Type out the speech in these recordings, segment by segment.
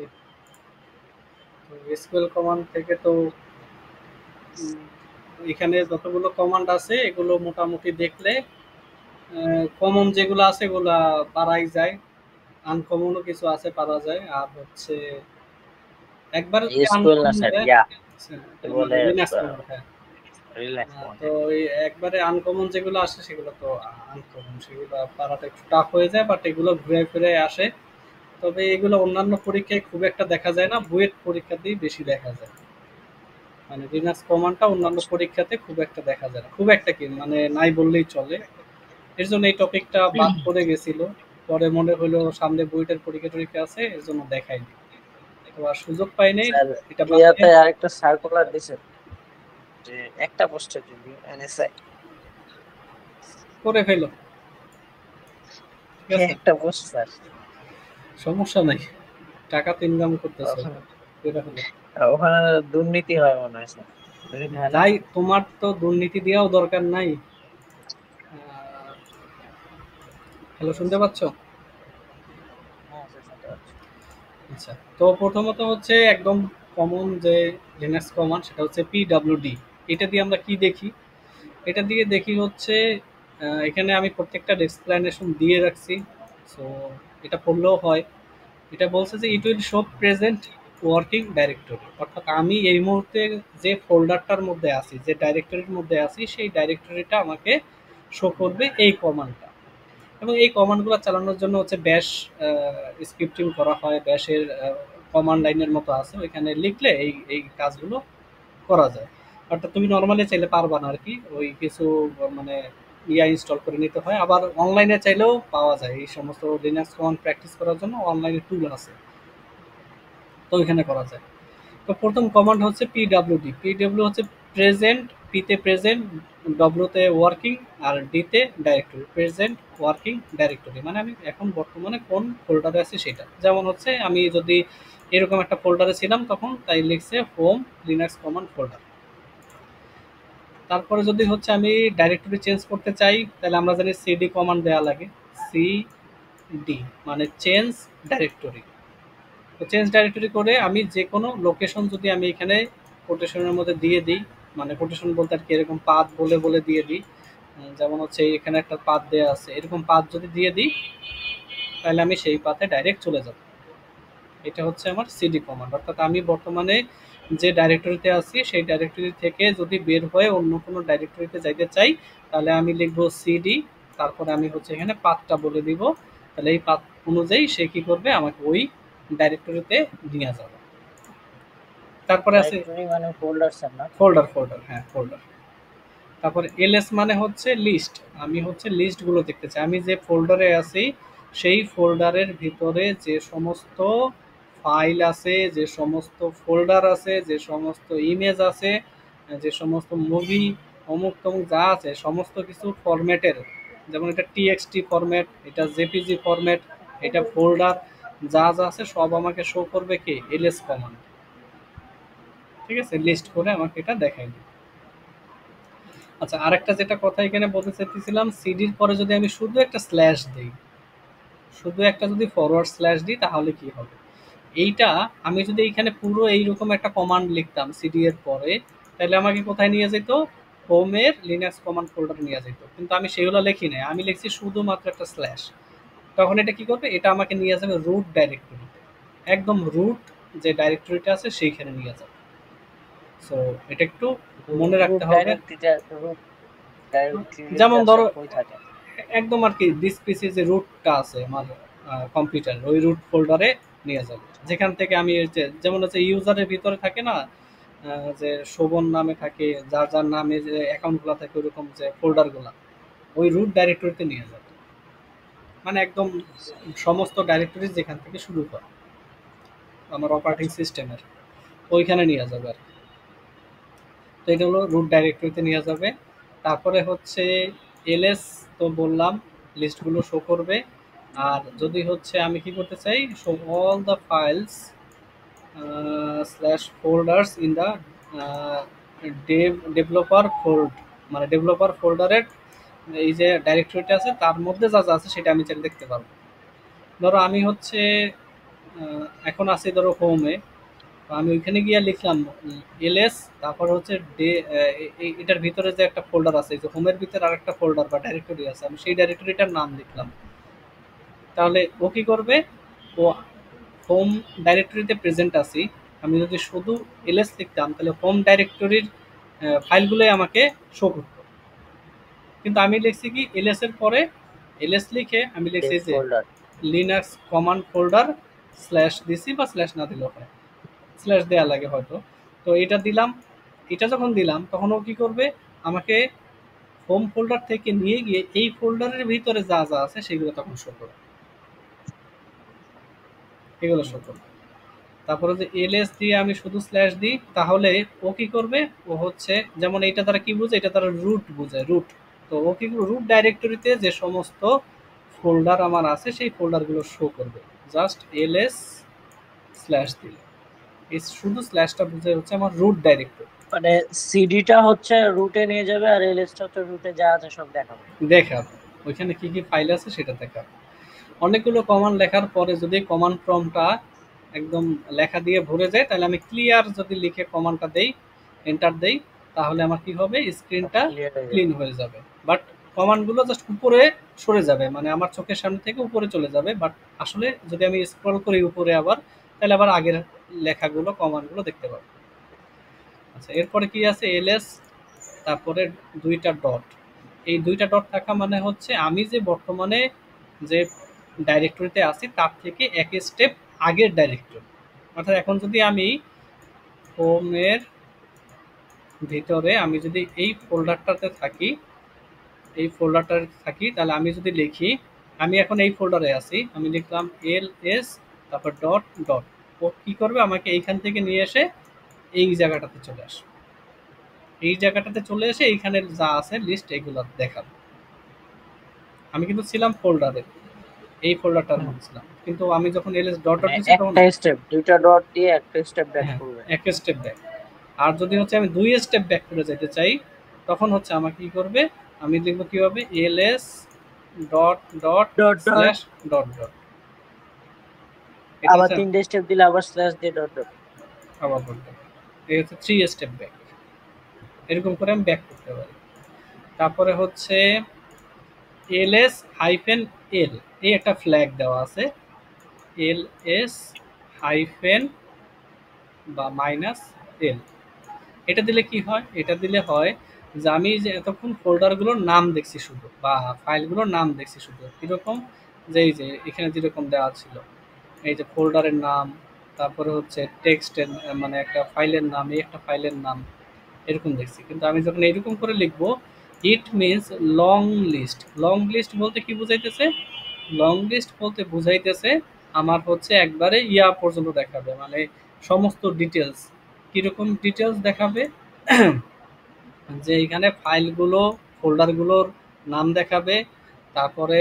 এ- তো SQL command থেকে তো উম, এখানে যতগুলো কমান্ড আছে এগুলো মোটামুটি দেখলে কমন যেগুলো আছে এগুলা পারাই যায়, আনকমনও কিছু আছে পারা যায়। আর হচ্ছে একবারে যদি এসকিউএল না আনকমন স্যার, দেয়, কি বলে, লিনাক্স কমান্ড, হ্যাঁ। রিল্যাক্স তো কমান্ড। এই একবারে আনকমন যেগুলো আসে সেগুলো তো আনকমন, সেগুলো পারাটা একটু টাফ হয়ে যায়, বাট এগুলো ঘুরে ফিরে আসে। তবে এগুলো অন্যান্য পরীক্ষায় খুব একটা দেখা যায় না, বুয়েট পরীক্ষাতেই বেশি দেখা যায়। মানে লিনাক্স কমান্ডটা অন্যান্য আচ্ছা। পরীক্ষাতে খুব একটা দেখা যায় না, খুব একটা কি মানে নাই বললেই চলে। এর জন্য এই টপিকটা বাদ পড়ে গেছিল। পরে মনে হলো সামনে বুয়েটের পরীক্ষা টরীক্ষা আছে, এর জন্য দেখাইনি। তো আর সুযোগ পাই নাই, স্যার, এটা বাদ দিয়ে ইয়াতে আরেকটা সার্কুলার দিছে যে একটা পোস্টের জন্য এনএসআই করে ফেলো। ঠিক আছে, একটা পোস্ট স্যার। সমস্যা নাই, টাকা তো ইনকাম করতেছো, ওখানে করে ফেলো। ওখানে দুর্নীতি হয় মনে হয় স্যার, দুর্নীতি হয় না? যাই, তোমার তো দুর্নীতি দেওয়াও দরকার নাই। হ্যালো, শুনতে পাচ্ছ? হ্যাঁ স্যার, শুনতে পাচ্ছি। আচ্ছা, তো প্রথমত হচ্ছে একদম কমন যে লিনাক্স কমান্ড, সেটা হচ্ছে পিডব্লিউডি। এটা দিয়ে আমরা কি দেখি? এটা দিয়ে দেখি হচ্ছে এখানে আমি প্রত্যেকটা এক্সপ্লেনেশন দিয়ে রাখছি। সো এটা পড়লেও হয়। এটা বলছে যে ইট will show present working directory, অর্থাৎ আমি এই মুহূর্তে যে ফোল্ডারটার মধ্যে আছি, যে ডাইরেক্টরির মধ্যে আছি, সেই ডাইরেক্টরিটা আমাকে শো করবে এই কমান্ডটা। এবং এই কমান্ডগুলো চালানোর জন্য হচ্ছে ব্যাশ স্ক্রিপ্টিং করা হয়, ব্যাশের কমান্ড লাইনের মতো আছে, ওইখানে লিখলে এই এই কাজগুলো করা যায়। অর্থাৎ তুমি নর্মালি চাইলে পারবা না আর কি, ওই কিছু মানে ইনস্টল করে নিতে হয়। আবার অনলাইনে চাইলেও পাওয়া যায় এই সমস্ত লিনাক্স কমান্ড প্র্যাকটিস করার জন্য অনলাইনে টুল আছে, তো ওইখানে করা যায়। তো প্রথম কমান্ড হচ্ছে পিডব্লিউডি। পিডব্লিউ হচ্ছে প্রেজেন্ট, পিতে প্রেজেন্ট, ডব্লিউতে ওয়ার্কিং, আর ডিতে ডাইরেক্টরি। প্রেজেন্ট ওয়ার্কিং ডাইরেক্টরি মানে আমি এখন বর্তমানে কোন ফোল্ডারে আছি সেটা। যেমন হচ্ছে আমি যদি এরকম একটা ফোল্ডারে ছিলাম তখন তাই লিখছে হোম লিনাক্স কমান্ড ফোল্ডার। তারপরে যদি হচ্ছে আমি ডাইরেক্টরি চেঞ্জ করতে চাই, তাহলে আমরা জানি সিডি কমান্ড দেওয়া লাগে। সিডি মানে চেঞ্জ ডাইরেক্টরি। তো চেঞ্জ ডাইরেক্টরি করে আমি যে কোনো লোকেশন যদি আমি এখানে কোটেশনের মধ্যে দিয়ে দিই, মানে কোটেশন বলতে আর কি এরকম পাথ বলে বলে দিয়ে দিই, যেমন হচ্ছে এখানে একটা পাথ দেওয়া আছে, এরকম পাথ যদি দিয়ে দিই তাহলে আমি সেই পাথে ডাইরেক্ট চলে যাব। এটা হচ্ছে আমার সিডি কমান্ড। অর্থাৎ আমি বর্তমানে যে ডাইরেক্টরিতে আছি সেই ডাইরেক্টরি থেকে যদি বের হয়ে অন্য কোনো ডাইরেক্টরিতে যাইতে চাই, তাহলে আমি লিখবো সিডি, তারপরে আমি হচ্ছে এখানে পাথটা বলে দিব। তাহলে এই পাথ অনুযায়ী সে কি করবে, আমাকে ওই ডাইরেক্টরিতে নিয়ে যাবে। তারপরে আছে ডাইরেক্টরি মানে ফোল্ডার স্যার না? ফোল্ডার, ফোল্ডার, হ্যাঁ ফোল্ডার। তারপরে এলএস মানে হচ্ছে লিস্ট। আমি হচ্ছে লিস্টগুলো দেখতে চাই, আমি যে ফোল্ডারে আছি সেই ফোল্ডারের ভিতরে যে সমস্ত ফাইল আছে, যে সমস্ত ফোল্ডার আছে, যে সমস্ত ইমেজ আছে, যে সমস্ত মুভি, অমুক তমুক যা আছে সমস্ত কিছু ফরম্যাটের, যেমন এটা টিএক্সটি ফরম্যাট, এটা জেপিজি ফরম্যাট, এটা ফোল্ডার, যা যা আছে সব আমাকে শো করবে কি এলএস কমান্ড। ঠিক আছে, লিস্ট করে আমাকে এটা দেখাই দিবে। আচ্ছা, আরেকটা যেটা কথা এখানে বলতে চাইতেছিলাম, সিডির পরে যদি আমি শুধু একটা স্ল্যাশ দিই, শুধু একটা যদি ফরওয়ার্ড স্ল্যাশ দিই তাহলে কি হবে? এইটা আমি যদি এইখানে পুরো এইরকম একটা কমান্ড লিখতাম সিডি এর পরে, তাহলে আমাকে কোথায় নিয়ে যেত? হোমের লিনাক্স কমান্ড ফোল্ডারে নিয়ে যেত। কিন্তু আমি সেগুলো লিখি নাই, আমি লিখছি শুধুমাত্র একটা স্ল্যাশ। তখন এটা কি করবে? এটা আমাকে নিয়ে যাবে রুট ডাইরেক্টরিতে, একদম রুট যে ডাইরেক্টরিটা আছে সেইখানে নিয়ে যাবে। সো এটা একটু মনে রুট রাখতে হবে। ডাইরেক্টরিটা, রুট ডাইরেক্টরিটা যেমন ধরো স্যার কই থাকে? একদম আর কি দিস পিসি যে রুটটা আছে আমার কম্পিউটার, ওই রুট ফোল্ডারে নিয়ে যাবে। যেখান থেকে আমি যেমন হচ্ছে ইউজারের ভিতরে থাকে না, যে শোভন নামে থাকে, যার যার নামে যে অ্যাকাউন্টগুলো থাকে ওরকম যে ফোল্ডারগুলো, ওই রুট ডাইরেক্টরিতে নিয়ে যাবে। মানে একদম আচ্ছা। সমস্ত ডাইরেক্টরি যেখান থেকে শুরু করে আমার অপারেটিং আচ্ছা। সিস্টেমের, ওইখানে নিয়ে যাবে আর কি। তো এটা হলো রুট ডাইরেক্টরিতে নিয়ে যাবে। তারপরে হচ্ছে এলএস, তো বললাম লিস্টগুলো শো করবে। আর যদি হচ্ছে আমি কি করতে চাই, show all the files slash folders in the developer fold, মানে ডেভেলপার ফোল্ডারের এই যে ডাইরেক্টরিটা আছে তার মধ্যে যা যা আছে সেটা আমি চাইলে দেখতে পারবো। ধরো আমি হচ্ছে এখন আছি ধরো হোমে, তো আমি ওইখানে গিয়ে লিখলাম এলএস, তারপর হচ্ছে ডে, এটার ভিতরে যে একটা ফোল্ডার আছে, যে হোমের ভিতরে আর একটা ফোল্ডার বা ডাইরেক্টরি আছে, আমি সেই ডাইরেক্টরিটার নাম লিখলাম। তাহলে ও কি করবে, ও হোম ডাইরেক্টরিতে প্রেজেন্ট আছি, আমি যদি শুধু এলএস লিখতাম তাহলে হোম ডাইরেক্টরির ফাইলগুলোই আমাকে শো করতো। কিন্তু আমি লিখছি কি এলএস এর পরে এলএস লিখে আমি লিখছি যে folder. Linux command folder slash দিছি, বা স্ল্যাশ না দিলেও হয়, স্ল্যাশ দেওয়া লাগে হয়তো। তো এটা দিলাম, এটা যখন দিলাম তখন ও কি করবে, আমাকে হোম ফোল্ডার থেকে নিয়ে গিয়ে এই ফোল্ডারের ভিতরে যা যা আছে সেগুলো তখন শো করবে, এগুলো শো করবে। তারপরে যে এলএস দিয়ে আমি শুধু স্ল্যাশ দিই, তাহলে ও কি করবে, ও হচ্ছে যেমন এইটা দ্বারা কি বুঝে, এটা দ্বারা রুট বুঝায়, রুট। তো ও কি রুট ডাইরেক্টরিতে যে সমস্ত ফোল্ডার আমার আছে সেই ফোল্ডারগুলো শো করবে, জাস্ট এলএস স্ল্যাশ দিলে। এই শুধু স্ল্যাশটা বুঝে হচ্ছে আমার রুট ডাইরেক্টরি। মানে সিডিটা হচ্ছে রুটে নিয়ে যাবে আর এলএসটা হচ্ছে রুটে যা আছে সব দেখাবে। দেখাবে ওইখানে কি কি ফাইল আছে সেটা দেখাবে। অনেকগুলো কমান্ড লেখার পরে যদি কমান্ড প্রম্পটটা একদম লেখা দিয়ে ভরে যায়, তাহলে আমি ক্লিয়ার যদি লিখে কমান্ডটা দেই, এন্টার দেই, তাহলে আমার কি হবে, স্ক্রিনটা ক্লিয়ার হয়ে ক্লিন যাবে। হয়ে যাবে। বাট কমান্ডগুলো জাস্ট উপরে সরে যাবে, মানে আমার চোখের সামনে থেকে উপরে চলে যাবে, বাট আসলে যদি আমি স্ক্রল করি উপরে আবার, তাহলে আবার আগের লেখাগুলো কমান্ডগুলো দেখতে পাবো। আচ্ছা, এরপরে কি আছে, এলএস, তারপরে দুইটা ডট। এই দুইটা ডট থাকা মানে হচ্ছে আমি যে বর্তমানে যে ডাইরেক্টরিতে আছি তার থেকে এক স্টেপ আগের ডাইরেক্টরি। অর্থাৎ এখন যদি আমি হোমের ভিতরে আমি যদি এই ফোল্ডারটাতে থাকি, এই ফোল্ডারটাতে থাকি, তাহলে আমি যদি লিখি আমি এখন এই ফোল্ডারে আছি, আমি লিখলাম এল এস, তারপর ডট ডট, ও কী করবে, আমাকে এইখান থেকে নিয়ে এসে এই জায়গাটাতে চলে আসবে, এই জায়গাটাতে চলে এসে এইখানে যা আছে লিস্ট এগুলো দেখাবে। আমি কিন্তু ছিলাম ফোল্ডারে, এই ফোল্ডারটার মধ্যে ছিলাম, কিন্তু আমি যখন এলএস ডট ডট মানে দিচ্ছি তখন, একটা স্টেপ, দুইটা ডট দিয়ে একটা স্টেপ ব্যাক হ্যাঁ, করবে। এক স্টেপ ব্যাক। আর যদি হচ্ছে আমি ২ স্টেপ ব্যাক করে যেতে চাই, তখন হচ্ছে আমাকে কি করবে, আমি লিখব কিভাবে, LS dot dot dot dot slash dot dot. এটা আবার হচ্ছে তিনটে স্টেপ দিলে আবার স্ল্যাশ দিয়ে ডট ডট। আবার বলতে, এই হচ্ছে 3 স্টেপ ব্যাক। এরকম করে আমি ব্যাক করতে পারি। তারপরে হচ্ছে এলএস হাইফেন এল, এই একটা ফ্ল্যাগ দেওয়া আছে, এলএস হাইফেন বা মাইনাস এল। এটা দিলে কি হয়, এটা দিলে হয় যে আমি যে এতক্ষণ ফোল্ডারগুলোর নাম দেখছি শুধু, বা ফাইলগুলোর নাম দেখছি শুধু, কীরকম, যে এই যে এখানে যেরকম দেওয়া ছিল, এই যে ফোল্ডারের নাম, তারপরে হচ্ছে টেক্সটের মানে একটা ফাইলের নাম, এই একটা ফাইলের নাম, এরকম দেখছি। কিন্তু আমি যখন এরকম করে লিখবো, it means long list. Long list বলতে কি বুঝাইতেছে, লং লিস্ট বলতে বুঝাইতেছে আমার হচ্ছে একবারে ইয়া পর্যন্ত দেখাবে, মানে সমস্ত ডিটেলস। কীরকম ডিটেলস দেখাবে, যে এখানে ফাইলগুলো, ফোল্ডারগুলোর নাম দেখাবে, তারপরে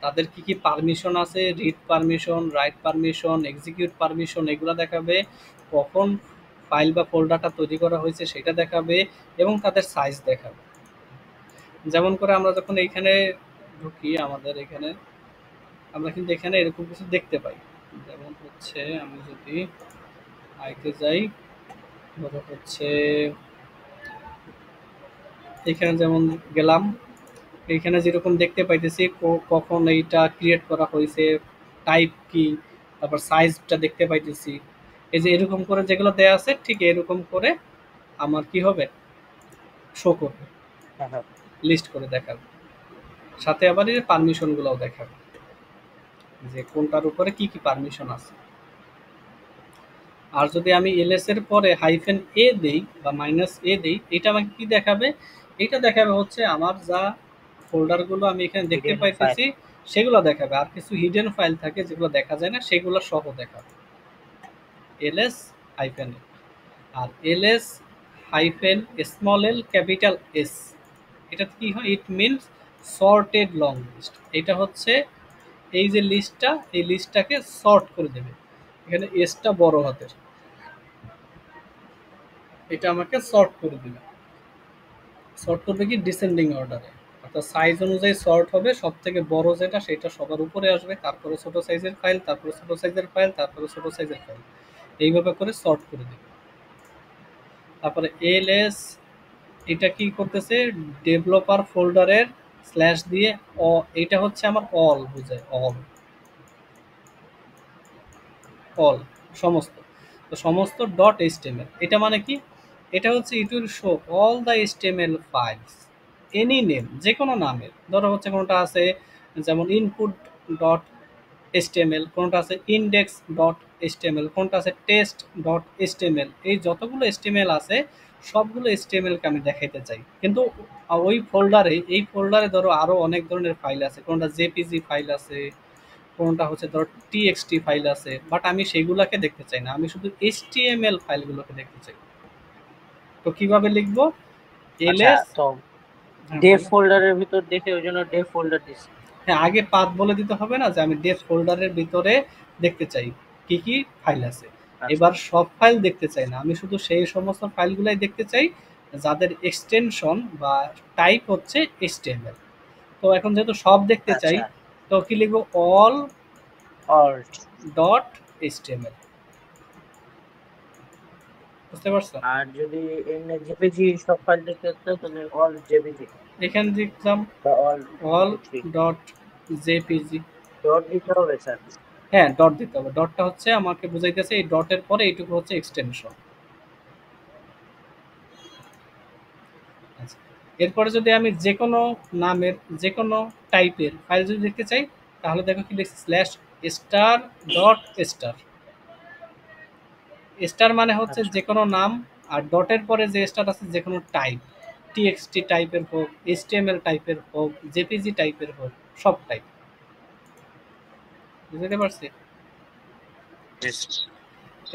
তাদের কি কি পারমিশন আছে, read permission, right permission, execute permission, এগুলো দেখাবে, কখন ফাইল বা ফোল্ডারটা তৈরি করা হয়েছে সেটা দেখাবে, এবং তাদের সাইজ দেখাবে। যেমন করে আমরা যখন এইখানে ঢুকি, আমাদের এখানে আমরা কিন্তু এখানে এরকম কিছু দেখতে পাই। যেমন হচ্ছে আমি যদি আইতে যাই, ধরো হচ্ছে এখানে যেমন গেলাম, এইখানে যেরকম দেখতে পাইতেছি কখন এইটা ক্রিয়েট করা হয়েছে, টাইপ কি, তারপর সাইজটা দেখতে পাইতেছি। এই যে এরকম করে যেগুলো দেয়া আছে, ঠিক এরকম করে আমার কি হবে, শো করবে, হ্যাঁ হ্যাঁ। লিস্ট করে দেখাবে, সাথে আবার এই পারমিশনগুলোও দেখাবে, যে কোনটার উপরে কি কি পারমিশন আছে। আর যদি আমি এলএস এর পরে হাইফেন এ দেই বা মাইনাস এ দেই, এটা আমাকে কি দেখাবে, এটা দেখাবে হচ্ছে আমার যা ফোল্ডারগুলো আমি এখানে দেখতে হিডেন ফাইল। পাইতেছি সেগুলো দেখাবে, আর কিছু হিডেন ফাইল থাকে যেগুলো দেখা যায় না, সেগুলো সহ দেখাবে এলএস হাইফেন এ। আর LS hyphen small L capital S, এটা কি হয়, it means sorted long list. এটা হচ্ছে এই যে লিস্টটা, এই লিস্টটাকে সর্ট করে দেবে, এখানে এসটা বড় হাতের, এটা আমাকে সর্ট করে দিবে। সর্ট করবে কি ডিসেন্ডিং অর্ডারে। অর্থাৎ সাইজ অনুযায়ী সর্ট হবে, সব থেকে বড় যেটা সেটা সবার উপরে আসবে, তারপরে ছোট সাইজের ফাইল, তারপরে ছোট সাইজের ফাইল, তারপরে ছোট সাইজের ফাইল, এইভাবে করে সর্ট করে দেবে। তারপরে এলএস এটা কি করতেছে, ডেভেলপার ফোল্ডারের স্ল্যাশ দিয়ে এটা হচ্ছে আমার অল বোঝায়, অল অল সমস্ত। তো সমস্ত ডট এইচটিএমএল এটা মানে কি, এটা হচ্ছে it will show all the HTML files any name, যে কোনো নামের, ধরো হচ্ছে কোনোটা আছে যেমন ইনপুট ডট এইচটিএমএল, কোনোটা আছে ইন্ডেক্স ডট এইচটিএমএল, কোনটা আছে টেস্ট ডট এইচটিএমএল, এই যতগুলো এইচটিএমএল আছে সবগুলো এইচটিএমএলকে আমি দেখাইতে চাই। কিন্তু ওই ফোল্ডারে, এই ফোল্ডারে ধরো আরও অনেক ধরনের ফাইল আছে, কোনটা জেপিজি ফাইল আছে, কোনটা হচ্ছে ধরো টিএক্সটি ফাইল আছে, বাট আমি সেগুলোকে দেখতে চাই না, আমি শুধু এইচটিএমএল ফাইলগুলোকে দেখতে চাই। তো কিভাবে লিখবো, আচ্ছা, এলএস, তো ডেভ ফোল্ডারের ভিতর দেখে ওই জন্য ডেভ ফোল্ডার দিছি। হ্যাঁ আগে পাথ বলে দিতে হবে না যে আমি ডেভ ফোল্ডারের ভিতরে দেখতে চাই কি কি ফাইল আছে। আচ্ছা এবার সব ফাইল দেখতে চাই না, আমি শুধু সেই সমস্ত ফাইলগুলাই দেখতে চাই যাদের এক্সটেনশন বা টাইপ হচ্ছে এইচটিএমএল। তো এখন যেহেতু সব দেখতে চাই, আচ্ছা, তো কি লিখবো, অল অল্ট। Dot HTML. বুঝতে পারছো? আর যদি এমনি জেপিজি সব ফাইল দেখতে চাও তাহলে অল জেপিজি এখানে লিখলাম বা all all JPG. Dot JPG. Dot দিতে হবে স্যার? হ্যাঁ ডট দিতে হবে, ডটটা হচ্ছে আমাকে বুঝাইতেছে এই ডটের পরে এইটুকু হচ্ছে এক্সটেনশন। আচ্ছা, এরপরে যদি আমি যে কোনো নামের যে কোনো টাইপের ফাইল যদি দেখতে চাই, তাহলে দেখো কি লিখছি, slash star dot star. Star মানে হচ্ছে আচ্ছা যে কোনো নাম, আর ডটের পরে যে স্টার আছে যে কোনো টাইপ, টিএক্সটি টাইপের হোক, এইচটিএমএল টাইপের হোক, জেপিজি টাইপের হোক, সব টাইপ। বুঝতে পারছি? বেশ।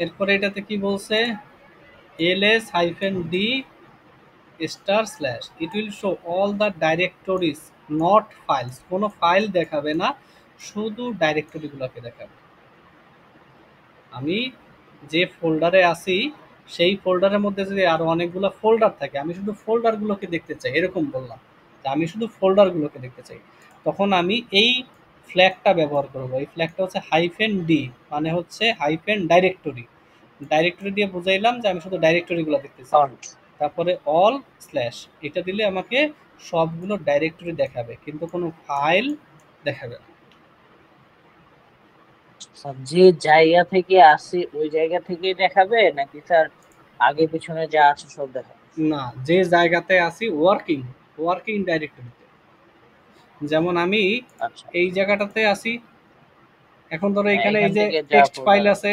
এরপরে এটাতে কি বলছে, ls hyphen d star slash it will show all the ডাইরেক্টরিজ not files, কোনো ফাইল দেখাবে না, শুধু ডাইরেক্টরিগুলোকে দেখাবে। আমি যে ফোল্ডারে আছি সেই ফোল্ডারের মধ্যে যদি আরো অনেকগুলো ফোল্ডার থাকে, আমি শুধু ফোল্ডারগুলোকে দেখতে চাই, এরকম বললাম যে আমি শুধু ফোল্ডারগুলোকে দেখতে চাই, তখন আমি এই ফ্ল্যাগটা ব্যবহার করব। এই ফ্ল্যাগটা হচ্ছে হাইফেন ডি, মানে হচ্ছে হাইফেন ডাইরেক্টরি। ডাইরেক্টরি দিয়ে বুঝাইলাম যে আমি শুধু ডাইরেক্টরিগুলো দেখতে চাই। অল্ট। তারপরে অল স্ল্যাশ, এটা দিলে আমাকে সবগুলো ডাইরেক্টরি দেখাবে, কিন্তু কোনো ফাইল দেখাবে না। স্যার যে জায়গা থেকে আসি ওই জায়গা থেকেই দেখাবে নাকি স্যার আগে পিছনে যা আছে সব দেখাবে? না, যে জায়গাতে আছি ওয়ার্কিং, ওয়ার্কিং ডাইরেক্টরিতে, যেমন আমি আচ্ছা, এই জায়গাটাতে আছি, এখন ধরো হ্যাঁ, এখানে এখান এই যে থেকে যা টেক্সট ফাইল ফোল্ডার আছে আছে,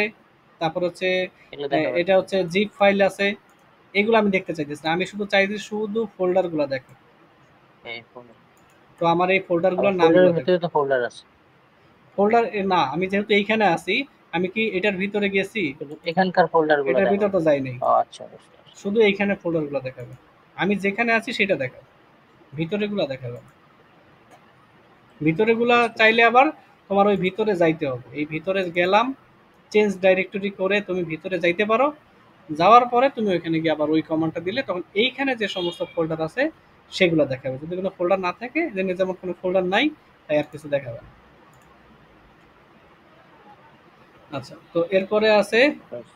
তারপর হচ্ছে এগুলো দেখাবে। এটা হচ্ছে জিপ ফাইল আছে, এগুলো আমি দেখতে চাইতেছি না, আমি শুধু চাইছি শুধু ফোল্ডারগুলো দেখো। এই ফোল্ডার, তো আমার এই আবার ফোল্ডারগুলোর নামগুলো ফোল্ডারের দেখো। ভিতরে তো ফোল্ডার আছে। ফোল্ডার না, আমি যেহেতু এইখানে আছি, আমি কি এটার ভিতরে গেছি? কিন্তু এখানকার ফোল্ডার গুলো এটার ভিতরে দেখাবে। তো যাই নাই, ও আচ্ছা, বুঝতে পারছি। শুধু এইখানে ফোল্ডারগুলো দেখাবে। আমি যেখানে আছি সেটা দেখাবে, ভিতরেগুলো দেখাবে না। ভিতরেগুলা বুঝতে চাইলে পারছি। আবার তোমার ওই ভিতরে যাইতে হবে, এই ভিতরে গেলাম, চেঞ্জ ডাইরেক্টরি করে তুমি ভিতরে যাইতে পারো। যাওয়ার পরে তুমি ওইখানে গিয়ে আবার ওই কমান্ডটা দিলে তখন এইখানে যে সমস্ত ফোল্ডার আছে সেগুলো দেখাবে। যদি কোনো ফোল্ডার না থাকে, যেমন কোনো ফোল্ডার নাই, তাই আর কিছু দেখাবে না। আচ্ছা, তো এরপরে আছে বুঝতে পারছি।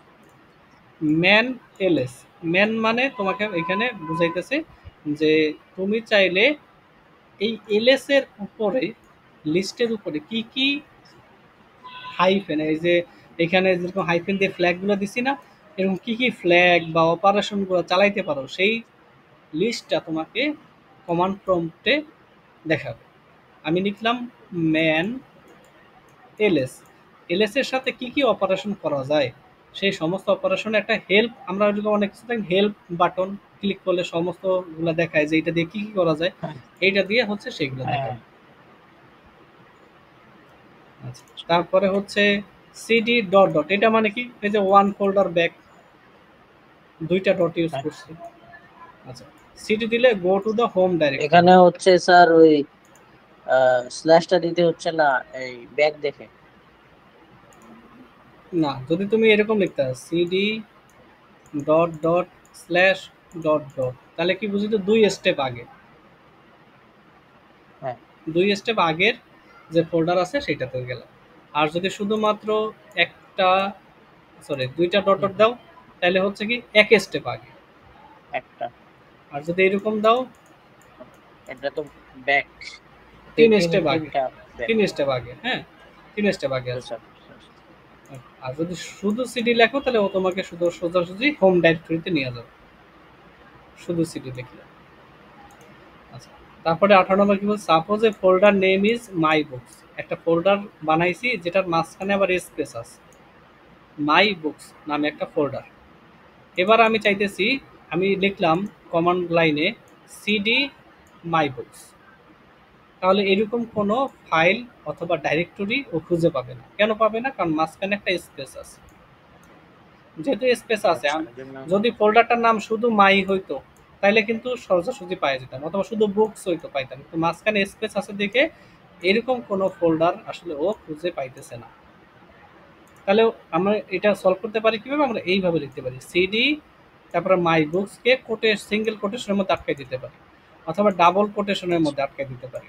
Man LS. ম্যান মানে তোমাকে এখানে বুঝাইতেছে যে তুমি চাইলে এই এলএস এর উপরে, লিস্টের উপরে কি কি হাইফেন, এই যে এখানে যেরকম হাইফেন দিয়ে ফ্ল্যাগগুলো দিছি না, এরকম কি কি ফ্ল্যাগ বা অপারেশনগুলো চালাইতে পারো সেই লিস্টটা তোমাকে কমান্ড প্রম্পটে দেখাবে। আমি লিখলাম ম্যান এলএস, এলএস এর সাথে কি কি অপারেশন করা যায় সেই সমস্ত অপারেশনে একটা হেল্প, আমরা ওইরকম অনেক কিছু হেল্প বাটন ক্লিক করলে সমস্তগুলো দেখায় যে এটা দিয়ে কি কি করা যায়, হ্যাঁ, এইটা দিয়ে হচ্ছে সেগুলো হ্যাঁ, দেখাবে। আচ্ছা, তারপরে হচ্ছে সিডি ডট ডট, এটা মানে কি, এই যে ওয়ান ফোল্ডার ব্যাক, দুইটা ডট ইউজ হ্যাঁ। করছি। আচ্ছা, সিডি দিলে go to the home directory. এখানে হচ্ছে স্যার ওই স্ল্যাশটা দিতে হচ্ছে না এই ব্যাক দেখে? না, যদি তুমি এরকম লিখতে CD dot dot slash dot dot, তাহলে কি বুঝি তো দুই স্টেপ আগে। 2 স্টেপ আগের যে ফোল্ডার আছে সেটাতে গেলাম। আর যদি শুধুমাত্র একটা, সরি 2টা ডট হুম ডট হুম, দাও তাহলে হচ্ছে কি 1 স্টেপ আগে। একটা। আর যদি এরকম দাও এটা তো ব্যাক, 3 তিন স্টেপ আগে, তিনটা ব্যাক। 3 স্টেপ আগে, হ্যাঁ 3 স্টেপ আগে আছে। বুঝলাম বুঝলাম। আর যদি শুধু সিডি লেখো তাহলে ও তোমাকে শুধু সোজাসুজি হোম ডাইরেক্টরিতে নিয়ে যাবে, শুধু সিডি লিখলে। আচ্ছা, তারপরে 18 নম্বর কি বলছে, suppose A folder name is my books. একটা ফোল্ডার বানাইছি যেটার মাঝখানে আবার স্পেস আছে, মাই বুকস নামে একটা ফোল্ডার। এবার আমি চাইতেছি, আমি লিখলাম কমান্ড লাইনে সিডি মাই বুকস, তাহলে এরকম কোনো ফাইল অথবা ডাইরেক্টরি ও খুঁজে পাবে না। কেন পাবে না? কারণ মাঝখানে একটা স্পেস আছে। যেহেতু স্পেস আছে, আচ্ছা, এই জন্য। যদি ফোল্ডারটার নাম শুধু মাই হইতো তাইলে কিন্তু সোজাসুজি পাই যেতাম, অথবা শুধু বুকস হইতো পাইতাম, কিন্তু মাঝখানে স্পেস আছে দেখে এরকম কোনো ফোল্ডার আসলে ও খুঁজে পাইতেছে না। তাহলে আমরা এটা সলভ করতে পারি কিভাবে? আমরা এইভাবে লিখতে পারি সিডি, তারপরে মাই বুকসকে কোটে সিঙ্গেল কোটেশনের মধ্যে আটকে দিতে পারি, অথবা ডাবল কোটেশনের আচ্ছা মধ্যে আটকে দিতে পারি,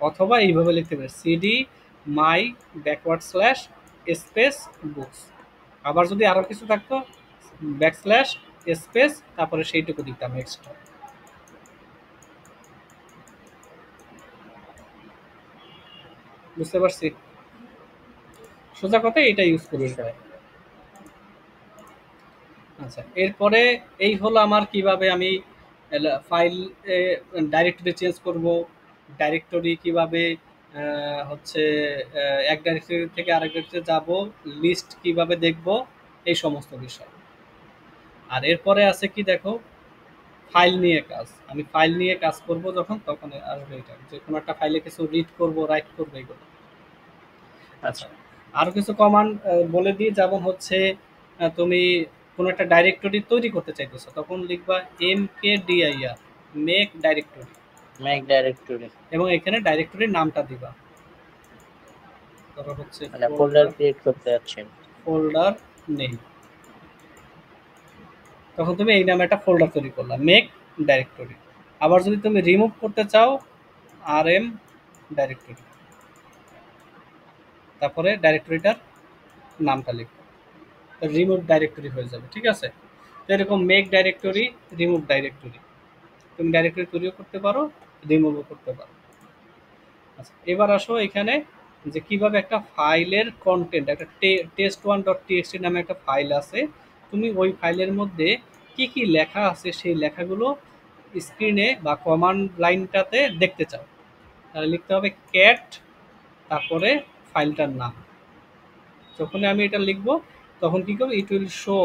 অথবা এইভাবে লিখতে পারি সিডি মাই ব্যাকওয়ার্ড স্ল্যাশ স্পেস বুকস। আবার যদি আরো কিছু থাকতো ব্যাকস্ল্যাশ স্পেস তারপরে সেইটুকু দিতাম এক্সট্রা। বুঝতে পারছি? সোজা কথা এটা ইউজ করতে বুঝতে হয়। পারলাম। আচ্ছা, এরপরে এই হলো আমার কিভাবে আমি ফাইল ডাইরেক্টরি চেঞ্জ করব, ডাইরেক্টরি কিভাবে হচ্ছে এক ডাইরেক্টরি থেকে আরেক ডাইরেক্টরি যাব, লিস্ট কিভাবে দেখব, এই সমস্ত বিষয়। আর এরপরে আছে কি দেখো, ফাইল নিয়ে কাজ। আমি ফাইল নিয়ে কাজ করব যখন, তখন আসবে এটা, যে কোনো একটা ফাইলে কিছু রিড করব, রাইট করব, এগুলো। আচ্ছা, আচ্ছা আরো কিছু কমান্ড বলে দিই, যেমন হচ্ছে তুমি কোনো একটা ডাইরেক্টরি তৈরি করতে চাইতেছো, তখন লিখবা mkdir, make directory, make directory, এবং এখানে ডাইরেক্টরির নামটা দিবা। ধরো হচ্ছে মানে ফোল্ডার ফোল্ডার, ক্রিয়েট করতে যাচ্ছেন। ফোল্ডার নেই, তখন তুমি এই নামে একটা ফোল্ডার তৈরি করলা, মেক ডাইরেক্টরি। আবার যদি তুমি রিমুভ করতে চাও, rm ডাইরেক্টরি, তারপরে ডাইরেক্টরিটার নামটা লিখো, রিমুভ ডাইরেক্টরি হয়ে যাবে। ঠিক আছে? তো এরকম মেক ডাইরেক্টরি, রিমুভ ডাইরেক্টরি, তুমি ডাইরেক্টরি তৈরিও করতে পারো, রিমুভও করতে পারো। আচ্ছা, এবার আসো এখানে, যে কিভাবে একটা ফাইলের কন্টেন্ট, একটা test1.txt নামে একটা ফাইল আছে, তুমি ওই ফাইলের মধ্যে কি কি লেখা আছে সেই লেখাগুলো স্ক্রিনে বা কমান্ড লাইনটাতে দেখতে চাও, তাহলে লিখতে হবে ক্যাট, তারপরে ফাইলটার নাম। যখনই আমি এটা লিখবো তখন কি করবে, it will show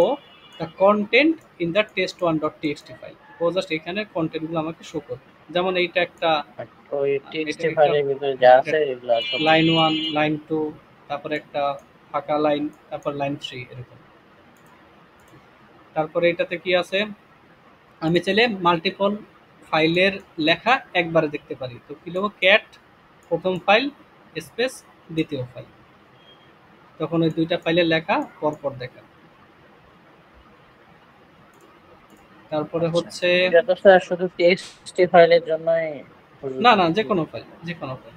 the content in the test1.txt file. ও জাস্ট এখানে কন্টেন্টগুলো আমাকে শো করবে। যেমন এইটা একটা, ওই এটা টেক্সট একটা, ফাইলের ভিতরে যা হ্যাঁ, এটা আছে এগুলো সব লাইন লিখবে। 1, লাইন 2, তারপরে একটা ফাঁকা লাইন, তারপর লাইন 3, এরকম। তারপরে এটাতে কি আছে, আমি চাইলে মাল্টিপল ফাইলের লেখা একবারে দেখতে পারি, তো কি লিখবো, ক্যাট প্রথম ফাইল স্পেস দ্বিতীয় ফাইল, তখন ওই দুইটা ফাইলের লেখা পরপর দেখা। তারপরে আচ্ছা, হচ্ছে, এটা তো স্যার শুধু টেক্সট ফাইলের জন্যই না প্রযোজ্য না, যে নাকি? কোনো ফাইল, যে কোনো ফাইল,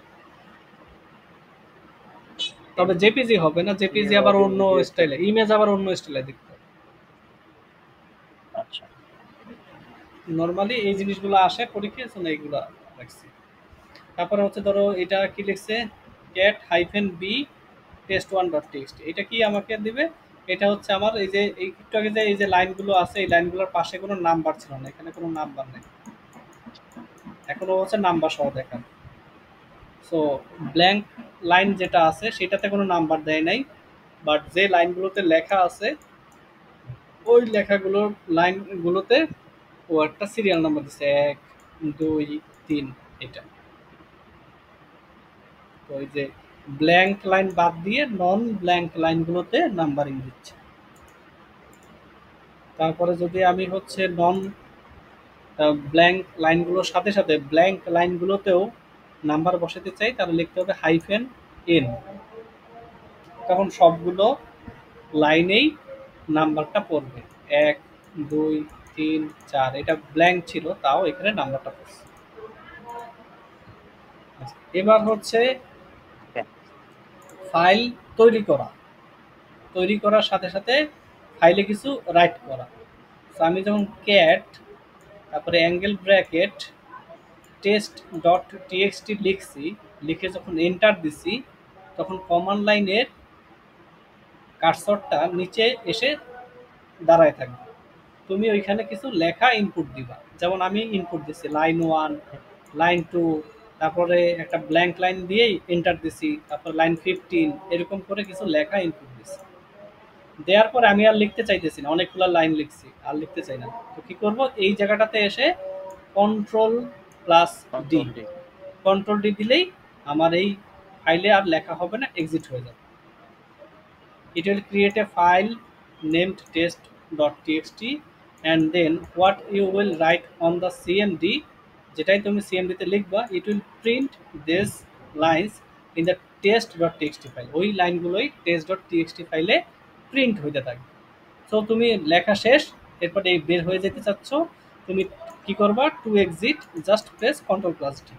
তবে জেপিজি হবে না, জেপিজি আবার অডিও অন্য ভিডিও স্টাইলে, ইমেজ আবার অন্য স্টাইলে দেখতে হবে। আচ্ছা নর্মালি এই জিনিসগুলো আসে পরীক্ষায়, জন্য এইগুলো রাখছি। তারপরে হচ্ছে ধরো এটা কি লিখছে, ক্যাট হাইফেন বি test1.txt, এটা কি আমাকে দিবে, এটা হচ্ছে আমার এই যে এই একটু আগে যে এই যে লাইনগুলো আছে, এই লাইনগুলোর পাশে কোনো নাম্বার ছিল না, এখানে কোনো নাম্বার নেই, এখনো হচ্ছে নাম্বার সহ দেখান। সো ব্ল্যাঙ্ক লাইন যেটা আছে সেটাতে কোনো নাম্বার দেয় নাই, বাট যে লাইনগুলোতে লেখা আছে ওই লেখাগুলোর লাইনগুলোতে ও একটা সিরিয়াল নাম্বার দিচ্ছে, 1, 2, 3, এটা। তো ওই যে ব্ল্যাঙ্ক লাইন বাদ দিয়ে নন ব্ল্যাঙ্ক লাইনগুলোতে নাম্বারিং দিচ্ছে। তারপরে যদি আমি হচ্ছে নন ব্ল্যাঙ্ক লাইনগুলোর সাথে সাথে ব্ল্যাঙ্ক লাইনগুলোতেও নাম্বার বসাতে চাই, তাহলে লিখতে হবে হাইফেন এন, তখন সবগুলো লাইনেই নাম্বারটা পড়বে, 1, 2, 3, 4, এটা ব্ল্যাঙ্ক ছিল তাও এখানে নাম্বারটা পড়ছে। এবার হচ্ছে ওকে। ফাইল তৈরি করা। তৈরি করার সাথে সাথে ফাইলে কিছু রাইট করা। তো আমি যখন ক্যাট তারপরে angle bracket test dot TXT লিখছি, লিখে যখন এন্টার দিছি তখন কমান্ড লাইনের কার্সরটা নিচে এসে দাঁড়ায় থাকবে। তুমি ওইখানে কিছু লেখা ইনপুট দিবা, যেমন আমি ইনপুট দিছি লাইন 1, লাইন 2, তারপরে একটা ব্ল্যাঙ্ক লাইন দিয়েই এন্টার দিছি, তারপর লাইন 15, এরকম করে কিছু লেখা ইনপুট দিছি। দেওয়ার পরে আমি আর লিখতে চাইতেছি না, অনেকগুলো লাইন লিখছি আর লিখতে চাই না, তো কি করব, এই জায়গাটাতে এসে control plus D, control D. Control D দিলেই আমার এই ফাইলে আর লেখা হবে না, এক্সিট হয়ে যাবে। It will create a file named test.txt, and then what you will write on the cmd, যেটাই তুমি cmd তে লিখবা, it will print these lines in the test.txt file, ওই লাইনগুলোই test.txt ফাইলে প্রিন্ট হইতে থাকবে। সো তুমি লেখা শেষ, এরপরে এই বের হয়ে যেতে চাচ্ছ, তুমি কি করবা, to exit just press control plus D.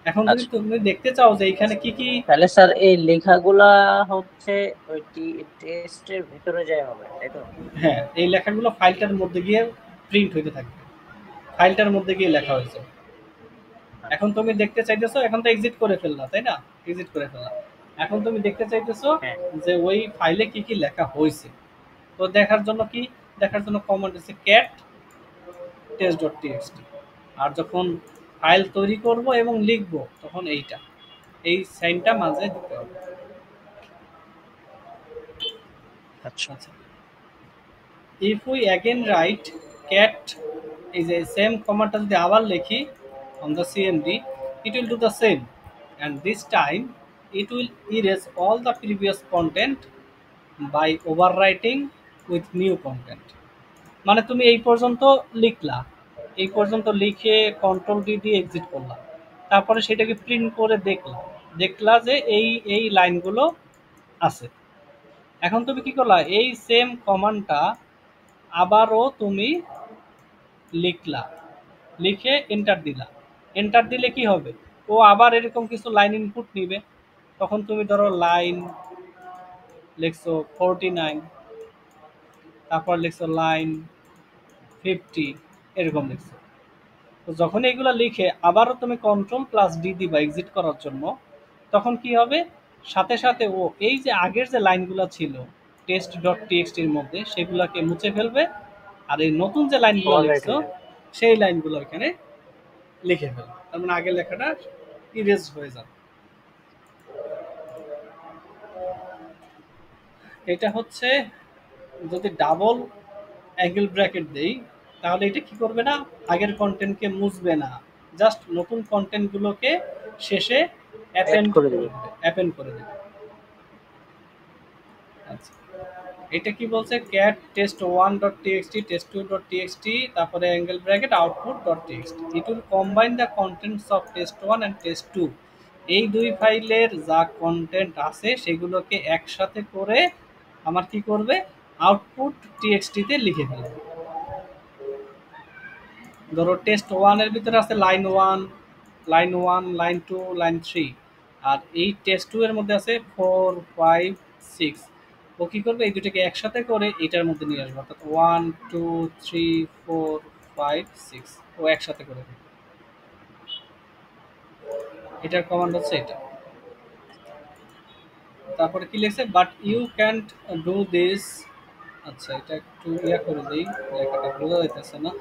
এখন যদি আচ্ছা, তুমি দেখতে চাও যে এখানে কি কি, তাহলে স্যার এই লেখাগুলা হচ্ছে ওই টেস্টের ভিতরে যায় হবে, তাই তো? হ্যাঁ এই লেখাগুলো ফাইলটার মধ্যে গিয়ে প্রিন্ট হইতে থাকবে, ফাইলটার মধ্যে গিয়ে লেখা হয়েছে। এখন আচ্ছা। তুমি দেখতে চাইতেছো, এখন তো এক্সিট করে ফেললা তাই না, এক্সিট করে ফেললা, এখন তুমি দেখতে চাইতেছো হ্যাঁ। যে ওই ফাইলে কি কি লেখা হয়েছে। তো দেখার জন্য কি, দেখার জন্য কমান্ড আছে ক্যাট টেস্ট ডট টিএক্সটি। আর যখন ফাইল তৈরি করব এবং লিখব তখন এইটা, এই সাইনটা মাঝে দিতে হবে। আচ্ছা। আচ্ছা, if we again write cat is a same command যদি আবার লিখি on the cmd, it will do the same, and this time it will erase all the previous content by overwriting with new content। মানে তুমি এই পর্যন্ত লিখলা, এই পর্যন্ত লিখে কন্ট্রোল ডি দিয়ে এক্সিট করলা, তারপরে সেটাকে প্রিন্ট করে দেখলা, দেখলা যে এই এই লাইনগুলো আছে। এখন তুমি কি করলা, এই সেম কমান্ডটা আবারও তুমি লিখলা, লিখে এন্টার দিলা, এন্টার দিলে কি হবে, ও আবার এরকম কিছু লাইন ইনপুট নিবে। তখন তুমি ধরো লাইন লিখছো 49, তারপর লিখছো লাইন 50, এরকম লিখছো। তো যখন এগুলো লিখে আবারও তুমি কন্ট্রোল প্লাস ডি দিবা এক্সিট করার জন্য, তখন কি হবে, সাথে সাথে ও এই যে আগের যে লাইনগুলো ছিল টেস্ট ডট টিএক্সটির মধ্যে সেগুলোকে মুছে ফেলবে, আর এই নতুন যে লাইনগুলো ওভাররাইট লিখছো হয়ে যাবে। সেই লাইনগুলো এখানে লিখে ফেলবে, তার মানে আগের লেখাটা ইরেজ হয়ে যাবে। এটা হচ্ছে যদি ডাবল অ্যাঙ্গেল ব্র্যাকেট দেই, তাহলে এটা কি করবে না, আগের কন্টেন্টকে মুছবে না, জাস্ট নতুন কন্টেন্টগুলোকে শেষে অ্যাড অ্যাপেন্ড করে করে দেবে। দেবে, অ্যাপেন্ড করে দেবে। আচ্ছা, এটা কি বলছে, cat test one dot TXT, test two dot TXT, তারপরে angle bracket output dot TXT, it will combine the contents of test one and test two. এই দুই ফাইলের যা কন্টেন্ট আছে সেগুলোকে একসাথে করে আমার কি করবে, আউটপুট টিএক্সটিতে লিখে ফেলবে। ধরো টেস্ট ওয়ানের ভিতরে আছে লাইন 1, লাইন 1, লাইন 2, লাইন 3, আর এই টেস্ট 2 এর মধ্যে আছে 4, 5, 6। ও কি করবে, এই দুটোকে একসাথে করে এটার মধ্যে নিয়ে আসবে, অর্থাৎ 1, 2, 3, 4, 5, 6 ও একসাথে করে দেবে। এটার কমান্ড হচ্ছে এটা। তারপরে কি লিখছে, but you can't do this. আচ্ছা এটা একটু ইয়া করে দেই, লেখাটা বোঝা যাইতেছে না।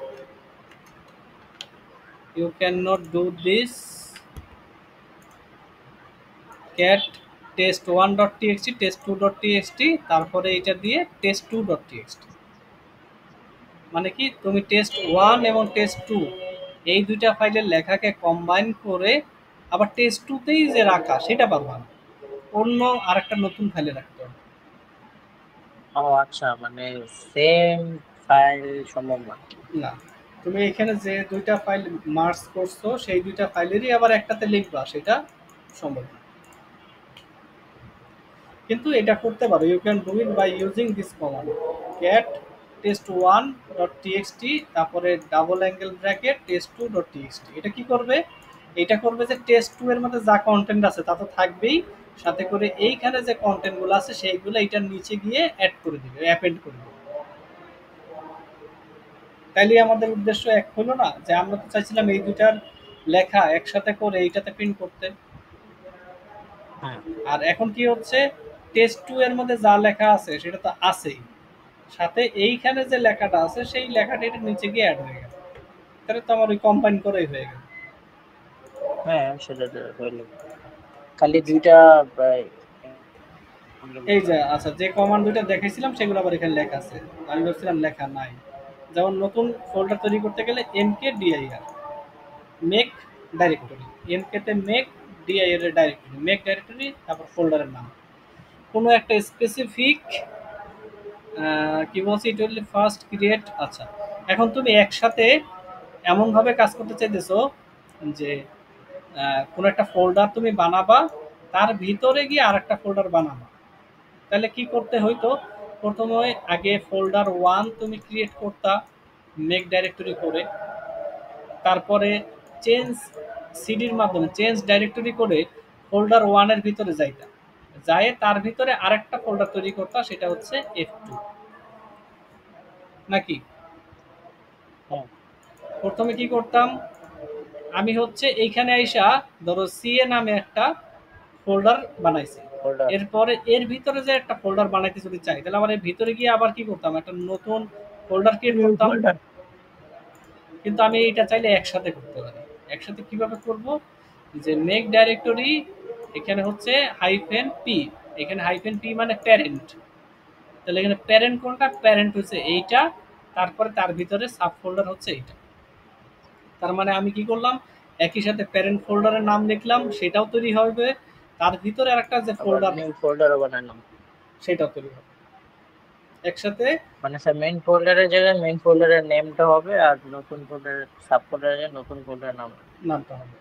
You can not do this cat test one dot TXT, test two dot TXT, তারপরে এটা দিয়ে টেস্ট টু ডট টিএক্সটি। মানে কি, তুমি টেস্ট ওয়ান এবং টেস্ট টু এই দুইটা ফাইলের লেখাকে কম্বাইন করে আবার টেস্ট টুতেই যে রাখা সেটা পারবা না, অন্য আরেকটা নতুন ফাইলে রাখতে হবে। ও আচ্ছা, মানে সেম ফাইল সম্ভব না। না, তুমি এখানে যে দুইটা ফাইল মার্জ করছো সেই দুইটা ফাইলেরই আবার একটাতে লিখবা, সেটা সম্ভব না। কিন্তু এটা করতে পারো, you can do it by using this command cat test one dot TXT, তারপরে double angle bracket test two dot TXT. এটা কি করবে, এটা করবে যে টেস্ট 2 এর মধ্যে যা কন্টেন্ট আছে তা তো থাকবেই, সাথে করে এইখানে যে কন্টেন্ট গুলো আছে সেইগুলো এটার নিচে গিয়ে অ্যাড করে দিবে, অ্যাপেন্ড করে দিবে। তাইলে আমাদের উদ্দেশ্য এক হলো না, যে আমরা তো চাইছিলাম এই দুটার লেখা একসাথে করে এইটাতে প্রিন্ট করতে। হ্যাঁ আর এখন কি হচ্ছে, টেস্ট 2 এর মধ্যে যা লেখা আছে সেটা তো আছেই, সাথে এইখানে যে লেখাটা আছে সেই লেখাটা এটার নিচে গিয়ে অ্যাড হয়ে গেল। তাহলে তো আমার ওই কম্বাইন করেই হয়ে গেল। হ্যাঁ, সেটা তো হইলো। খালি দুইটা প্রায় এই যে আচ্ছা, যে কমান্ড দুইটা দেখাইছিলাম সেগুলো আবার এখানে লেখা আছে, আমি ভাবছিলাম লেখা নাই। যেমন নতুন ফোল্ডার তৈরি করতে গেলে mkdir মেক ডাইরেক্টরি, এমকেতে মেক, ডিআইআর এর ডাইরেক্টরি, মেক ডাইরেক্টরি, তারপর ফোল্ডারের নাম কোনো একটা স্পেসিফিক, কি বলছি, এটা হলে ফার্স্ট ক্রিয়েট। আচ্ছা, এখন তুমি একসাথে এমনভাবে কাজ করতে চাইতেছো যে কোনো একটা ফোল্ডার তুমি বানাবা, তার ভিতরে গিয়ে আর একটা ফোল্ডার বানাবা। তাহলে কি করতে হইতো, প্রথমে আগে ফোল্ডার 1 তুমি ক্রিয়েট করতা মেক ডাইরেক্টরি করে, তারপরে চেঞ্জ সিডির মাধ্যমে চেঞ্জ ডাইরেক্টরি করে ফোল্ডার 1 এর ভিতরে যাইতা, যায় তার ভিতরে আরেকটা ফোল্ডার তৈরি করতা, সেটা হচ্ছে F2 নাকি। হ্যাঁ প্রথমে কি করতাম, আমি হচ্ছে এইখানে আইসা ধরো সিএ নামে একটা ফোল্ডার বানাইছি, ফোল্ডার এরপরে এর ভিতরে যে একটা ফোল্ডার বানাইতে যদি চাই তাহলে আমার এর ভিতরে গিয়ে আবার কি করতাম, একটা নতুন ফোল্ডার ক্রিয়েট নিউ করতাম। ফোল্ডার। কিন্তু আমি এটা চাইলে একসাথে করতে পারি। একসাথে কিভাবে করব, যে মেক ডাইরেক্টরি, এখানে হচ্ছে হাইফেন পি, এখানে হাইফেন পি মানে প্যারেন্ট, তাহলে এখানে প্যারেন্ট কোনটা, প্যারেন্ট হচ্ছে এইটা, তারপরে তার ভিতরে সাব ফোল্ডার হচ্ছে এইটা। তার মানে আমি কি করলাম, একই সাথে প্যারেন্ট ফোল্ডারের নাম লিখলাম, সেটাও তৈরি হবে, তার ভিতরে আরেকটা যে আবার ফোল্ডার নিউ ফোল্ডারও বানালাম। সেটাও তৈরি হবে একসাথে। মানে স্যার মেইন ফোল্ডারের জায়গায় মেইন ফোল্ডারের নেমটা হবে, আর নতুন ফোল্ডারের সাব ফোল্ডারের নতুন ফোল্ডারের নাম। নামটা হবে,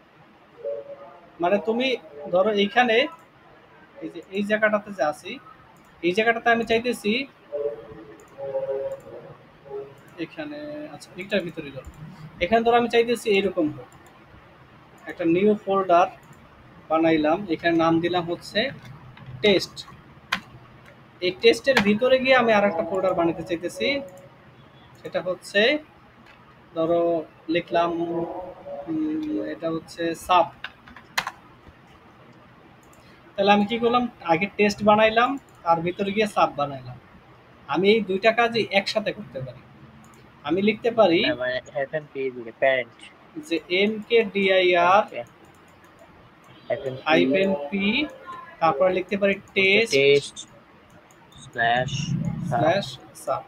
মানে তুমি ধরো এইখানে এই যে এই জায়গাটাতে যে আছি, এই জায়গাটাতে আমি চাইতেছি এখানে, আচ্ছা এইটার ভিতরে ধরো, এখানে ধরো আমি চাইতেছি এইরকম হোক, একটা নিউ ফোল্ডার বানাইলাম, এখানে নাম দিলাম হচ্ছে টেস্ট। এই টেস্টের ভিতরে গিয়ে আমি আর একটা ফোল্ডার বানাতে চাইতেছি, সেটা হচ্ছে ধরো লিখলাম, এটা হচ্ছে সাব। তাহলে আমি কি করলাম, আগে টেস্ট বানাইলাম, তার ভিতরে গিয়ে সাব বানাইলাম। আমি এই দুইটা কাজই একসাথে করতে পারি। আমি লিখতে পারি মানে হাইফেন পি দিলে প্যারেন্ট, যে M K DIR hyphen P hyphen P, তারপরে লিখতে পারি test test slash sub. Slash sub.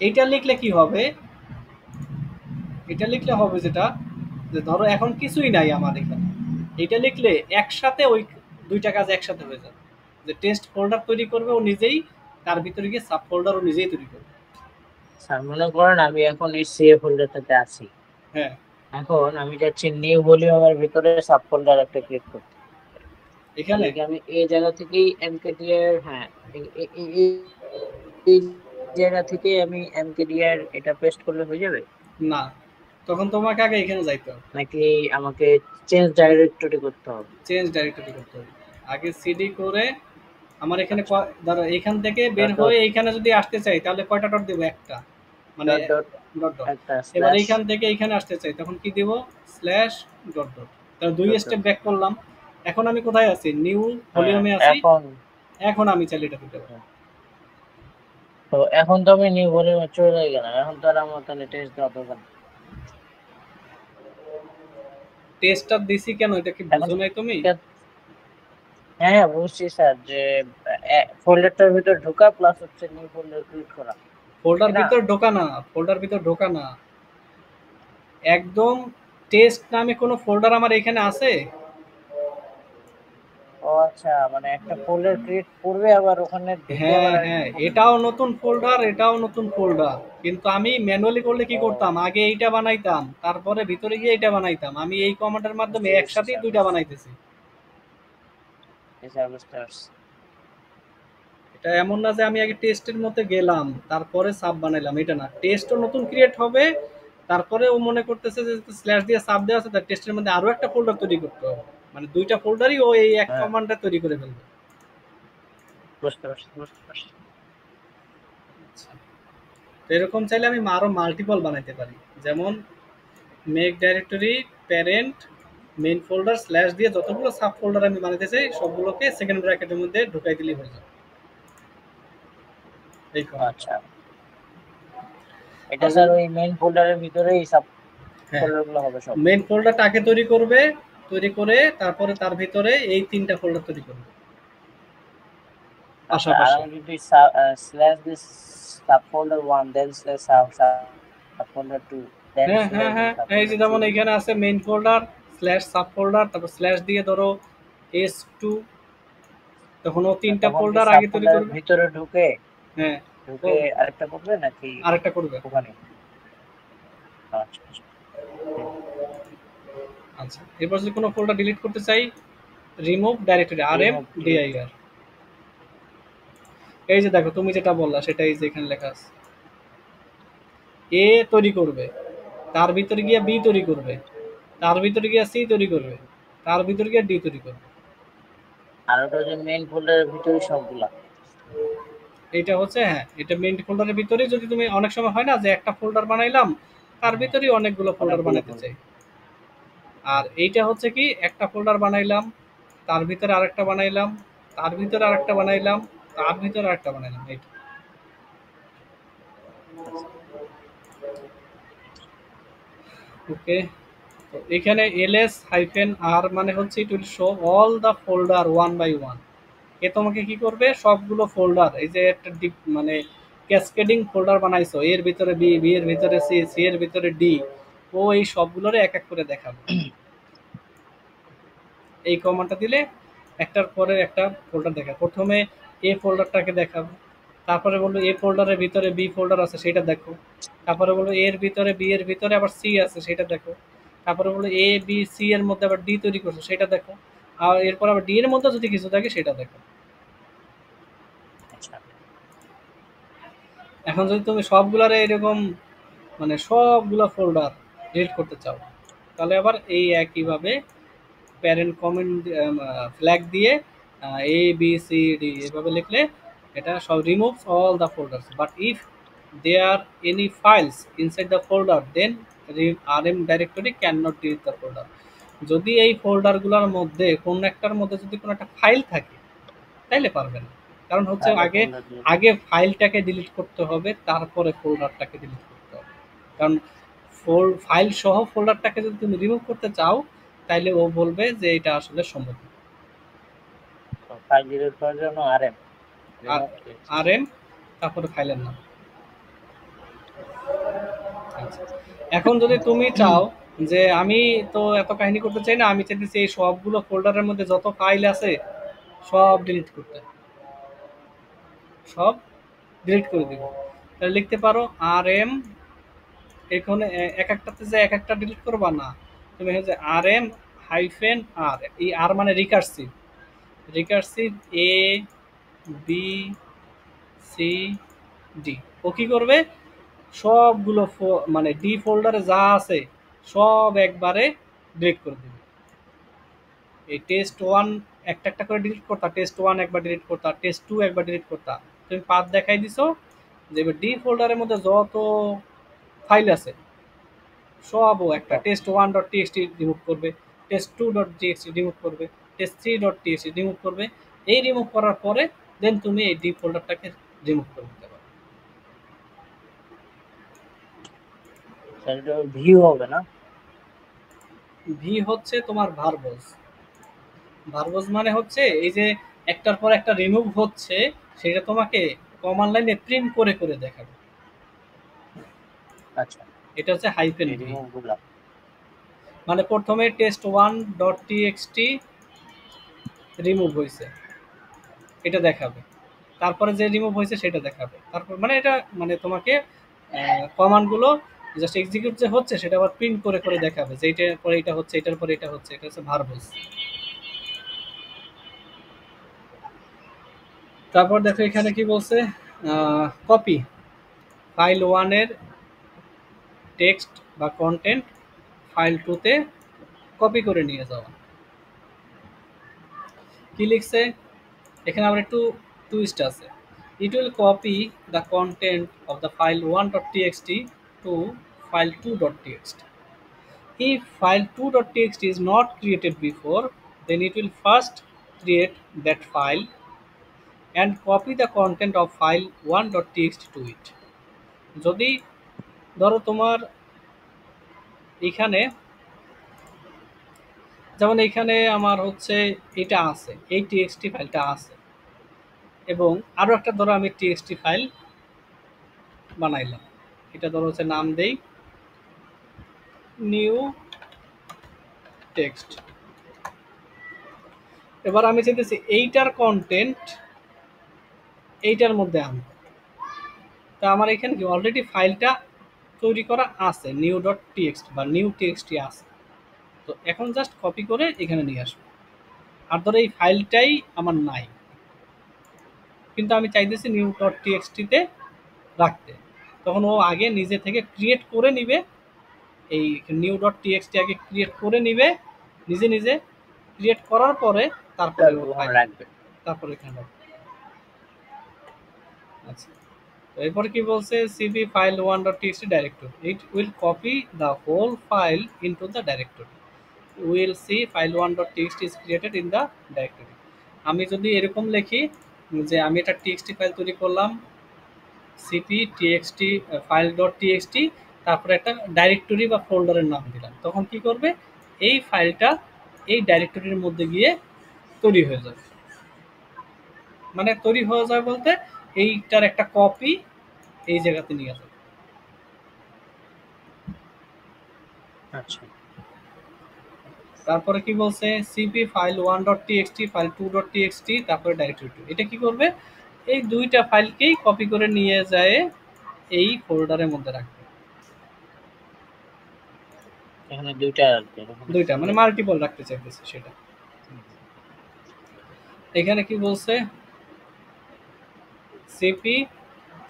এইটা লিখলে কি হবে, এটা লিখলে হবে যেটা, যে ধরো এখন কিছুই নাই আমার এখানে, এটা লিখলে একসাথে ওই দুইটা কাজ একসাথে হয়ে যাবে, যে টেস্ট ফোল্ডার তৈরি করবে ও নিজেই, তার ভিতরে গিয়ে সাব ফোল্ডার ও নিজেই তৈরি করবে। স্যার মনে করেন আমি এখন এই সিএ ফোল্ডারটাতে আছি, হ্যাঁ, এখন আমি যাচ্ছি নিউ ভলিউমের ভিতরে সাব ফোল্ডার একটা ক্লিক করতে। তাহলে এখানে কি আমি এই জায়গা থেকেই এমকেডিআর, হ্যাঁ এই জায়গা থেকে আমি এমকেডিআর এটা পেস্ট করলে হয়ে যাবে, না, তখন তোমাকে আগে এখানে যাইতে হবে, নাকি আমাকে চেঞ্জ ডাইরেক্টরি করতে হবে? চেঞ্জ ডাইরেক্টরি করতে হবে। আগে সিডি করে আমার এখানে আচ্ছা, ধরো এইখান থেকে বের ডট ডট হয়ে এইখানে যদি আসতে চাই তাহলে কয়টা ডট দেবো, একটা, মানে ডট ডট ডট ডট। একটা এবার স্ল্যাশ এইখান থেকে এইখানে আসতে চাই তখন কি দেব, স্ল্যাশ ডট ডট। তাহলে দুই ডট স্টেপ ডট। ব্যাক করলাম। এখন আমি কোথায় আছি, নিউ হ্যাঁ ভলিউমে আছি। এখন, এখন আমি চাইলে এটা দিতে পারি। তো এখন তো আমি নিউ ভলিউমে চলে গেলাম, এখন তো আর আমার তাহলে টেস্ট দেওয়া দরকার নেই। টেস্টটা দিছি কেন, এটা কি এখন বুঝো নাই তুমি? হ্যাঁ হ্যাঁ বুঝছি স্যার, যে ফোল্ডারটার ভিতর ঢোকা প্লাস হচ্ছে নিউ ফোল্ডার ক্রিয়েট করা, ফোল্ডার তাই না? ভিতর ঢোকা না, ফোল্ডার ভিতর ঢোকা না, একদম টেস্ট নামে কোনো ফোল্ডার আমার এখানে আছে। ও আচ্ছা, মানে একটা ফোল্ডার ক্রিয়েট করবে আবার ওখানে ঢুকে আবার হ্যাঁ আরেকটা হ্যাঁ, ফোল্ডার। এটাও নতুন ফোল্ডার, এটাও নতুন ফোল্ডার, কিন্তু আমি ম্যানুয়ালি করলে কি করতাম, ও আগে এইটা বানাইতাম তারপরে ভিতরে গিয়ে এটা বানাইতাম, আমি এই কমান্ডের মাধ্যমে বুঝতে পারছি একসাথেই স্যার, দুইটা বুঝছি বানাইতেছি। স্যার, বুঝতে পারছি। এটা এমন না যে আমি আগে টেস্টের মধ্যে গেলাম তারপরে সাব বানাইলাম, এটা না, টেস্টও নতুন ক্রিয়েট হবে, তারপরে ও মনে করতেছে যে স্ল্যাশ দিয়ে সাব দেওয়া আছে, তার টেস্টের মধ্যে আরো একটা ফোল্ডার তৈরি করতে হবে, মানে দুইটা ফোল্ডারই ও এই এক হ্যাঁ, কমান্ডে তৈরি করে ফেলবে। বুঝতে পারছি, বুঝতে পারছি। আচ্ছা, তো এরকম চাইলে আমি আরো মাল্টিপল বানাইতে পারি, যেমন make directory parent main folder slash দিয়ে যতগুলো সাব ফোল্ডার আমি বানাইতে চাই সবগুলোকে সেকেন্ড ব্র্যাকেটের মধ্যে ঢুকাই দিলেই হয়ে যাবে এই কমান্ড। আচ্ছা, এটা আর স্যার ওই মেইন ফোল্ডারের ভিতরেই সাব হ্যাঁ, ফোল্ডার গুলো হবে সব? মেইন ফোল্ডারটা আগে তৈরি করবে, তৈরি করে তারপরে তার ভিতরে এই তিনটা ফোল্ডার তৈরি করবে আচ্ছা, আর পাশাপাশি। আমি যদি slash this sub folder 1 then slash sub folder 2 then হ্যাঁ হ্যাঁ স্ল্যাশ হ্যাঁ, সাব এই যে ফোল্ডার যেমন 3। এখানে আছে main folder slash sub folder, তারপর স্ল্যাশ দিয়ে ধরো S2, তখন ও তিনটা তখন কি ফোল্ডার সাব আগে তৈরি ফোল্ডারের করবে। ভিতরে ঢুকে হ্যাঁ, ও ঢুকে আরেকটা করবে নাকি আরেকটা করবে। ওখানে? আচ্ছা, আচ্ছা। হুম, আচ্ছা, এরপর যদি কোনো ফোল্ডার ডিলিট করতে চাই, remove directory remove delete. RMDIR। এই যে দেখো তুমি যেটা বললা সেটা এই যে এখানে লেখা আছে, এ তৈরি করবে, তার ভিতরে গিয়ে বি তৈরি করবে, তার ভিতরে গিয়ে সি তৈরি করবে, তার ভিতরে গিয়ে ডি তৈরি করবে। আর ওটা যে মেইন ফোল্ডারের ভিতরে সবগুলা। এইটা হচ্ছে, হ্যাঁ, এটা মেইন ফোল্ডারের ভিতরেই, যদি তুমি অনেক সময় হয় না যে একটা ফোল্ডার বানাইলাম তার হ্যাঁ, ভিতরেই অনেকগুলো ফোল্ডার অনেকগুলো বানাইতে ফোল্ডার। চাই। আর এইটা হচ্ছে কি, একটা ফোল্ডার বানাইলাম, তার ভিতরে আরেকটা বানাইলাম, তার ভিতরে আরেকটা বানাইলাম, তার ভিতরে আরেকটা বানাইলাম, এইটা। আচ্ছা, ওকে, তো এখানে ls-r মানে হচ্ছে it will show all the folder one by one. এ তোমাকে কি করবে, সবগুলো ফোল্ডার, এই যে একটা মানে ক্যাসকেডিং ফোল্ডার বানাইছো, এর ভিতরে বি, বি এর ভিতরে সি, সি এর ভিতরে ডি, ও এই সবগুলোরে এক এক করে দেখাবে। এই কমান্ডটা দিলে একটার পরে একটা ফোল্ডার দেখাবে। প্রথমে এ ফোল্ডারটাকে দেখাবে, তারপরে বললো এ ফোল্ডারের ভিতরে বি ফোল্ডার আছে সেটা দেখো, তারপরে বললো এর ভিতরে বি এর ভিতরে আবার সি আছে সেটা দেখো, তারপরে বললো এ বি সি এর মধ্যে আবার ডি তৈরি করছো সেটা দেখো, আর এরপর আবার ডি এর মধ্যে যদি কিছু থাকে সেটা দেখো। আচ্ছা। এখন যদি তুমি সবগুলারে এরকম মানে সবগুলা ফোল্ডার ডিলিট করতে চাও, তাহলে আবার এই একইভাবে প্যারেন্ট কমেন্ট ফ্ল্যাগ দিয়ে ABCD এভাবে লিখলে এটা সব removes all the folders, but if they are any files inside the folder then RM directory can not delete the folder. যদি এই ফোল্ডারগুলোর মধ্যে কোন একটার মধ্যে যদি কোনো একটা ফাইল থাকে তাইলে পারবে না, কারণ হচ্ছে তাহলে আগে ফোল্ডার ডিলিট। আগে ফাইলটাকে ডিলিট করতে হবে তারপরে ফোল্ডারটাকে ডিলিট করতে হবে। কারণ ফাইল সহ ফোল্ডারটাকে যদি তুমি রিমুভ করতে চাও তাইলে ও বলবে যে এটা আসলে সম্ভব না। ফাইল ডিলিট করার জন্য আরএম আর রিমুভ। RM তারপরে ফাইলের নাম। আচ্ছা, এখন যদি তুমি চাও যে আমি তো এত কাহিনী করতে চাই না, আমি চাইতেছি এই সবগুলো ফোল্ডারের মধ্যে যত ফাইল আছে সব ডিলিট করতে, সব ডিলিট করে দিব, তাহলে লিখতে পারো RM, এখানে এক একটাতে যে এক একটা ডিলিট করবা না, তুমি হচ্ছে RM-R, এই আর মানে রিকার্সিভ, রিকার্সিভ ABCD। ও কি করবে, সবগুলো মানে ডি ফোল্ডারে যা আছে সব একবারে ডিলিট করে দেবে। এই টেস্ট 1 একটা একটা করে ডিলিট করতা, টেস্ট 1 একবার ডিলিট করতা, টেস্ট 2 একবার ডিলিট করতা, তুমি পাথ দেখাই দিছো যে ডি ফোল্ডারের মধ্যে যত ফাইল আছে সবও একটা test1.txt রিমুভ করবে, test2.txt রিমুভ করবে, test3.txt রিমুভ করবে। এই রিমুভ করার পরে দেন তুমি এই ডি ফোল্ডারটাকে রিমুভ করে দিতে পারো। সেটা ভিউ হবে না? ভি হচ্ছে তোমার ভার্বস, ভার্বস মানে হচ্ছে এই যে একটার পর একটা রিমুভ হচ্ছে সেটা তোমাকে কমান্ড লাইনে প্রিন্ট করে করে দেখাবে, আচ্ছা, এটা হচ্ছে হাইফেন এই ভি। রিমুভ গুলা। মানে প্রথমে test1.txt রিমুভ হয়েছে এটা দেখাবে, তারপরে যে রিমুভ হয়েছে সেটা দেখাবে, তারপর মানে এটা মানে তোমাকে কমান্ডগুলো জাস্ট এক্সিকিউট যে হচ্ছে সেটা আবার প্রিন্ট করে করে দেখাবে যে এটার পরে এটা হচ্ছে, এটার পরে এটা হচ্ছে, এটা হচ্ছে ভার্বস। তারপর দেখো এখানে কি বলছে, কপি ফাইল 1 এর টেক্সট বা কন্টেন্ট ফাইল 2 তে কপি করে নিয়ে যাওয়া। কি লিখছে এখানে আবার একটু টুইস্ট আছে। ইট will copy the content of the file 1.txt two file 2.txt। If file 2.txt is not created before, then it will first create that file and copy the content of file 1.txt to it. যদি ধরো তোমার এখানে, যেমন এখানে আমার হচ্ছে এটা আছে, এই টিএক্সটি ফাইলটা আছে, এবং আরো একটা ধরো আমি টিএক্সটি ফাইল বানাইলাম, এটা ধরো হচ্ছে নাম দেই নিউ টেক্সট। এবার আমি চাইতেছি এইটার কন্টেন্ট এইটার মধ্যে আনবো। তা আমার এখানে কি অলরেডি ফাইলটা তৈরি করা আছে, নিউ ডট টিএক্সটি বা নিউ টিএক্সটি আছে। তো এখন জাস্ট কপি করে এখানে নিয়ে আসবো। আর ধরো এই ফাইলটাই আমার নাই, কিন্তু আমি চাইতেছি নিউ ডট টিএক্সটিতে রাখতে, তখন ও আগে নিজে থেকে ক্রিয়েট করে নিবে, এই নিউ ডট টিএক্সটি আগে ক্রিয়েট করে নিবে নিজে নিজে, ক্রিয়েট করার পরে তারপরে ও ফাইল রাখবে। তারপরে এখানে রাখবে। আচ্ছা, এরপরে কি বলছে CP file 1.txt directory, it will copy the whole file into the directory, will see file 1.txt is created in the directory. আমি যদি এরকম লিখি যে আমি একটা টিএক্সটি ফাইল তৈরি করলাম, CP TXT file dot TXT, তারপরে একটা ডাইরেক্টরি বা ফোল্ডারের নাম দিলাম, তখন কি করবে এই ফাইলটা এই ডাইরেক্টরির মধ্যে গিয়ে তৈরি হয়ে যাবে। মানে তৈরি হয়ে যাবে বলতে এইটার একটা কপি এই জায়গাতে নিয়ে যাবে। আচ্ছা, তারপরে কি বলছে CP file 1.txt file 2.txt তারপরে ডাইরেক্টরি 2, এটা কি করবে এই দুইটা ফাইলকেই কপি করে নিয়ে যায় এই ফোল্ডারের মধ্যে রাখবে। এখানে দুইটা দুইটা মানে মাল্টিপল রাখতে চাইতেছে সেটা। এখানে কি বলছে সিপি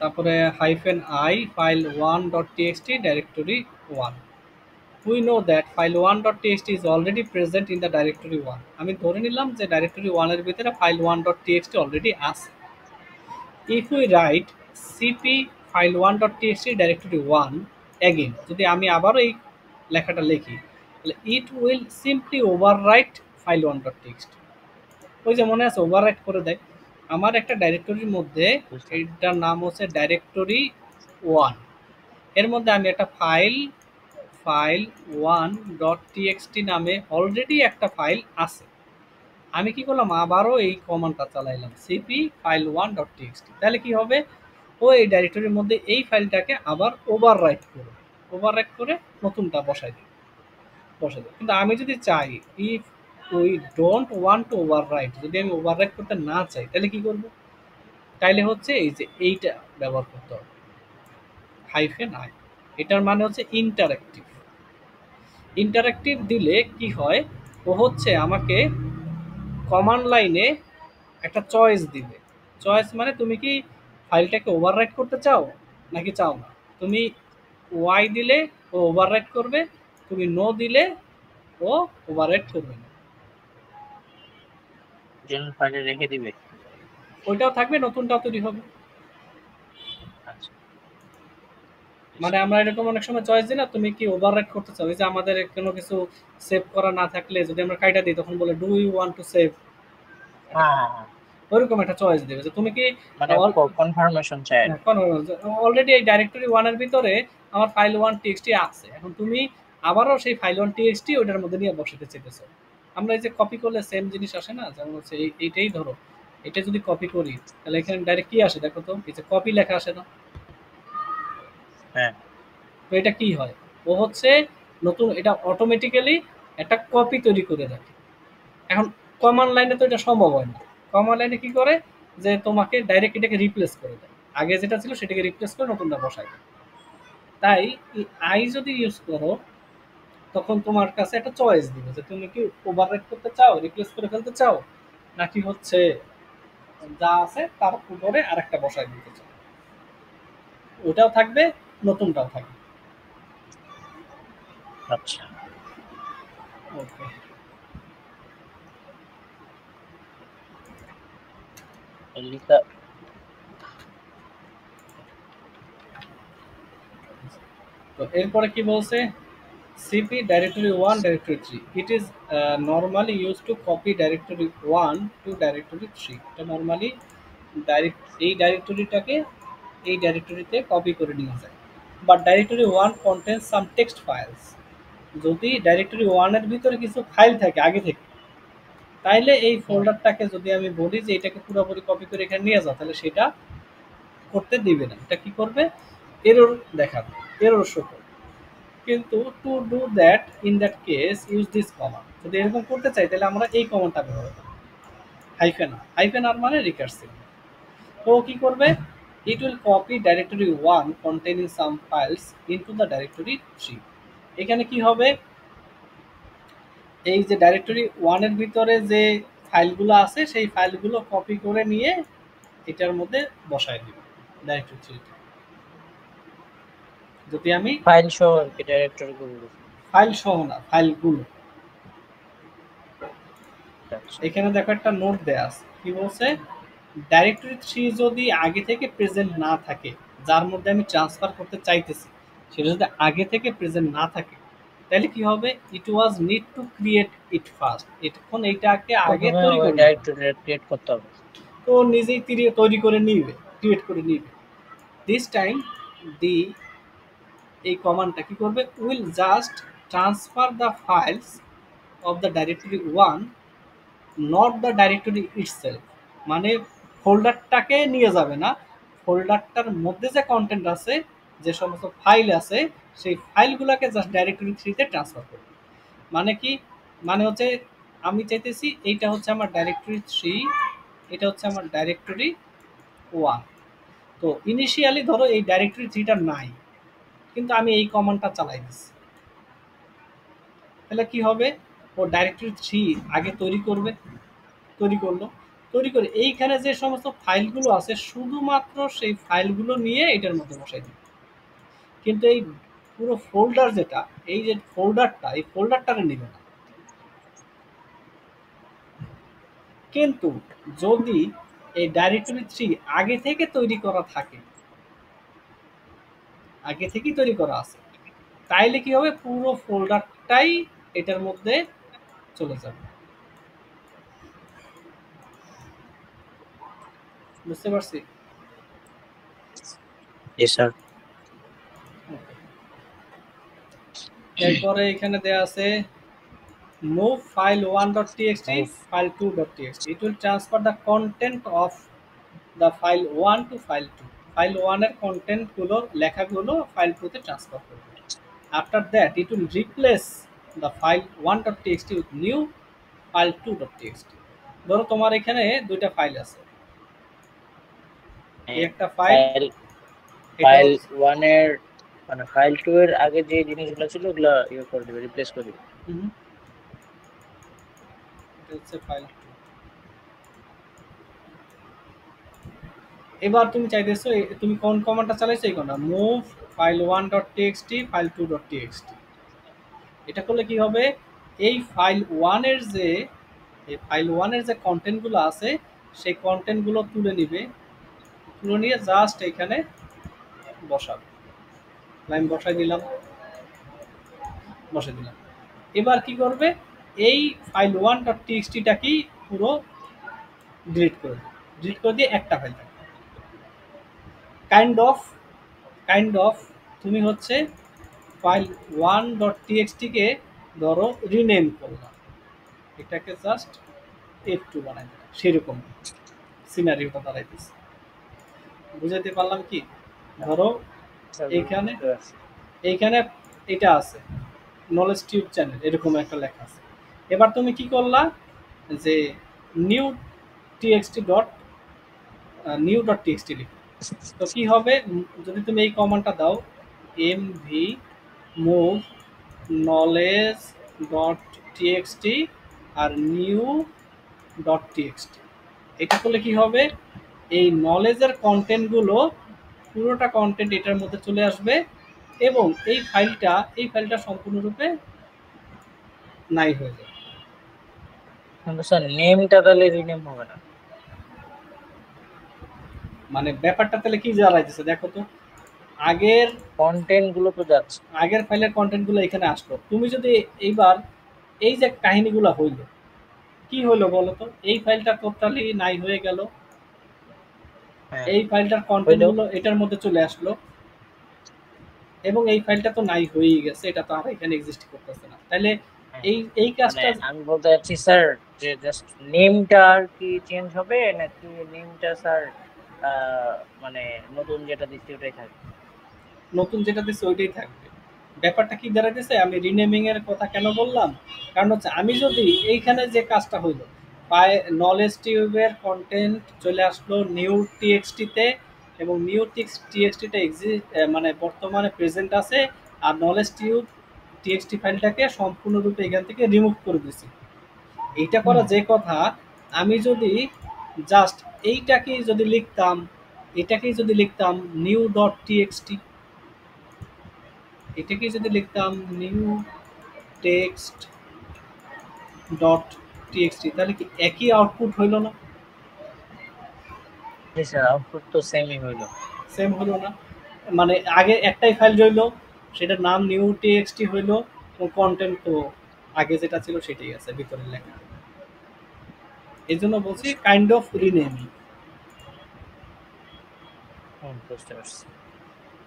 তারপরে hyphen I file 1.txt directory 1। We know that file 1.txt is already present in the directory 1. আমি ধরে নিলাম যে ডাইরেক্টরি 1 এর ভিতরে ফাইল 1.txt অলরেডি আছে। If we write cp file 1.txt directory 1 again, যদি আমি আবারও এই লেখাটা লিখি তাহলে it will simply overwrite file 1.txt। ওই যে মনে আছে ওভাররাইট করে দেয়। আমার একটা ডাইরেক্টরির মধ্যে এইটার নাম হচ্ছে ডাইরেক্টরি 1, এর মধ্যে আমি একটা ফাইল 1.txt নামে অলরেডি একটা ফাইল আছে। আমি কি করলাম আবারও এই কমান্ডটা চালাইলাম সিপি ফাইল 1.txt, তাহলে কি হবে ও এই ডাইরেক্টরির মধ্যে এই ফাইলটাকে আবার ওভাররাইট করে নতুনটা বসাই দেবে। কিন্তু আমি যদি চাই if we don't want to overwrite, যদি আমি ওভাররাইট করতে না চাই তাহলে কি করব, তাইলে হচ্ছে এই যে এইটা ব্যবহার করতে হবে হাইফেন আই। এটার মানে হচ্ছে ইন্টারেক্টিভ। ইন্টারেক্টিভ দিলে কি হয় ও হচ্ছে আমাকে কমান্ড লাইনে একটা চয়েস দিবে। চয়েস মানে তুমি কি ফাইলটাকে ওভাররাইট করতে চাও নাকি চাও না। তুমি ওয়াই দিলে ও ওভাররাইট করবে, তুমি নো দিলে ও ওভাররাইট করবে না। জেনারেল ফাইলে রেখে দিবে, ওইটাও থাকবে নতুনটাও তৈরি হবে। আচ্ছা, মানে আমরা এরকম অনেক সময় চয়েস দিই না, তুমি কি ওভাররাইট করতে চাও, এই যে আমাদের কোনো কিছু সেভ করা না থাকলে যদি আমরা কাইটা দিই তখন বলে do you want to save, হ্যাঁ হ্যাঁ হ্যাঁ, ওইরকম একটা চয়েস দেবে যে তুমি কি মানে কনফার্মেশন চাই আর কি। অলরেডি এই ডাইরেক্টরি 1 এর ভিতরে আমার ফাইল 1.txt আছে, এখন তুমি আবারও সেই ফাইল 1.txt ওটার মধ্যে নিয়ে বসাতে চাইতেছো। আমরা এই যে কপি করলে সেম জিনিস আসে না, যেমন হচ্ছে এইটাই ধরো, এটা যদি কপি করি তাহলে এখানে ডাইরেক্ট কি আসে দেখো তো, এই যে কপি লেখা আসে না। হ্যাঁ, তো এটা কি হয় ও হচ্ছে নতুন এটা অটোমেটিক্যালি একটা কপি তৈরি করে রাখে। এখন কমান্ড লাইনে তো এটা সম্ভব হয় না। কমান্ড লাইনে কি করে যে তোমাকে ডাইরেক্ট এটাকে রিপ্লেস করে দেয়, আগে যেটা ছিল সেটাকে রিপ্লেস করে নতুনটা বসায় দেয়। তাই আই যদি ইউজ করো তখন তোমার কাছে একটা চয়েস দিবে যে তুমি কি ওভাররাইট করতে চাও, রিপ্লেস করে ফেলতে চাও, নাকি হচ্ছে যা আছে তার উপরে আরেকটা বসায় দিতে চাও। ওটাও থাকবে নতুনটাও থাকবে। আচ্ছা। ওকে। লিখা। তো এরপরে কি বলছে, CP directory 1 directory 3, it is normally use to copy directory 1 to directory 3। এটা নর্মালি এই ডাইরেক্টরিটাকে এই ডাইরেক্টরিতে কপি করে নিয়ে যায়। But directory 1 contains some text files, যদি ডাইরেক্টরি 1 এর ভিতরে কিছু ফাইল থাকে আগে থেকে, তাইলে এই হুম। ফোল্ডারটাকে যদি আমি বলি যে এটাকে পুরোপুরি কপি করে এখানে নিয়ে যাও, তাহলে সেটা করতে দিবে না। এটা কি করবে, এরর দেখাবে, এরর শো করবে। কিন্তু to do that, in that case use this command. যদি এরকম করতে চাই তাহলে আমরা এই কমান্ডটা ব্যবহার করব, হাইফেন আর। হাইফেন আর মানে রিকার্সিভ। তো কি করবে, it will copy directory 1 containing some files into the directory 3। এখানে কি হবে, এই যে ডাইরেক্টরি 1 এর ভিতরে যে ফাইলগুলো আছে সেই ফাইলগুলো কপি করে নিয়ে এটার মধ্যে বসায় দিব ডাইরেক্টরি 3। যদি আমি ফাইল সহ আর কি ডাইরেক্টরি গুলো। ফাইল সহ না, ফাইলগুলো। আচ্ছা। এখানে দেখো একটা নোট দেয়া আছে, কি বলছে, ডাইরেক্টরি 3 যদি আগে থেকে প্রেজেন্ট না থাকে, যার মধ্যে আমি ট্রান্সফার করতে চাইতেছি সেটা যদি আগে থেকে প্রেজেন্ট না থাকে, তাহলে কি হবে, it was need to create it first. এখন এইটাকে আগে প্রথমে তৈরি ওই করে নিতে হবে। ডাইরেক্টরি ক্রিয়েট করতে হবে। তো নিজেই তৈরি করে নিবে, ক্রিয়েট করে নিবে। দিস টাইম দি, এই কমান্ডটা কি করবে, will just transfer the files of the directory 1, not the directory itself. মানে ফোল্ডারটাকে নিয়ে যাবে না, ফোল্ডারটার মধ্যে যে কন্টেন্ট আছে, যে সমস্ত ফাইল আছে, সেই ফাইলগুলোকে জাস্ট ডাইরেক্টরি 3 তে ট্রান্সফার করবে। মানে কি, মানে হচ্ছে আমি চাইতেছি এইটা হচ্ছে আমার ডাইরেক্টরি 3, এটা হচ্ছে আমার ডাইরেক্টরি 1। তো ইনিশিয়ালি ধরো এই ডাইরেক্টরি 3টা নাই, কিন্তু আমি এই কমান্ডটা চালাই দিচ্ছি, তাহলে কি হবে, ও ডাইরেক্টরি 3 আগে তৈরি করবে, তৈরি করলো, তৈরি করে এইখানে যে সমস্ত ফাইলগুলো আছে শুধুমাত্র সেই ফাইলগুলো নিয়ে এটার মধ্যে বসাই দিবে। কিন্তু এই পুরো ফোল্ডার যেটা, এই যে ফোল্ডারটা, এই ফোল্ডারটারে নেবে না। কিন্তু যদি এই ডাইরেক্টরি 3 আগে থেকে তৈরি করা থাকে, আগে থেকেই তৈরি করা আছে, তাইলে কি হবে, পুরো ফোল্ডারটাই এটার মধ্যে চলে যাবে। বুঝতে পারছি? জি স্যার। এরপরে এখানে দেয়া আছে move file1.txt, move. file2.txt, it will transfer the content of the file 1 to file 2। File 1 এর কন্টেন্ট গুলো, লেখাগুলো ফাইল 2 তে ট্রান্সফার করবে। After that it will replace the file 1.txt with new file 2.txt। ধরো তোমার এখানে দুইটা ফাইল আছে, এই একটা ফাইল, ফাইল এটা ফাইল হচ্ছে, 1 এর মানে ফাইল 2 এর আগে যে জিনিসগুলো ছিল ওগুলো ইয়ে করে দিবে, রিপ্লেস করে দিবে। হুম, এটা হচ্ছে ফাইল 2। এবার তুমি চাইতেছো তুমি কোন কমান্ডটা চালাইছো, এই কোনটা, move file 1.txt file 2.txt। এটা করলে কি হবে, এই ফাইল 1 এর যে, এই ফাইল 1 এর যে কন্টেন্টগুলো আছে সেই কন্টেন্টগুলো তুলে নিবে, তুলে নিয়ে জাস্ট এখানে বসাবে। আমি বসাই দিলাম, বসাই দিলাম। এবার কি করবে, এই ফাইল 1.txt-টাকেই পুরো ডিলিট করে দেবে, ডিলিট করে দিয়ে একটা ফাইল থাকবে। কাইন্ড অফ তুমি হচ্ছে ফাইল 1.txt-কে ধরো রিনেম করলাম, এটাকে জাস্ট একটু বানাই দিলাম, সেরকম সিনারিওটা দাঁড়াইতেছে। বুঝাইতে পারলাম কি, ধরো স্যার এইখানে, বুঝতে পারছি। এইখানে এটা আছে, নলেজ টিউব চ্যানেল এরকম একটা লেখা আছে। এবার তুমি কি করলা, যে new TXT dot, new dot TXT লিখো। তো কি হবে, যদি তুমি এই কমান্ডটা দাও, M V move knowledge dot TXT আর নিউ ডট টিএক্সটি, এটা করলে কি হবে, এই নলেজের কন্টেন্টগুলো পুরোটা কন্টেন্ট এটার মধ্যে চলে আসবে। এবং এই ফাইলটা সম্পূর্ণরূপে নাই হয়ে যায়। কিন্তু স্যার নেমটা তাহলে রিনেম হবে না? মানে ব্যাপারটা তাহলে কি দাঁড়াইতেছে দেখো তো, আগের কন্টেন্ট গুলো তো যাচ্ছে। আগের ফাইলের কন্টেন্টগুলো এখানে আসলো, তুমি যদি এইবার এই যে কাহিনীগুলো হইলো, কি হলো বলো তো, এই ফাইলটা টোটালি নাই হয়ে গেল, হ্যাঁ, এই ফাইলটার হইলো। কন্টেন্টগুলো এটার মধ্যে চলে আসলো, এবং এই ফাইলটা তো নাই হয়েই গেছে, এটা তো আর এখানে এক্সিস্ট করতেছে না, তাহলে হ্যাঁ, এই এই মানে কাজটা। আমি বলতে চাচ্ছি স্যার যে জাস্ট নেমটা আর কি চেঞ্জ হবে নাকি নেমটা স্যার আহ, মানে নতুন যেটা দিচ্ছি ওটাই থাকবে? নতুন যেটা দিচ্ছে ওইটাই থাকবে। ব্যাপারটা কি দাঁড়াইতেছে, আমি রিনেমিং এর কথা কেন বললাম, কারণ হচ্ছে আমি যদি এইখানে যে কাজটা হইলো, নলেজ টিউবের কন্টেন্ট চলে আসলো নিউ টিএক্সটিতে, এবং নিউ টিএক্সটিটা মানে বর্তমানে প্রেজেন্ট আছে, আর নলেজ টিউব টিএক্সটি ফাইলটাকে সম্পূর্ণরূপে এখান থেকে রিমুভ করে দিছি, এইটা করা হুম। যে কথা, আমি যদি জাস্ট এইটাকেই যদি লিখতাম নিউ ডট টিএক্সটি, এটাকে যদি লিখতাম নিউ টেক্সট ডট টিএক্সটি, তাহলে কি একই আউটপুট হইল না? জি স্যার, আউটপুট তো সেমই হইলো। সেম হলো না? মানে আগে একটাই ফাইল রইল, সেটার নাম নিউ টিএক্সটি হইল, এবং কন্টেন্ট তো আগে যেটা ছিল সেটাই আছে ভিতরের লেখা। এই জন্য বলছি কাইন্ড অফ রিনেমিং। বুঝতে পারছি।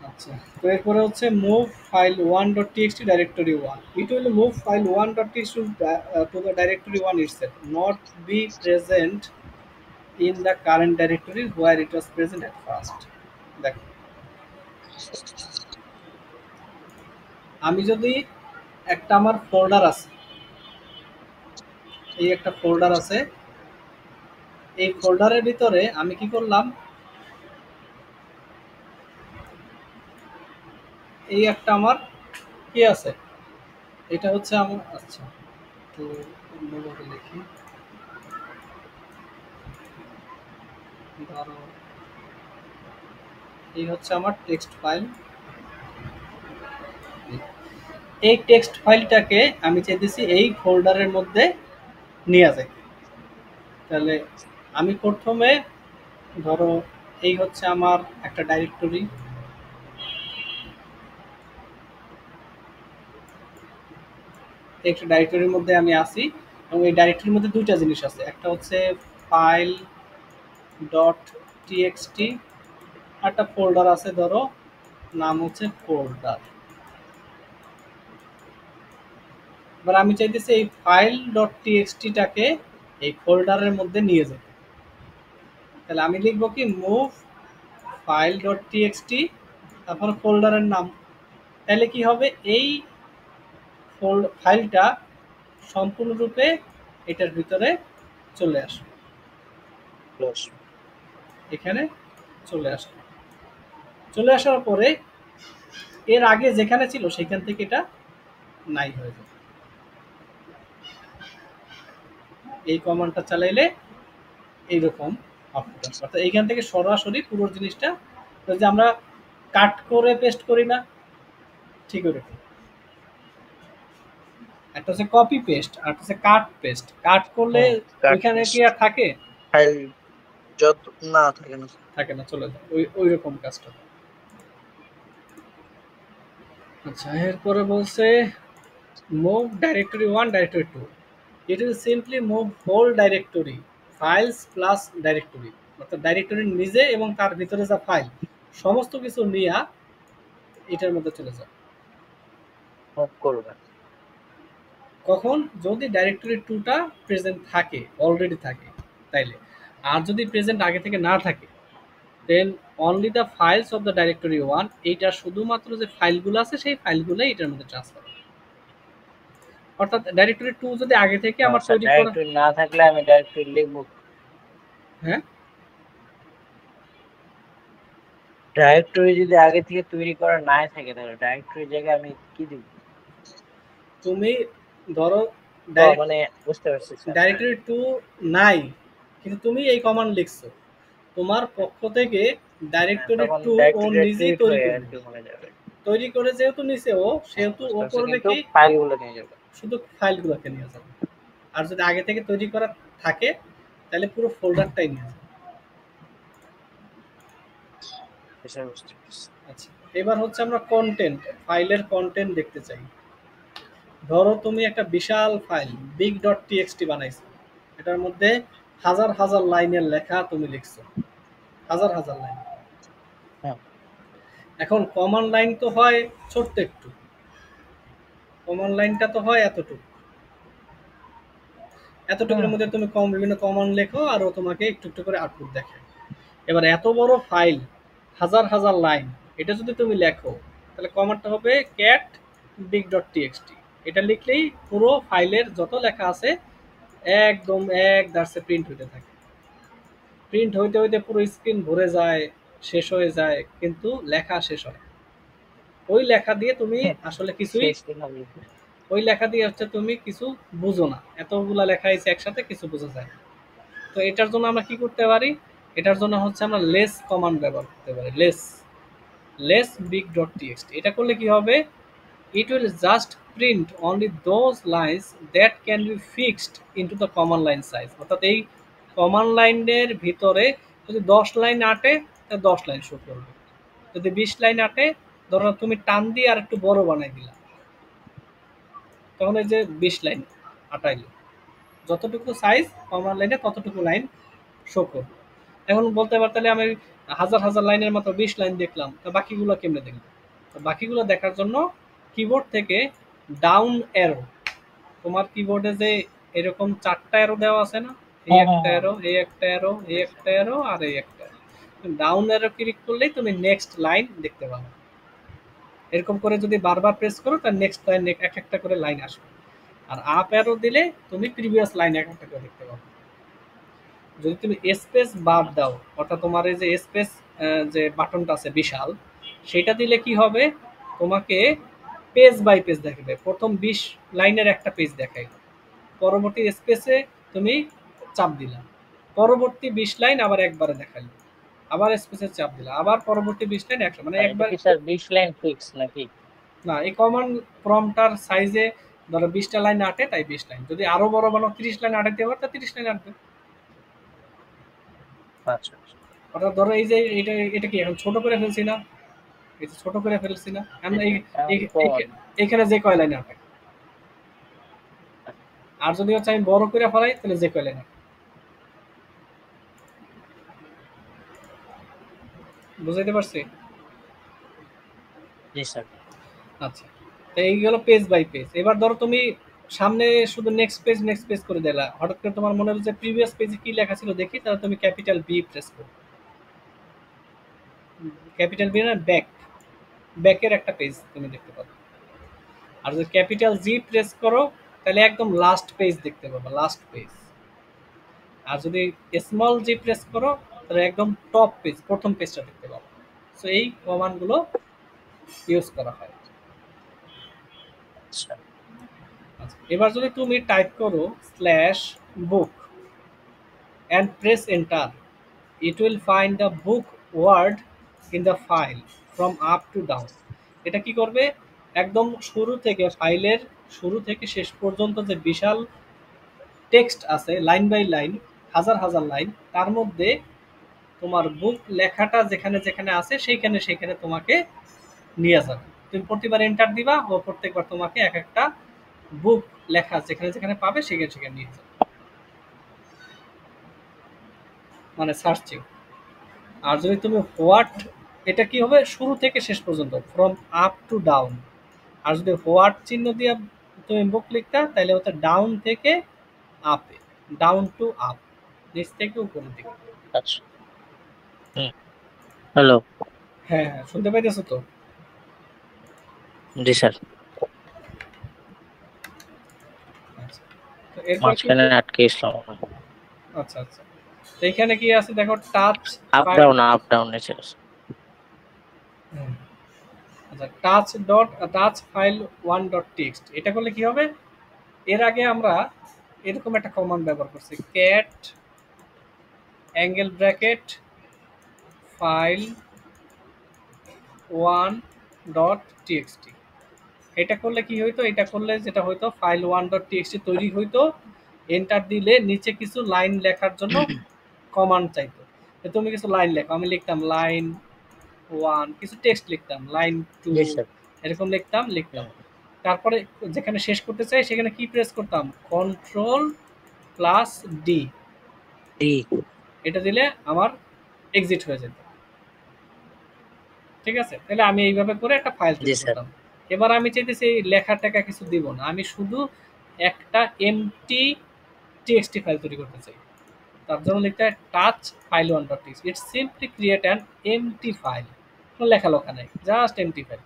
আচ্ছা, তো এরপরে হচ্ছে move file one dot TXT directory one, it will move file one dot TXT to the directory one itself, not be present in the current directory where it was present at first. দেখো, আমি যদি একটা আমার folder আছে, এই একটা folder আছে, এই ফোল্ডারের ভিতরে আমি কি করলাম, এই একটা আমার কি আছে, এটা হচ্ছে আমার, আচ্ছা তো অন্যভাবে লিখি, ধরো এই হচ্ছে আমার টেক্সট ফাইল, এই টেক্সট ফাইলটাকে আমি চাইতেছি এই ফোল্ডারের মধ্যে নিয়ে যাই। তাহলে আমি প্রথমে ধরো এই হচ্ছে আমার একটা ডাইরেক্টরি, একটা ডাইরেক্টরির মধ্যে আমি আসি, এবং এই ডাইরেক্টরির মধ্যে দুইটা জিনিস আছে, একটা হচ্ছে ফাইল ডট টিএক্সটি, একটা ফোল্ডার আছে ধরো, নাম হচ্ছে ফোল্ডার। এবার আমি চাইতেছি এই ফাইল ডট টিএক্সটিটাকে এই ফোল্ডারের মধ্যে নিয়ে যেতে, তাহলে আমি লিখবো কি মুভ ফাইল ডট টিএক্সটি, তারপর ফোল্ডারের নাম, তাহলে কি হবে, এই ফাইলটা সম্পূর্ণরূপে এটার ভিতরে চলে আসবে, ক্লোজ। এখানে চলে আসবে, চলে আসার পরে এর আগে যেখানে ছিল সেখান থেকে এটা নাই হয়ে যাবে। এই কমান্ডটা চালাইলে এইরকম আউটপুট আসবে, অর্থাৎ এইখান থেকে সরাসরি পুরো জিনিসটা, ওই যে আমরা কাট করে পেস্ট করি না, ঠিক ওরকম। একটা হচ্ছে কপি পেস্ট আর একটা হচ্ছে কাট পেস্ট, কাট করলে হুম, কাট ওইখানে কি পেস্ট। আর থাকে? ফাইল যত না থাকে না। থাকে না, চলে যায়, ওই রকম কাজটা। আচ্ছা, এরপরে বলছে move directory one directory two, it will simply move whole directory files plus directory, অর্থাৎ ডাইরেক্টরি নিজে এবং তার ভিতরে যা ফাইল সমস্ত কিছু নিয়ে এটার মধ্যে চলে যায়। মুভ করবেন। কখন? যদি ডাইরেক্টরি টুটা প্রেজেন্ট থাকে, অলরেডি থাকে তাইলে, আর যদি প্রেজেন্ট আগে থেকে না থাকে, then only the files of the directory one, এইটা শুধুমাত্র যে ফাইলগুলো আছে সেই ফাইলগুলো এটার মধ্যে ট্রান্সফার হবে। অর্থাৎ ডাইরেক্টরি টু যদি আগে থেকে আমার স্যার তৈরি করা, ডাইরেক্টরি না থাকলে আমি ডাইরেক্টরি লিখবো? হ্যাঁ, ডাইরেক্টরি যদি আগে থেকে তৈরি করা নাই থাকে তাহলে ডাইরেক্টরির জায়গায় আমি কি দিব? তুমি ধরো ও মানে বুঝতে পারছি স্যার। ডাইরেক্টরি টু নাই, কিন্তু তুমি এই কমান্ড লিখছো, তোমার পক্ষ থেকে হ্যাঁ, ডাইরেক্টরি তখন টু ও ডাইরেক্টরিটা নিজেই ক্রিয়েট তৈরি হয়ে আর করবে, কি মনে যাবে। তৈরি করে যেহেতু নিছে ও, সেহেতু ও করবে কিন্তু কি, ফাইলগুলো নিয়ে যাবে। শুধু ফাইলগুলোকে নিয়ে যাবে। আর যদি আগে থেকে তৈরি করা থাকে তাহলে পুরো ফোল্ডারটাই নিয়ে যাবে। বুঝতে পারছি। আচ্ছা, এবার হচ্ছে আমরা কন্টেন্ট, ফাইলের কন্টেন্ট দেখতে চাই। ধরো তুমি একটা বিশাল ফাইল বিগ ডট টিএক্সটি বানাইছো, এটার মধ্যে হাজার হাজার লাইনের লেখা তুমি লিখছো, হাজার হাজার লাইন। হ্যাঁ। এখন কমান্ড লাইন তো হয় ছোট্ট একটু, কমান্ড লাইনটা তো হয় এতটুকু, এতটুকুর মধ্যে তুমি বিভিন্ন কমান্ড লেখো আর ও তোমাকে একটু একটু করে আউটপুট দেখে। এবার এত বড় ফাইল, হাজার হাজার লাইন, এটা যদি তুমি লেখো তাহলে কমান্ডটা হবে ক্যাট বিগ ডট টিএক্সটি। এটা লিখলেই পুরো ফাইলের যত লেখা আছে একদম এক দার্সে প্রিন্ট হইতে থাকে। প্রিন্ট হইতে হইতে পুরো স্ক্রিন ভরে যায়, শেষ হয়ে যায়, কিন্তু লেখা শেষ হয়। ওই লেখা দিয়ে তুমি আসলে কিছুই, ওই লেখা দিয়ে হচ্ছে তুমি কিছু বুঝো না, এতগুলা লেখা আছে একসাথে কিছু বোঝা যায় না। তো এটার জন্য আমরা কি করতে পারি, এটার জন্য হচ্ছে আমরা লেস কমান্ড ব্যবহার করতে পারি। লেস বিগ ডট টিএক্সটি, এটা করলে কি হবে, it will just print only those lines that can be fixed into the command line size। অর্থাৎ এই কমান্ড লাইনের ভিতরে যদি 10 লাইন আটে তাহলে 10 লাইন শো করবে, যদি 20 লাইন আটে, ধরো তুমি টান দিয়ে আর একটু বড় বানাই দিলা, তখন এই যে 20 লাইন আটাইলো, যতটুকু সাইজ কমান্ড লাইনে ততটুকু লাইন শো করবে। এখন বলতে পারো তাহলে আমি হাজার হাজার লাইনের মাত্র 20 লাইন দেখলাম, তো বাকিগুলো কেমনে দেখবো? তো বাকিগুলো দেখার জন্য কিবোর্ড থেকে ডাউন অ্যারো, তোমার কিবোর্ডে যে এরকম 4টা অ্যারো দেওয়া আছে না, এই একটা অ্যারো, এই একটা অ্যারো, এই একটা অ্যারো আর এই একটা, ডাউন অ্যারো ক্লিক করলেই তুমি নেক্সট লাইন দেখতে পাবে। এরকম করে যদি বারবার প্রেস করো তার নেক্সট লাইন এক একটা করে লাইন আসবে। আর আপ অ্যারো দিলে তুমি প্রিভিয়াস লাইন এক একটা করে দেখতে পাবে। যদি তুমি স্পেস বার দাও, অর্থাৎ তোমার এই যে স্পেস যে বাটনটা আছে বিশাল, সেটা দিলে কি হবে, তোমাকে পেজ বাই পেজ দেখাবে। প্রথম 20 লাইনের একটা পেজ দেখাই, পরবর্তী স্পেসে তুমি চাপ দিলা, পরবর্তী 20 লাইন আবার একবারে দেখালো, আবার স্পেসে চাপ দিলা, আবার পরবর্তী 20 লাইন একশো, মানে এটা একবার। কি স্যার 20 লাইন ফিক্স নাকি? না, এই কমান্ড প্রম্পটার সাইজে ধরো 20টা লাইন আটে তাই 20 লাইন, যদি আরো বড় বানাও 30 লাইন আটাইতে পারো তা 30 লাইন আটবে। আচ্ছা। অর্থাৎ ধরো এই যে এটা, এটা কি এখন ছোট করে ফেলছি না, এই যে ছোট করে ফেলছি না আমরা এইখানে যে কয় লাইন আটে, আর যদি হচ্ছে আমি বড় করে ফেলাই তাহলে যে কয় লাইন আটে। বুঝাইতে পারছি? জি স্যার। আচ্ছা, তো এই গেল পেজ বাই পেজ। এবার ধরো তুমি সামনে শুধু নেক্সট পেজ করে দিলা, হঠাৎ করে তোমার মনে হলো যে প্রিভিয়াস পেজে কি লেখা ছিল দেখি, তাহলে তুমি ক্যাপিটাল বি প্রেস করো, ক্যাপিটাল বি না ব্যাক, ব্যাকের একটা পেজ তুমি দেখতে পাবে। আর যদি ক্যাপিটাল জি প্রেস করো তাহলে একদম লাস্ট পেজ দেখতে পাবে, লাস্ট পেজ। আর যদি স্মল জি প্রেস করো তাহলে একদম টপ পেজ, প্রথম পেজটা দেখতে পাবে। সো এই কমান্ডগুলো ইউজ করা হয়। আচ্ছা। আচ্ছা, এবার যদি তুমি টাইপ করো slash book and press enter, it will find the book word in the file from up to down। এটা কি করবে, একদম শুরু থেকে ফাইলের শুরু থেকে শেষ পর্যন্ত যে বিশাল টেক্সট আছে লাইন বাই লাইন, হাজার হাজার লাইন, তার মধ্যে তোমার বুক লেখাটা যেখানে যেখানে আছে সেইখানে সেইখানে তোমাকে নিয়ে যাবে। তুমি প্রতিবার এন্টার দিবা ও প্রত্যেকবার তোমাকে এক একটা বুক লেখা যেখানে যেখানে পাবে সেখানে সেখানে নিয়ে যাবে, মানে সার্চিং। আর যদি তুমি হোয়াট, এটা কি হবে শুরু থেকে শেষ পর্যন্ত ফ্রম আপ টু ডাউন। আর যদি হোয়াট চিহ্ন দিয়ে তুমি বুক লিখতা তাহলে হচ্ছে ডাউন থেকে আপে, ডাউন টু আপ, নিচ থেকে উপরের দিকে। আচ্ছা। হ্যালো। হ্যাঁ হ্যাঁ, শুনতে পাইতেছো তো? জি স্যার। আচ্ছা, তো এরপর কি, মাঝখানে আটকে গেছিলাম। আচ্ছা আচ্ছা, তো এখানে কি আছে দেখো, touch up file. Down, up down এসে গেছে। আচ্ছা, touch file one dot text, এটা করলে কি হবে, এর আগে আমরা এরকম একটা কমান্ড ব্যবহার করছি, cat angle bracket file one dot TXT. এটা করলে কি হইতো, এটা করলে যেটা হইতো ফাইল ওয়ান ডট টিএক্সটি তৈরি হইতো, এন্টার দিলে নিচে কিছু লাইন লেখার জন্য কমান্ড চাইতো। তো তুমি কিছু লাইন লেখো, আমি লিখতাম লাইন ওয়ান, কিছু টেক্সট লিখতাম লাইন টু, জি স্যার। এরকম লিখতাম। তারপরে যেখানে শেষ করতে চাই সেখানে কি প্রেস করতাম, কন্ট্রোল প্লাস ডি, ডি। এটা দিলে আমার এক্সিট হয়ে যেত। ঠিক আছে, তাহলে আমি এইভাবে করে একটা ফাইল জি তৈরি স্যার। করতাম। এবার আমি চাইতেছি এই লেখা টেখা কিছু দিব না, আমি শুধু একটা এমটি টিএক্সটি ফাইল তৈরি করতে চাই। তার জন্য লিখতে হয় touch file one dot TXT, it's simply create an empty file, কোনো লেখালেখা নাই, জাস্ট এমটি ফাইল,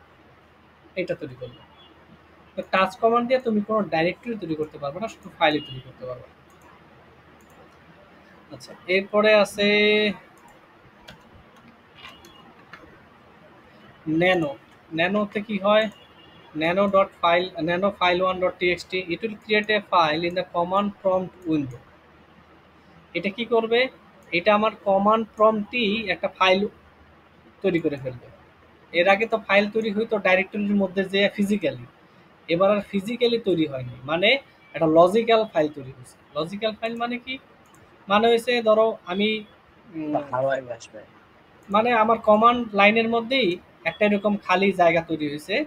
এটা তৈরি করলাম। তো টাচ কমান্ড দিয়ে তুমি কোনো ডাইরেক্টরি তৈরি করতে পারবে না, শুধু ফাইলই তৈরি করতে পারবে। আচ্ছা, এরপরে আছে ন্যানো। ন্যানোতে কি হয়, nano dot file nano file1.txt, it will create a file in the command prompt window। এটা কি করবে, এটা আমার কমান্ড প্রম্পটই একটা ফাইল তৈরি করে ফেলবে। এর আগে তো ফাইল তৈরি হইতো ডাইরেক্টরির মধ্যে যে ফিজিক্যালি, এবার আর ফিজিক্যালি তৈরি হয়নি, মানে একটা লজিক্যাল ফাইল তৈরি হয়েছে। লজিক্যাল ফাইল মানে কি, মানে হয়েছে ধরো আমি হাওয়ায় ভাসবে। মানে আমার কমান্ড লাইনের মধ্যেই একটা এরকম খালি জায়গা তৈরি হয়েছে,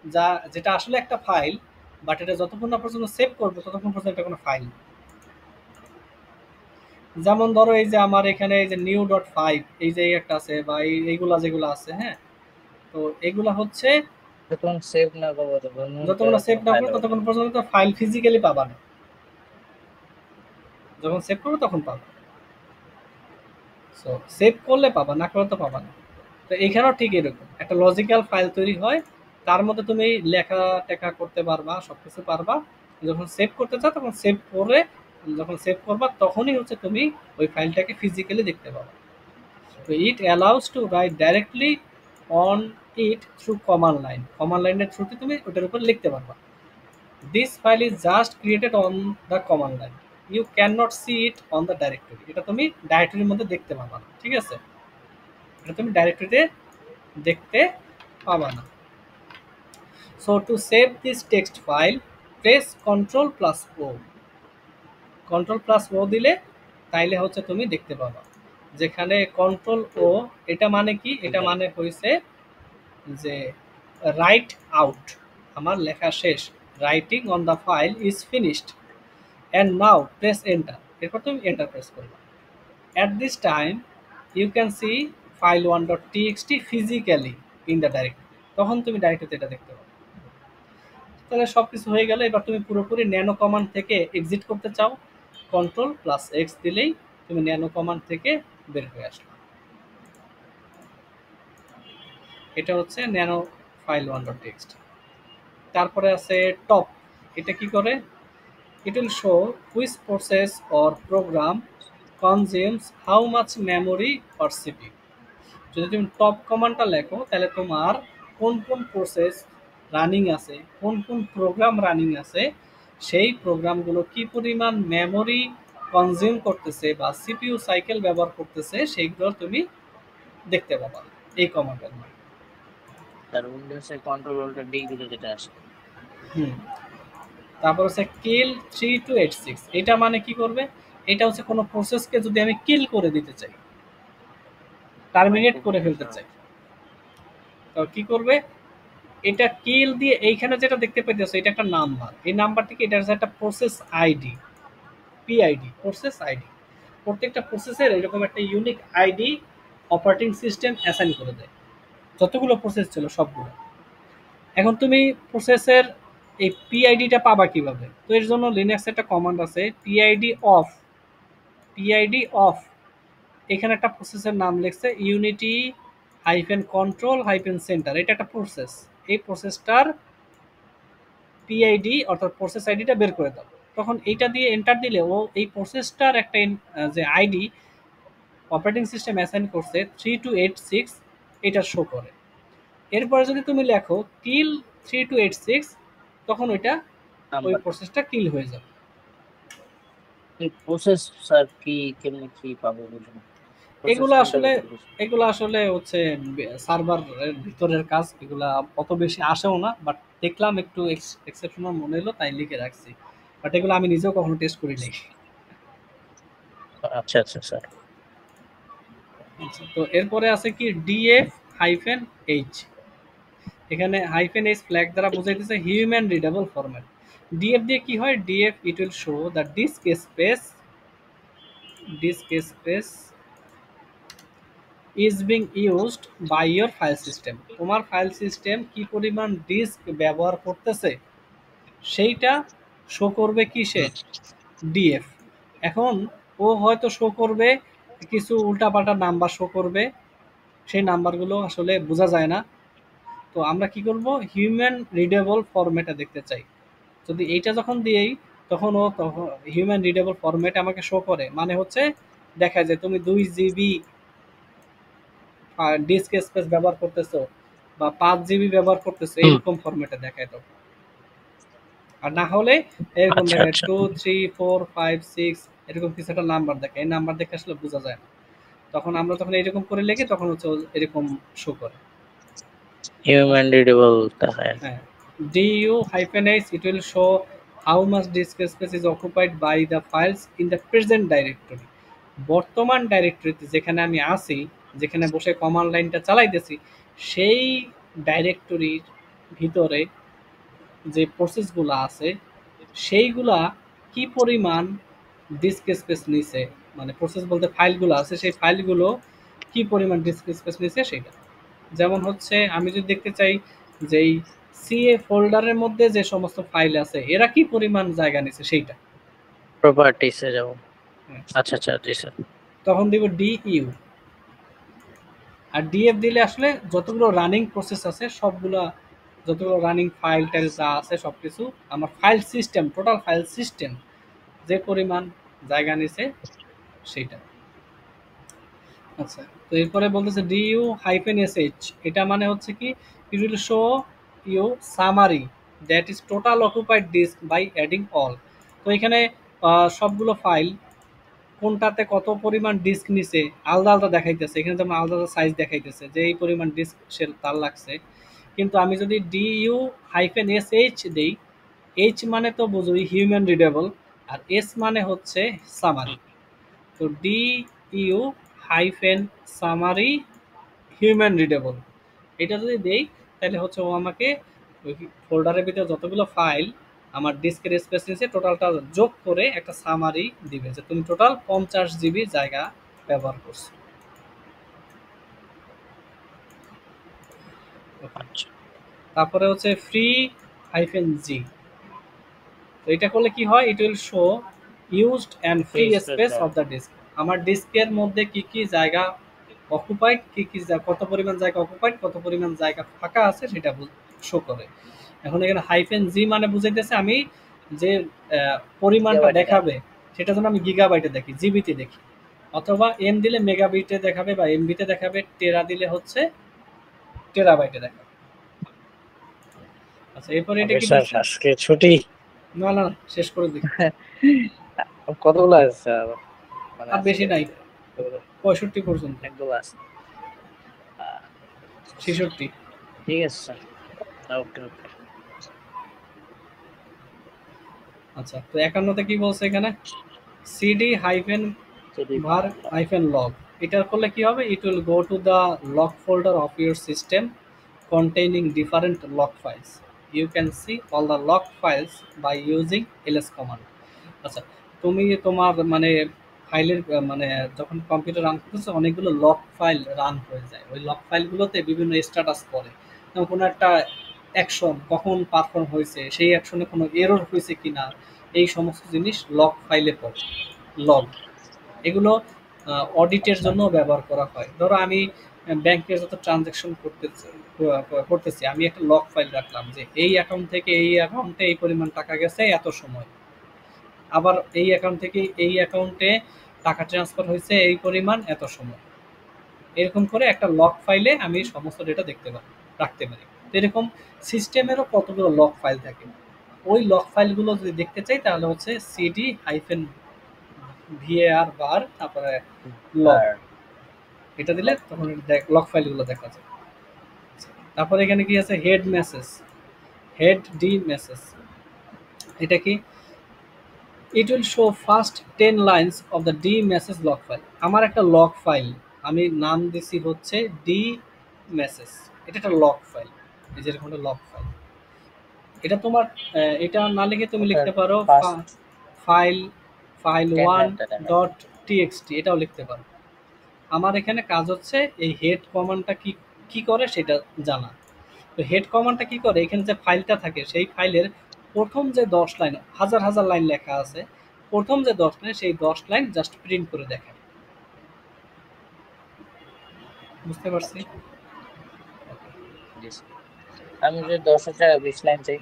যা যেটা আসলে একটা ফাইল, বাট এটা যতক্ষণ না পর্যন্ত সেভ করবো ততক্ষণ পর্যন্ত এটা কোনো ফাইল। যেমন ধরো এই যে আমার এখানে এই যে নিউ ডট ফাইভ, এই যে একটা আছে, বা এইগুলা যেগুলো আছে, হ্যাঁ, তো এগুলা হচ্ছে যতক্ষণ সেভ না করবো ততক্ষণ যতক্ষণ না সেভ কোনো না ফাইল করবো হবে না। ততক্ষণ পর্যন্ত ফাইল ফিজিক্যালি পাবা না, যখন সেভ করবো তখন পাবা। সো সেভ করলে পাবা, না করলে তো পাবা না। তো এখানেও ঠিক এরকম একটা লজিক্যাল ফাইল তৈরি হয়, তার মধ্যে তুমি লেখা টেখা করতে পারবা, সবকিছু পারবা। যখন সেভ করতে চাও তখন সেভ করে, যখন সেভ করবা তখনই হচ্ছে তুমি ওই ফাইলটাকে ফিজিক্যালি দেখতে পাবা। তো it allows to write directly on it through command line, command লাইনের থ্রুতে তুমি ওটার উপর লিখতে পারবা। This file is just created on the command line, you can not see it on the directory, এটা তুমি ডাইরেক্টরির মধ্যে দেখতে পাবা না। ঠিক আছে, এটা তুমি ডাইরেক্টরিতে দেখতে পাবা না। So to save this text file press control plus O, control plus O দিলে তাইলে হচ্ছে তুমি দেখতে পাবা। যেখানে কন্ট্রোল ও, এটা মানে কি, এটা মানে হয়েছে যে রাইট আউট, আমার লেখা শেষ, writing on the file is finished and now press enter, এরপর তুমি এন্টার প্রেস করবে। At this time you can see file one dot TXT physically in the directory, তখন তুমি ডাইরেক্টরিতে এটা দেখতে পাবে। তাহলে সব কিছু হয়ে গেল। এবার তুমি পুরোপুরি ন্যানো কমান্ড থেকে এক্সিট করতে চাও, কন্ট্রোল প্লাস এক্স দিলেই তুমি ন্যানো কমান্ড থেকে বের হয়ে আসলো। এটা হচ্ছে nano file one dot text. তারপরে আছে টপ, এটা কি করে, ইট will show which process or program consumes how much memory or CP. যদি তুমি টপ কমান্ডটা লেখো তাহলে তোমার কোন কোন প্রসেস রানিং আছে, কোন কোন প্রোগ্রাম রানিং আছে, সেই প্রোগ্রামগুলো কি পরিমাণ মেমোরি কনজিউম করতেছে বা সিপিইউ সাইকেল ব্যবহার করতেছে, সেইগুলো তুমি দেখতে পাবা এই কমান্ডের মাধ্যমে। তার উইন্ডোজের কন্ট্রোল অল্টার ডি দিলে যেটা আসে। হুম, তারপর হচ্ছে কিল 3286, এটা মানে কি করবে, এটা হচ্ছে কোনো প্রসেসকে যদি আমি কিল করে দিতে চাই, টার্মিনেট করে ফেলতে চাই, তো কি করবে, এটা কিল দিয়ে এইখানে যেটা দেখতে পাইতেছো এটা একটা নাম্বার, এই নাম্বারটিকে এটা হচ্ছে একটা process ID, PID, process ID. প্রত্যেকটা প্রসেসের এরকম একটা unique ID operating system assign করে দেয়, যতগুলো প্রসেস ছিল সবগুলো। এখন তুমি প্রসেসের এই পিআইডিটা পাবা কিভাবে, তো এর জন্য লিনাক্সে একটা কমান্ড আছে পিআইডি অফ, পিআইডি অফ, এখানে একটা প্রসেসের নাম লিখছে unity hyphen control hyphen centre, এটা একটা প্রসেস, এই প্রসেসটার পিআইডি অর্থাৎ প্রসেস আইডিটা বের করে দাও। তখন এইটা দিয়ে এন্টার দিলে ও এই প্রসেসটার একটা যে আইডি অপারেটিং সিস্টেম অ্যাসাইন করছে 3286, এটা শো করে। এরপরে যদি তুমি লেখো কিল 3286, তখন ওইটা ওই নাম্বার প্রসেসটা কিল হয়ে যাবে। প্রসেস স্যার কি কেমনে কি পাবো বুঝুন। প্রসেস এগুলো ফিল্ডের আসলে ভিতরে কিছু। এগুলো আসলে হচ্ছে সার্ভার ভিতরের কাজ, এগুলা অত বেশি আসেও না, বাট দেখলাম একটু এক্সেপশনাল মনে হলো তাই লিখে রাখছি। বাট এগুলো আমি নিজেও কখনো টেস্ট করি নাই। আচ্ছা আচ্ছা স্যার। আচ্ছা, তো এরপরে আছে কি ডিএফ হাইফেন এইচ। এখানে হাইফেন এইচ ফ্ল্যাগ দ্বারা বোঝাইতেছে হিউম্যান রিডেবল ফরম্যাট। ডিএফ দিয়ে কি হয়, DF it will show the disk space is being used by your file system. তোমার ফাইল সিস্টেম কি পরিমাণ ডিস্ক ব্যবহার করতেছে সেইটা শো করবে কিসে, ডিএফ। এখন ও হয়তো শো করবে কিছু উল্টাপাল্টা নাম্বার শো করবে, সেই নাম্বারগুলো আসলে বোঝা যায় না। তো আমরা কি করব, হিউম্যান রিডেবল ফরম্যাটে দেখতে চাই। যদি এইটা যখন দিই তখন ও তখন হিউম্যান রিডেবল ফরম্যাট আমাকে শো করে, মানে হচ্ছে দেখা যায় তুমি 2 জিবি ডিস্ক স্পেস ব্যবহার করতেছো বা 5 জিবি ব্যবহার করতেছো, হুম। এইরকম ফরম্যাটে দেখায় তখন। আর না হলে এরকম আচ্ছা দেখায় আচ্ছা। 2 3 4 5 6, এরকম কিছু একটা নাম্বার দেখে, এই নাম্বার দেখে আসলে বোঝা যায় না। তখন আমরা যখন এরকম করে লিখি তখন হচ্ছে ও এরকম শো করে। হিউম্যান রিডেবল দেখায় আর কি। হ্যাঁ, du-h, it will show how much disk space is occupied by the files in the present directory. বর্তমান ডাইরেক্টরিতে যেখানে আমি আছি, যেখানে বসে কমান্ড লাইনটা চালাইতেছি, সেই ডাইরেক্টরির ভিতরে যে প্রসেসগুলো আছে সেইগুলা কি পরিমাণ ডিস্ক স্পেস নিছে, মানে প্রসেস বলতে ফাইলগুলো আছে, সেই ফাইলগুলো কি পরিমাণ ডিস্ক স্পেস নিছে সেটা। যেমন হচ্ছে আমি যদি দেখতে চাই যে এই সিএ ফোল্ডারের মধ্যে যে সমস্ত ফাইল আছে এরা কি পরিমাণ জায়গা নিছে সেইটা। প্রপার্টিসে যাব। হ্যাঁ, আচ্ছা আচ্ছা জি স্যার। তখন দিব ডিইউ। আর ডিএফ দিলে আসলে যতগুলো রানিং প্রসেস আছে সবগুলা, যতগুলো রানিং ফাইল টাইল যা আছে সব কিছু, আমার file system, total file system যে পরিমাণ জায়গা নিছে সেইটা। আচ্ছা, তো এরপরে বলতেছে ডিইউ হাইফেন এসএইচ, এটা মানে হচ্ছে কি, it will show you summary that is total occupied disk by adding all. তো এখানে সবগুলো ফাইল কোনটাতে কত পরিমাণ ডিস্ক নিছে আলাদা আলাদা দেখাইতেছে, এখানে যেমন আলাদা আলাদা সাইজ দেখাইতেছে যে এই পরিমাণ ডিস্ক সে তার লাগছে। কিন্তু আমি যদি ডিইউ হাইফেন এস এইচ দিই, এইচ মানে তো বুঝোই হিউম্যান রিডেবল, আর এস মানে হচ্ছে সামারি। তো DU hyphen summary human readable, এটা যদি দেই তাহলে হচ্ছে ও আমাকে ওই ফোল্ডারের ভিতরে যতগুলো ফাইল আমার ডিস্কের স্পেস নিয়েছে টোটালটা যোগ করে একটা সামারি দিবে যে তুমি টোটাল 50 জিবি জায়গা ব্যবহার করছো। ওকে, আচ্ছা। তারপরে হচ্ছে ফ্রি হাইফেন জি। তো এটা করলে কি হয়, it will show used and free free space space দেয়। Of the disk. আমার ডিস্কের মধ্যে কি কি জায়গা অকুপাইড, কি কি কত পরিমাণ জায়গা অকুপাইড, কত পরিমাণ জায়গা ফাঁকা আছে সেটা শো করে। এখন এখানে হাইফেন জি মানে বুঝাইতেছে আমি যে পরিমাণটা গিগাবাইটে দেয়। দেখাবে সেটা যেন আমি গিগাবাইটে দেখি, জিবিতে দেখি, অথবা এম দিলে মেগাবিটে দেখাবে বা এমবিতে দেখাবে, টেরা দিলে হচ্ছে টেরাবাইটে দেখাবে। আচ্ছা, এরপরে এটা ওকে কি স্যার, বলছে, আজকে ছুটি। না না শেষ করে দিই, কতগুলো আছে স্যার? মানে আর বেশি আজকে নাই, 65 পর্যন্ত, অনেকগুলো আছে। আহ, 66। ঠিক আছে স্যার। ওকে ওকে। আচ্ছা, তো 51তে কি বলছে এখানে, সিডি হাইফেন যদি var hyphen log, এটার করলে কি হবে, it will go to the log folder of your system containing different log files. You can see all the log files by using ls command. আচ্ছা, তুমি তোমার মানে ফাইলের মানে যখন কম্পিউটার রান করতেছো অনেকগুলো লগ ফাইল রান হয়ে যায়, ওই লগ ফাইলগুলোতে বিভিন্ন স্ট্যাটাস পড়ে, যেমন কোনো একটা অ্যাকশন কখন পারফর্ম হয়েছে, সেই অ্যাকশনে কোনো এরর হয়েছে কিনা, এই সমস্ত জিনিস লগ ফাইলে পড়ে। লগ এগুলো অডিটের আচ্ছা। জন্য ব্যবহার করা হয়। ধরো আমি ব্যাংকের যত ট্রানজ্যাকশন করতেছি আমি একটা লগ ফাইল রাখলাম যে এই অ্যাকাউন্ট থেকে এই অ্যাকাউন্টে এই পরিমাণ টাকা গেছে এত সময়, আবার এই অ্যাকাউন্ট থেকে এই অ্যাকাউন্টে টাকা ট্রান্সফার হয়েছে এই পরিমাণ এত সময়, এরকম করে একটা লগ ফাইলে আমি সমস্ত ডেটা দেখতে পারি, রাখতে পারি। তো এরকম সিস্টেমেরও কতগুলো লগ ফাইল থাকে, ওই লগ ফাইলগুলো যদি দেখতে চাই তাহলে হচ্ছে সিডি হাইফেন var তারপরে লগ, আর এটা দিলে তখন লক ফাইলগুলো দেখা যায়। তারপরে এখানে কি আছে, head message, head D message. এটা কি, it will show first 10 lines of the D message log file. আমার একটা লক ফাইল, আমি নাম দিছি হচ্ছে ডি মেসেজ, এটা একটা লক ফাইল, এই যে এরকম একটা লক ফাইল। এটা তোমার এটা না লিখে তুমি ওটার লিখতে পারো ফার্স্ট ফাইল ফাইল 10 ওয়ান লাইনটা দেখাবে। ডট টিএক্সটি, এটাও লিখতে পারো। আমার এখানে কাজ হচ্ছে এই হেড কমান্ডটা কি কি করে সেটা জানা। তো হেড কমান্ডটা কি করে, এখানে যে ফাইলটা থাকে সেই ফাইলের প্রথম যে 10 লাইন, হাজার হাজার লাইন লেখা আছে, প্রথম যে 10 লাইন সেই 10 লাইন জাস্ট প্রিন্ট করে দেখে। বুঝতে পারছি? জি স্যার। আমি যদি 10 জায়গায় 20 লাইন চাই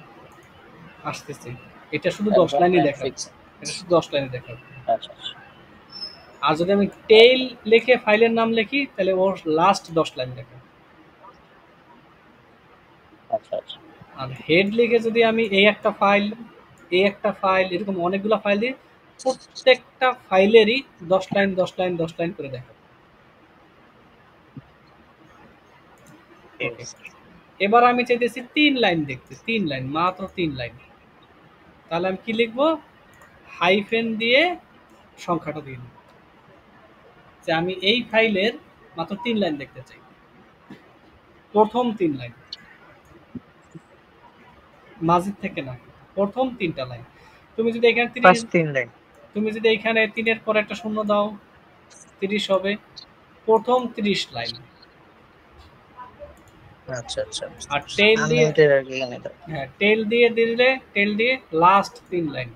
আসতেছি, এটা শুধু তাহলে 10 10 লাইনই লাইন দেখাবে, ফিক্স। এটা শুধু 10 লাইনই দেখাবে। আচ্ছা আচ্ছা আর যদি আমি টেইল লিখে ফাইলের নাম লিখি তাহলে ওর লাস্ট 10 লাইন দেখাবে। আচ্ছা আচ্ছা আর হেড লিখে যদি আমি এই একটা ফাইল, এই একটা ফাইল, এরকম অনেকগুলো ফাইল দিই, প্রত্যেকটা ফাইলেরই 10 লাইন 10 লাইন 10 লাইন করে দেখাবে। ঠিক ওকে, আছে। এবার আমি চাইতেছি 3 লাইন দেখতে, 3 লাইন, মাত্র 3 লাইন। তাহলে আমি কি লিখবো, হাইফেন দিয়ে সংখ্যাটা দিয়ে দেবো যে আমি এই ফাইলের মাত্র 3 লাইন দেখতে চাই, প্রথম 3 লাইন, মাঝের থেকে না, প্রথম 3টা লাইন। তুমি যদি এখানে 30, ফার্স্ট 3 লাইন। তুমি যদি এখানে 3-এর পর একটা শূন্য দাও, 30 হবে, প্রথম 30 লাইন। আচ্ছা আচ্ছা আর টেল দিয়ে, আনলিমিটেড আর কি এখানে তো। হ্যাঁ টেল দিয়ে দিলে, টেল দিয়ে লাস্ট 3 লাইন।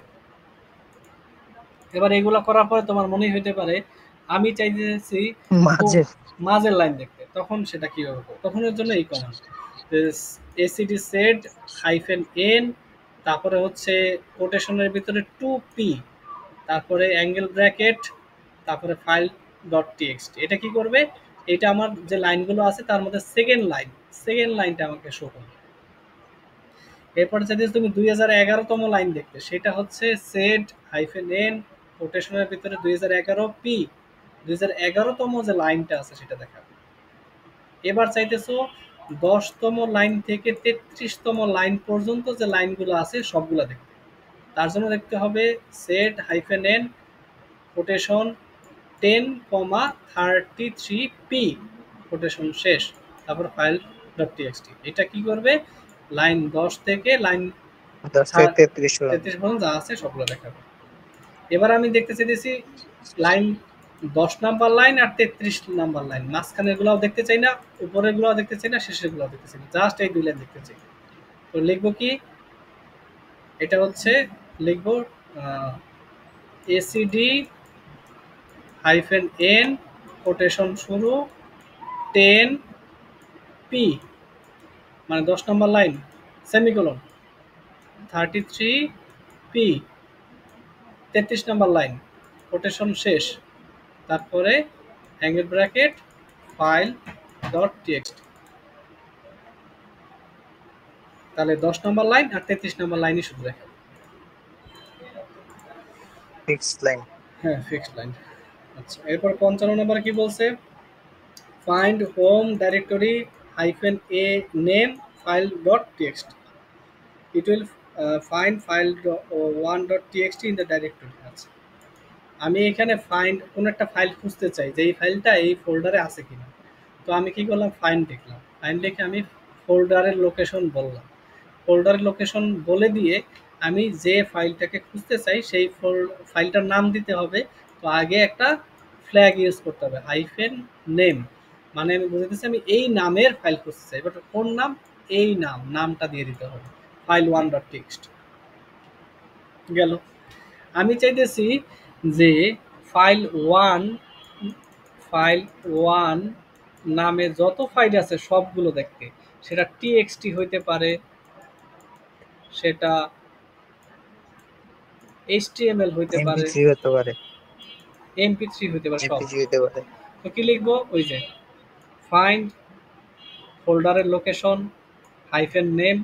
এবার এগুলো করার পরে তোমার মনে হইতে পারে আমি চাইতেছি খুব মাঝে মাঝের লাইন দেখতে, তখন সেটা কিভাবে করবো, তখন এর জন্য এই কমান্ড এসিডি সেড হাইফেন এন, তারপরে হচ্ছে কোটেশনের ভিতরে 2p, তারপরে অ্যাঙ্গেল ব্র্যাকেট, তারপরে ফাইল ডট টিএক্সটি। এটা কি করবে, এটা আমার যে লাইনগুলো আছে তার মধ্যে সেকেন্ড লাইন, সেকেন্ড লাইনটা আমাকে শো করবে। এরপরে যদি তুমি 2011তম লাইন দেখতে, সেটা হচ্ছে সেড হাইফেন এন কোটেশনের ভিতরে 2011p, 2011তম যে লাইনটা আছে সেটা দেখাবে। এবার চাইতেছো 10তম লাইন থেকে 33তম লাইন পর্যন্ত যে লাইনগুলো আছে সবগুলো দেখতে। তার জন্য দেখতে হবে sed hyphen N quotation 10,33p quotation শেষ, তারপর ফাইল ডট টিএক্সটি। এটা কি করবে, লাইন 10 থেকে লাইন 10 থেকে 33 পর্যন্ত। 33 পর্যন্ত যা আছে সবগুলো দেখাবে। এবার আমি দেখতে চাইতেছি লাইন 10 নাম্বার লাইন আর 33 নাম্বার লাইন, মাঝখানের গুলাও দেখতে চাই না, উপরের গুলাও দেখতে চাই না, শেষের গুলাও দেখতে চাই না, জাস্ট এই 2 লাইন দেখতে চাই। তো লিখবো কি, এটা হচ্ছে লিখবো এসিডি হাইফেন এন কোটেশন শুরু 10p, মানে 10 নম্বর লাইন, সেমিকোলন 33p, 33 নম্বর লাইন, কোটেশন শেষ, তারপরে angle bracket file dot TXT. তাহলে 10 নম্বর লাইন আর 33 নম্বর লাইনই শুধু দেখাবে। Fixed line. হ্যাঁ ফিক্সড লাইন। আচ্ছা, এরপর 55 নম্বরে কি বলছে, find home directory hyphen a name file dot txt, it will find file 1.txt in the directory। আচ্ছা, আমি এখানে ফাইন্ড কোন একটা ফাইল খুঁজতে চাই যে এই ফাইলটা এই ফোল্ডারে আছে কিনা। তো আমি কি করলাম, ফাইন্ড লিখলাম, ফাইন্ড লিখে আমি ফোল্ডারের লোকেশন বললাম, ফোল্ডারের লোকেশন বলে দিয়ে আমি যে ফাইলটাকে খুঁজতে চাই সেই ফাইলটার নাম দিতে হবে। তো আগে একটা ফ্ল্যাগ ইউজ করতে হবে, হাইফেন নেম, মানে আমি বুঝতেছি আমি এই নামের ফাইল খুঁজতে চাই, বাট কোন নাম, এই নামটা দিয়ে দিতে হবে, ফাইল 1.txt গেল। আমি চাইতেছি যে ফাইল ওয়ান, ফাইল ওয়ান নামে যত ফাইল আছে সবগুলো দেখতে, সেটা টিএক্সটি হইতে পারে, সেটা এইচটিএমএল হইতে পারে, এমপি3 হতে পারে, এমপি3 হইতে পারে, সব। এমপি3 হতে পারে। তো কি লিখবো, ওই যে ফাইন্ড ফোল্ডারের location hyphen name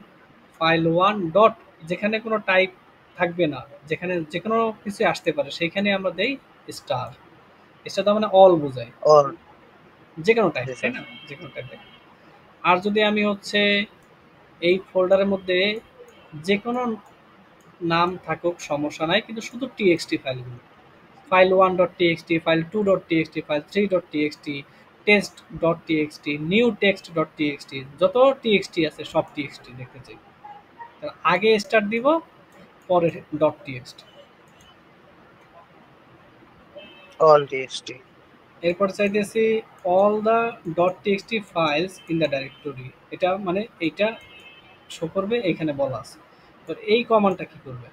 file one dot, যেখানে কোনো টাইপ থাকবে না, যেখানে যে কোনো কিছু আসতে পারে সেইখানে আমরা দেই স্টার, স্টার তার মানে অল বোঝায়। অর যে কোনো টাইপ, জি তাই স্যার। না? যে কোনো টাইপের। আর যদি আমি হচ্ছে এই ফোল্ডারের মধ্যে যে কোনো নাম থাকুক সমস্যা নাই, কিন্তু শুধু টিএক্সটি ফাইলগুলো, file one dot TXT, file two dot TXT, file three dot TXT, text dot TXT, new text dot TXT, যত টিএক্সটি আছে সব টিএক্সটি দেখতে চাই। তার আগে স্টার্ট দিব, পরে ডট টিএক্সটি। All TXT. এরপর চাইতেছি all the dot TXT files in the directory. এটা মানে এইটা শো করবে, এইখানে বলা আছে। তো এই কমান্ডটা কি করবে?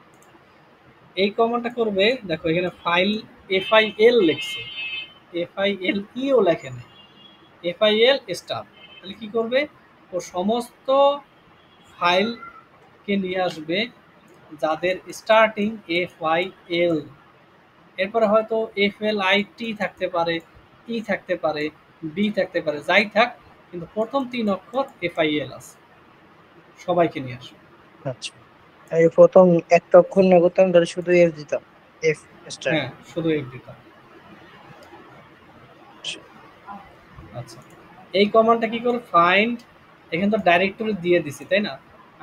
এই কমান্ডটা করবে, দেখো এখানে ফাইল এফআইএল লিখছে, এফআইএল ইও লেখে না, এফআইএল স্টার। তাহলে কি করবে? ও সমস্ত ফাইলকে নিয়ে আসবে যাদের স্টার্টিং এফআইএল, এরপরে হয়তো এফএলআইটি থাকতে পারে, ই থাকতে পারে, বি থাকতে পারে, যাই থাক, কিন্তু প্রথম ৩ অক্ষর এফআইএল আছে, সবাইকে নিয়ে আসবে। আচ্ছা, এই প্রথম একটা অক্ষর না করতাম তাহলে শুধু এফ দিতাম, এফ স্টার। হ্যাঁ, শুধু এফ দিতাম। আচ্ছা, এই কমান্ডটা কি করে? ফাইন্ড, এখানে তো ডাইরেক্টরি দিয়ে দিছি তাই না,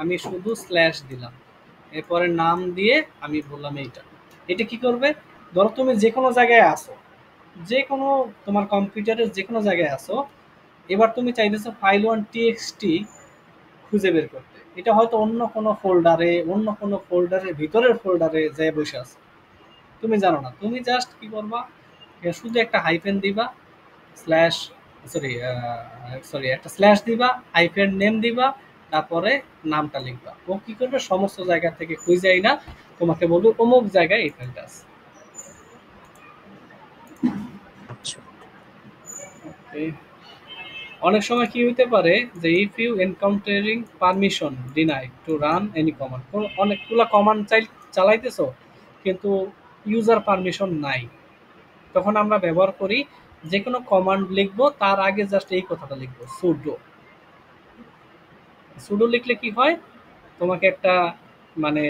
আমি শুধু স্ল্যাশ দিলাম, এরপরে নাম দিয়ে আমি বললাম এইটা। এটা কি করবে? ধরো তুমি যে কোনো জায়গায় আসো, যে কোনো তোমার কম্পিউটারের যে কোনো জায়গায় আসো, এবার তুমি চাইতেছো ফাইল ওয়ান টিএক্সটি খুঁজে বের করতে, এটা হয়তো অন্য কোনো ফোল্ডারে, অন্য কোনো ফোল্ডারের ভিতরের ফোল্ডারে যে বসে আছে, তুমি জানো না। তুমি জাস্ট কি করবা? শুধু একটা হাইফেন দিবা, স্ল্যাশ, সরি সরি, একটা স্ল্যাশ দিবা, হাইফেন নেম দিবা, তারপরে নামটা লিখবা। ও কি করবে? সমস্ত জায়গা থেকে খুঁজেই না, তোমাকে বলবে অমুক জায়গায় এই ফাইলটা আছে। আচ্ছা এই অনেক সময় কি হইতে পারে যে if you encountering permission deny to run any command, অনেকগুলা কমান্ড চালাইতেছো কিন্তু ইউজার পারমিশন নাই, তখন আমরা ব্যবহার করি যে কোনো কমান্ড লিখবো তার আগে জাস্ট এই কথাটা লিখবো, সুডো। সুডো লিখলে কি হয়? তোমাকে একটা মানে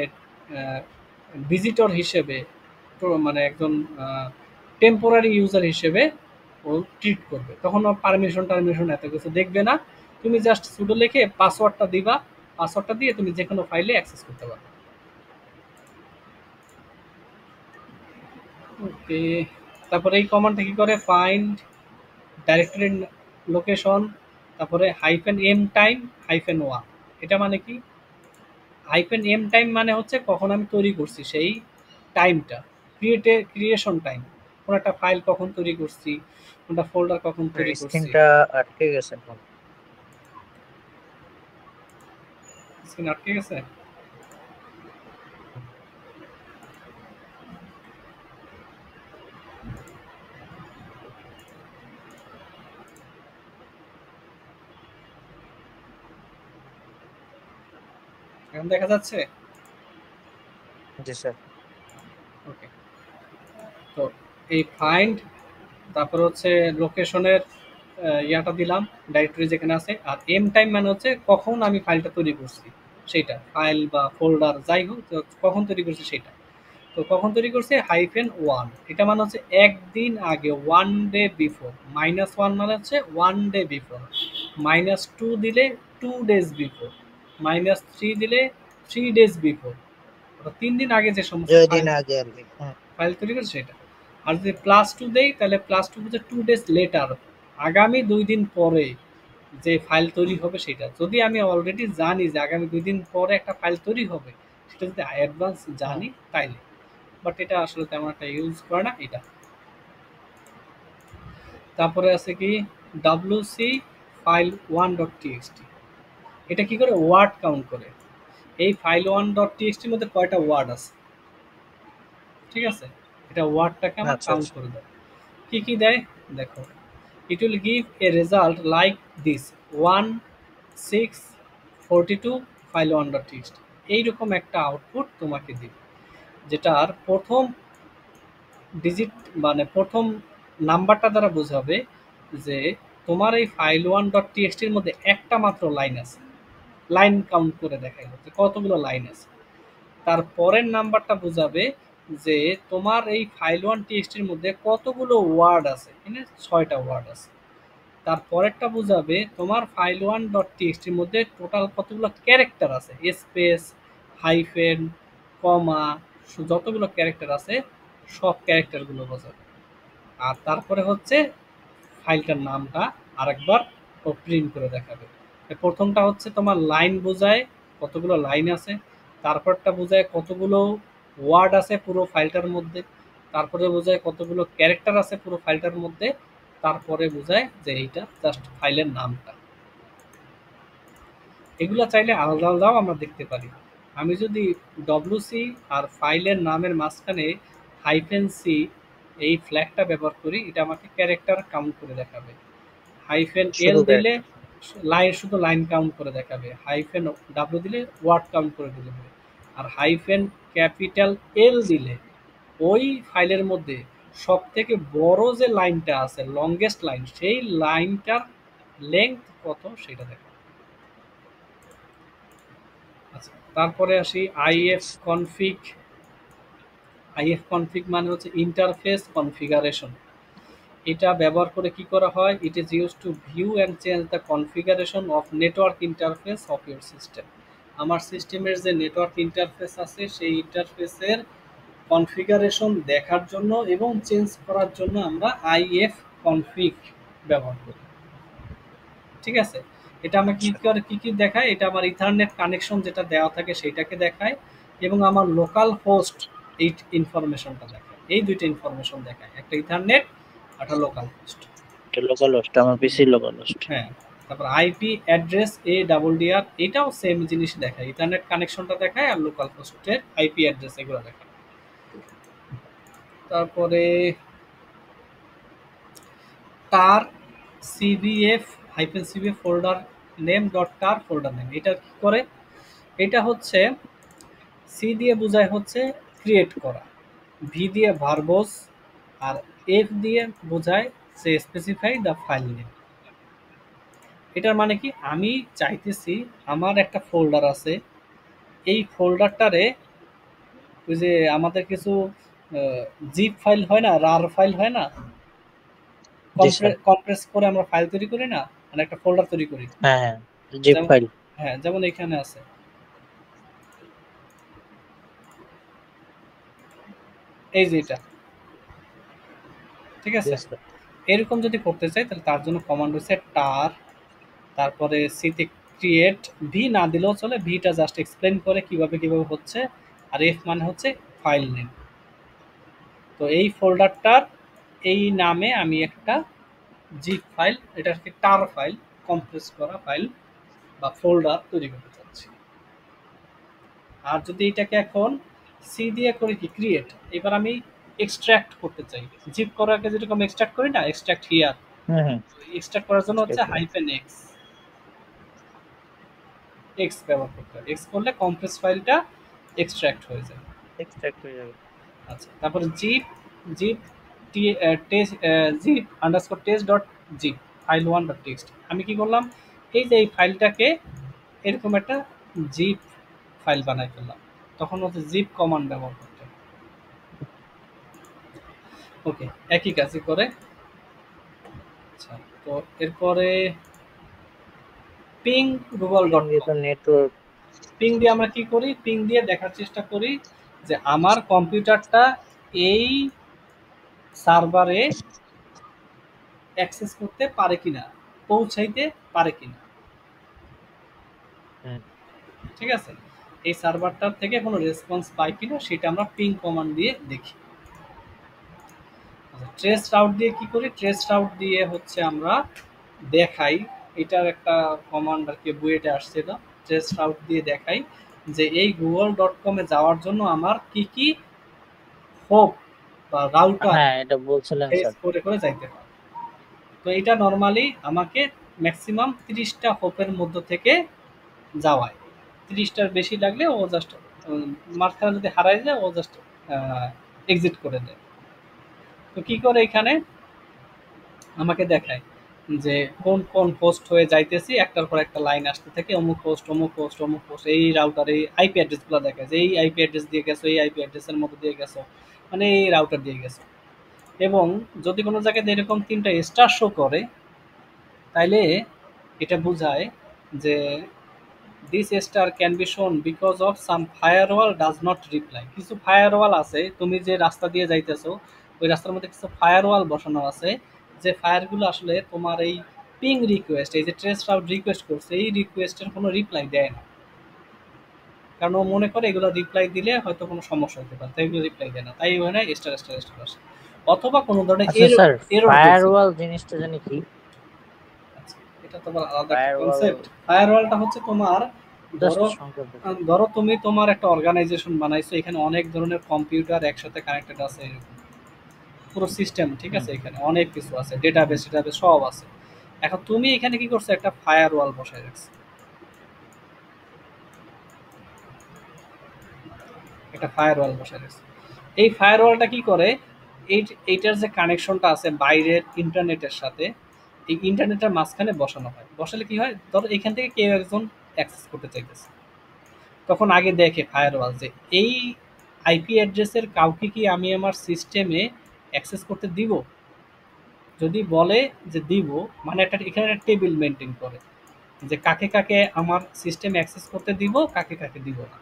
ভিজিটর হিসেবে, তো মানে একজন টেম্পোরারি ইউজার হিসেবে ও ট্রিট করবে, তখন ও পারমিশন টারমিশন এত কিছু দেখবে না। তুমি জাস্ট সুডো লিখে পাসওয়ার্ডটা দিবা, পাসওয়ার্ডটা দিয়ে তুমি যে কোনো ফাইলে অ্যাক্সেস করতে পারবে। ওকে, তারপরে এই কমান্ডটা কি করে? ফাইন্ড ডাইরেক্টরি লোকেশন, তারপরে hyphen M time, hyphen one. এটা মানে কি? হাইফেন এম টাইম মানে হচ্ছে কখন আমি তৈরি করছি সেই টাইমটা, ক্রিয়েশন টাইম, কোন একটা ফাইল কখন তৈরি করছি, কোনটা ফোল্ডার কখন তৈরি করছি। স্ক্রিনটা আটকে গেছে এখন। স্ক্রিন আটকে গেছে? এখন দেখা যাচ্ছে? জি স্যার। ওকে, তো এই ফাইন্ড, তারপর হচ্ছে লোকেশনের ইয়াটা দিলাম, ডাইরেক্টরি যেখানে আছে। আর এম টাইম মানে হচ্ছে কখন আমি ফাইলটা তৈরি করছি, সেইটা ফাইল বা ফোল্ডার যাই হোক, তো কখন তৈরি করছি সেটা। তো কখন তৈরি করছে? হাইফেন ওয়ান, এটা মানে হচ্ছে একদিন আগে, one day before. Minus one মানে হচ্ছে one day before. Minus two দিলে 2 days বিফোর। মাইনাস থ্রি দিলে 3 days বিফোর। ওটা 3 দিন আগে যে সমস্ত যেদিন ফাইল আগে আর কি। ফাইল তৈরি করছে সেটা। আর যদি প্লাস টু দেই তাহলে প্লাস টু হচ্ছে 2 days লেটার, আগামী 2 দিন পরে যে ফাইল তৈরি হবে সেটা। যদি আমি অলরেডি জানি যে আগামী 2 দিন পরে একটা ফাইল তৈরি হবে, সেটা যদি অ্যাডভান্স হুম। জানি তাইলে। বাট এটা আসলে তেমন একটা ইউজ করে না এটা। তারপরে আছে কি WC file one dot TXT, এটা কি করে? ওয়ার্ড কাউন্ট করে। এই ফাইল ওয়ান ডট টিএক্সটির মধ্যে কয়টা ওয়ার্ড আছে, ঠিক আছে, এটা ওয়ার্ডটাকে আমার আচ্ছা কাউন্ট আচ্ছা। করে দেয়। কি কি দেয় দেখো, it will give a result like this, 1642 file one dot TXT, এইরকম একটা আউটপুট তোমাকে দিবে, যেটার প্রথম ডিজিট মানে প্রথম নাম্বারটা দ্বারা বোঝাবে যে তোমার এই ফাইল ওয়ান ডট টিএক্সটির মধ্যে একটা মাত্র লাইন আছে, লাইন কাউন্ট করে দেখাইলো যে কতগুলো লাইন আছে। তার পরের নাম্বারটা বোঝাবে যে তোমার এই ফাইল ওয়ান টিএক্সটির মধ্যে কতগুলো ওয়ার্ড আছে, এখানে 6টা ওয়ার্ড আছে। তারপরেরটা বোঝাবে তোমার ফাইল ওয়ান ডট টিএক্সটির মধ্যে টোটাল কতগুলো ক্যারেক্টার আছে, স্পেস, হাইফেন, কমা, যতগুলো ক্যারেক্টার আছে সব ক্যারেক্টারগুলো বোঝাবে। আর তারপরে হচ্ছে ফাইলটার নামটা আরেকবার ও প্রিন্ট করে দেখাবে। প্রথমটা হচ্ছে তোমার লাইন বোঝায় কতগুলো লাইন আছে, তারপরটা বোঝায় কতগুলো ওয়ার্ড আছে পুরো ফাইলটার মধ্যে, তারপরে বোঝায় কতগুলো ক্যারেক্টার আছে পুরো ফাইলটার মধ্যে, তারপরে বোঝায় যে এইটা জাস্ট ফাইলের নামটা। এগুলো চাইলে আলাদা আলাদাও আমরা দেখতে পারি। আমি যদি ডব্লিউসি আর ফাইলের নামের মাঝখানে হাইফেন সি এই ফ্ল্যাগটা ব্যবহার করি, এটা আমাকে ক্যারেক্টার কাউন্ট করে দেখাবে। হাইফেন এল শুধু দিলে ক্যারেক্টার। লাইন, শুধু লাইন কাউন্ট করে দেখাবে। হাইফেন ডাব্লিউ দিলে ওয়ার্ড কাউন্ট করে দেবে। আর হাইফেন ক্যাপিটাল এল দিলে ওই ফাইলের মধ্যে সব থেকে বড় যে লাইনটা আছে, লংগেস্ট লাইন, সেই লাইনটার লেংথ কত সেটা দেখো। আচ্ছা, তারপরে আসি আইএফ কনফিগ। আইএফ কনফিগ মানে হচ্ছে ইন্টারফেস কনফিগারেশন। এটা ব্যবহার করে কি করা হয়? It is use to view and change the configuration of network interface of your system. আমার সিস্টেমের যে নেটওয়ার্ক ইন্টারফেস আছে সেই ইন্টারফেসের কনফিগারেশন দেখার জন্য এবং চেঞ্জ করার জন্য আমরা আইএফ কনফিগ ব্যবহার করি। ঠিক আছে, এটা আমাকে কি করে কি কি দেখায়? এটা আমার ইথারনেট কানেকশন যেটা দেওয়া থাকে সেইটাকে দেখায়, এবং আমার লোকাল হোস্ট এই ইনফরমেশনটা দেখায়। এই দুইটা ইনফরমেশন দেখায়, একটা ইথারনেট, একটা লোকাল হোস্ট। এটা লোকাল হোস্ট, আমার পিসি লোকাল হোস্ট। হ্যাঁ, তারপর IP address A double DR, এটাও সেম জিনিস দেখায়, ইথারনেট কানেকশনটা দেখায় আর লোকাল হোস্টের আইপি অ্যাড্রেস এগুলো দেখায়। তারপরে tar CBF hyphen CBF folder name dot tar folder name, এটা কি করে? এটা হচ্ছে সি দিয়ে বোঝায় হচ্ছে ক্রিয়েট করা, ভি দিয়ে ভার্বস, আর এফ দিয়ে বোঝায় সে স্পেসিফাই দ্য ফাইল নেম। এটার মানে কি? আমি চাইতেছি আমার একটা ফোল্ডার আছে, এই ফোল্ডারটারে ওই যে আমাদের কিছু জিপ ফাইল হয় না, রার ফাইল হয় না, জি স্যার। কম্প্রেস করে আমরা ফাইল তৈরি করি না, মানে একটা ফোল্ডার তৈরি করি। হ্যাঁ হ্যাঁ, জিপ যেমন, ফাইল। হ্যাঁ, যেমন এখানে আছে এই যে এটা, ঠিক আছে? এরকম যদি করতে চাই তাহলে তার জন্য কমান্ড হচ্ছে টার, তারপরে সিতে ক্রিয়েট, ভি না দিলেও চলে, ভিটা জাস্ট এক্সপ্লেন করে কিভাবে কিভাবে হচ্ছে, আর এফ মানে হচ্ছে ফাইল নেম। তো এই ফোল্ডারটার এই নামে আমি একটা জিপ ফাইল, এটা কি টার ফাইল, কম্প্রেস করা ফাইল বা ফোল্ডার তৈরি করতে চাচ্ছি। আর যদি এটাকে এখন সি দিয়ে করি কি ক্রিয়েট, এবার আমি এক্সট্রাক্ট করতে চাই, জিপ করার আগে যেরকম এক্সট্রাক্ট করি না, extract here, hmm hmm. Extract করার জন্য হচ্ছে হাইফেন এক্স, এক্স ব্যবহার করতে হবে। এক্স করলে কম্প্রেস ফাইলটা এক্সট্রাক্ট হয়ে যায়। এক্সট্রাক্ট হয়ে যাবে। আচ্ছা, তারপরে zip, zip T test, zip underscore test dot zip file one dot text. আমি কি করলাম? এই যে এই ফাইলটাকে এরকম একটা জিপ ফাইল বানাই ফেললাম, তখন হচ্ছে জিপ কমান্ড ব্যবহার করতে হবে। ওকে, একই কাজই করে। আচ্ছা, তো এরপরে ping Google dot com. Network. Ping দিয়ে আমরা কি করি? পিং দিয়ে দেখার চেষ্টা করি যে আমার কম্পিউটারটা এই সার্ভারে অ্যাক্সেস করতে পারে কিনা, পৌঁছাইতে পারে কিনা। ঠিক আছে, এই সার্ভারটার থেকে কোনো রেসপন্স পাই কিনা সেটা আমরা পিং কমান্ড দিয়ে দেখি। ট্রেস রাউট দিয়ে কি করি? ট্রেস রাউট দিয়ে হচ্ছে আমরা দেখাই, এটার একটা কমান্ড আর কি বুয়েটে আসছিল, ট্রেস রাউট দিয়ে দেখাই যে এই গুগল ডট কমে যাওয়ার জন্য আমার কি কি হোপ বা রাউটার হ্যাঁ, এটা বলছিলেন ফেস স্যার। করে করে যাইতে হয়। তো এটা নর্মালি আমাকে ম্যাক্সিমাম 30টা হোপের মধ্য থেকে যাওয়ায়, 30টার বেশি লাগলে ও জাস্ট মাঝখানে যদি হারাই যায় ও জাস্ট এক্সিট করে দেয়। তো কি করে এখানে আমাকে দেখায় যে কোন কোন পোস্ট হয়ে যাইতেছি, একটার পর একটা লাইন আসতে থাকে, অমুক পোস্ট অমুক পোস্ট অমুক পোস্ট, এই রাউটার এই আইপি অ্যাড্রেসগুলো দেখায় যে এই আইপি অ্যাড্রেস দিয়ে গেছো, এই আইপি অ্যাড্রেসের মধ্যে দিয়ে গেছো, মানে এই রাউটার দিয়ে গেছো। এবং যদি কোনো জায়গায় এরকম 3টা স্টার শো করে তাইলে এটা বোঝায় যে দিস স্টার ক্যান বি শোন because of some firewall does not reply. কিছু ফায়ারওয়াল আছে, তুমি যে রাস্তা দিয়ে যাইতেছো ওই রাস্তার মধ্যে কিছু ফায়ারওয়াল বসানো আছে, যে ফায়ারগুলো আসলে তোমার এই পিং রিকোয়েস্ট, এই যে ট্রেস রাউট রিকোয়েস্ট করছে এই রিকোয়েস্টের কোনো রিপ্লাই দেয় না। কারণ ও মনে করে এগুলো রিপ্লাই দিলে হয়তো কোনো সমস্যা হতে পারে, তাই এগুলো রিপ্লাই দেয় না, তাই ওখানে স্টার স্টার স্টার আসে। অথবা কোনো ধরনের আচ্ছা স্যার, এরর হয়েছে। ফায়ারওয়াল জিনিসটা জানি কি? আচ্ছা, এটা তোমার আলাদা একটা ফায়ারওয়াল কনসেপ্ট। ফায়ারওয়ালটা হচ্ছে তোমার, জাস্ট ধরো সংক্ষেপে। ধরো তুমি তোমার একটা অর্গানাইজেশন বানাইছো, এখানে অনেক ধরনের কম্পিউটার একসাথে কানেক্টেড আছে, এরকম পুরো সিস্টেম, ঠিক হুম। আছে, এখানে অনেক কিছু আছে, ডেটাবেস ডেটাবেস সব আছে। এখন তুমি এখানে কি করছো, একটা ফায়ারওয়াল বসায় রাখছো, একটা ফায়ারওয়াল বসায় রাখছো। এই ফায়ারওয়ালটা কি করে, এই এইটার যে কানেকশনটা আছে বাইরের ইন্টারনেটের সাথে, এই ইন্টারনেটের মাঝখানে বসানো হয়। বসালে কি হয়, ধরো এখান থেকে কেউ একজন অ্যাক্সেস করতে চাইতেছে, তখন আগে দেখে ফায়ারওয়াল যে এই আইপি অ্যাড্রেসের কাউকে কি আমি আমার সিস্টেমে অ্যাক্সেস করতে দিব। যদি বলে যে দিব, মানে একটা এখানে একটা টেবিল মেনটেন করে যে কাকে কাকে আমার সিস্টেম অ্যাক্সেস করতে দিব, কাকে কাকে দিব না।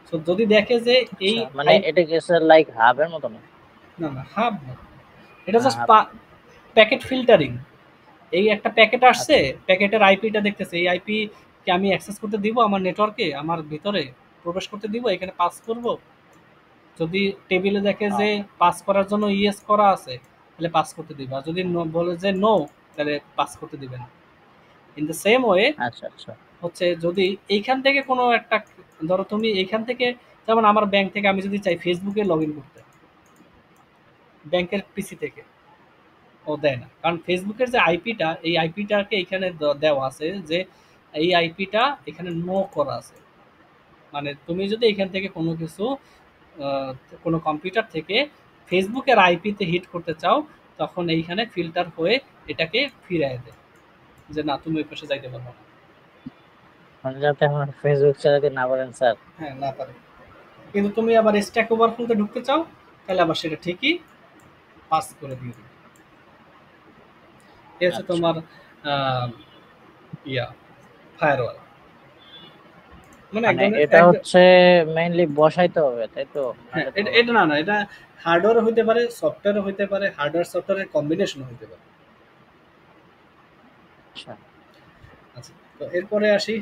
সো যদি দেখে যে এই আচ্ছা, মানে আই, এটা কি স্যার লাইক হাবের মতো না? না না হাব না, এটা জাস্ট হাব। Packet filtering. এই একটা প্যাকেট আসছে, আচ্ছা। প্যাকেটের আইপিটা দেখতেছে, এই আইপি কে আমি অ্যাক্সেস করতে দিব আমার নেটওয়ার্কে, আমার ভিতরে প্রবেশ করতে দিব, এখানে পাস করব। যদি টেবিলে দেখে যে পাস করার জন্য ইয়েস করা আছে, তাহলে পাস করতে দিবে, আর যদি বলে যে নো, তাহলে পাস করতে দিবে না। ইন দ্য সেম ওয়ে আচ্ছা আচ্ছা। হচ্ছে, যদি এইখান থেকে কোনো একটা, ধরো তুমি এইখান থেকে, যেমন আমার ব্যাংক থেকে আমি যদি চাই ফেসবুকে লগ ইন করতে, ব্যাংকের পিসি থেকে, ও দেয় না, কারণ ফেসবুকের যে আইপিটা, এই আইপিটাকে এখানে দেওয়া আছে যে এই আইপিটা এখানে নো করা আছে। মানে তুমি যদি এখান থেকে কোনো কিছু, আহ, কোনো কম্পিউটার থেকে ফেসবুকের আইপিতে হিট করতে চাও, তখন এইখানে ফিল্টার হয়ে এটাকে ফিরায় দেয়, যে না তুমি ওই পাশে যাইতে পারবে না। মানে যাতে আমার ফেসবুক চালাতে না পারেন স্যার। হ্যাঁ, না পারে। কিন্তু তুমি আবার স্ট্যাক ওভারফ্লোতে ঢুকতে চাও, তাহলে আবার সেটা ঠিকই পাস করে দিয়ে দিবে। এই হচ্ছে আচ্ছা, তোমার আহ, ইয়া ফায়ারওয়াল, মানে মানে একদম এটা একদম। হচ্ছে মেইনলি বসাইতে হবে তাই তো, হ্যাঁ, নাহলে তো। এটা এটা না না, এটা হার্ডওয়্যারও হইতে পারে, সফটওয়্যারও হইতে পারে, হার্ডওয়্যার সফটওয়্যারের কম্বিনেশন হইতে পারে। আচ্ছা। আচ্ছা, তো এরপরে আসি।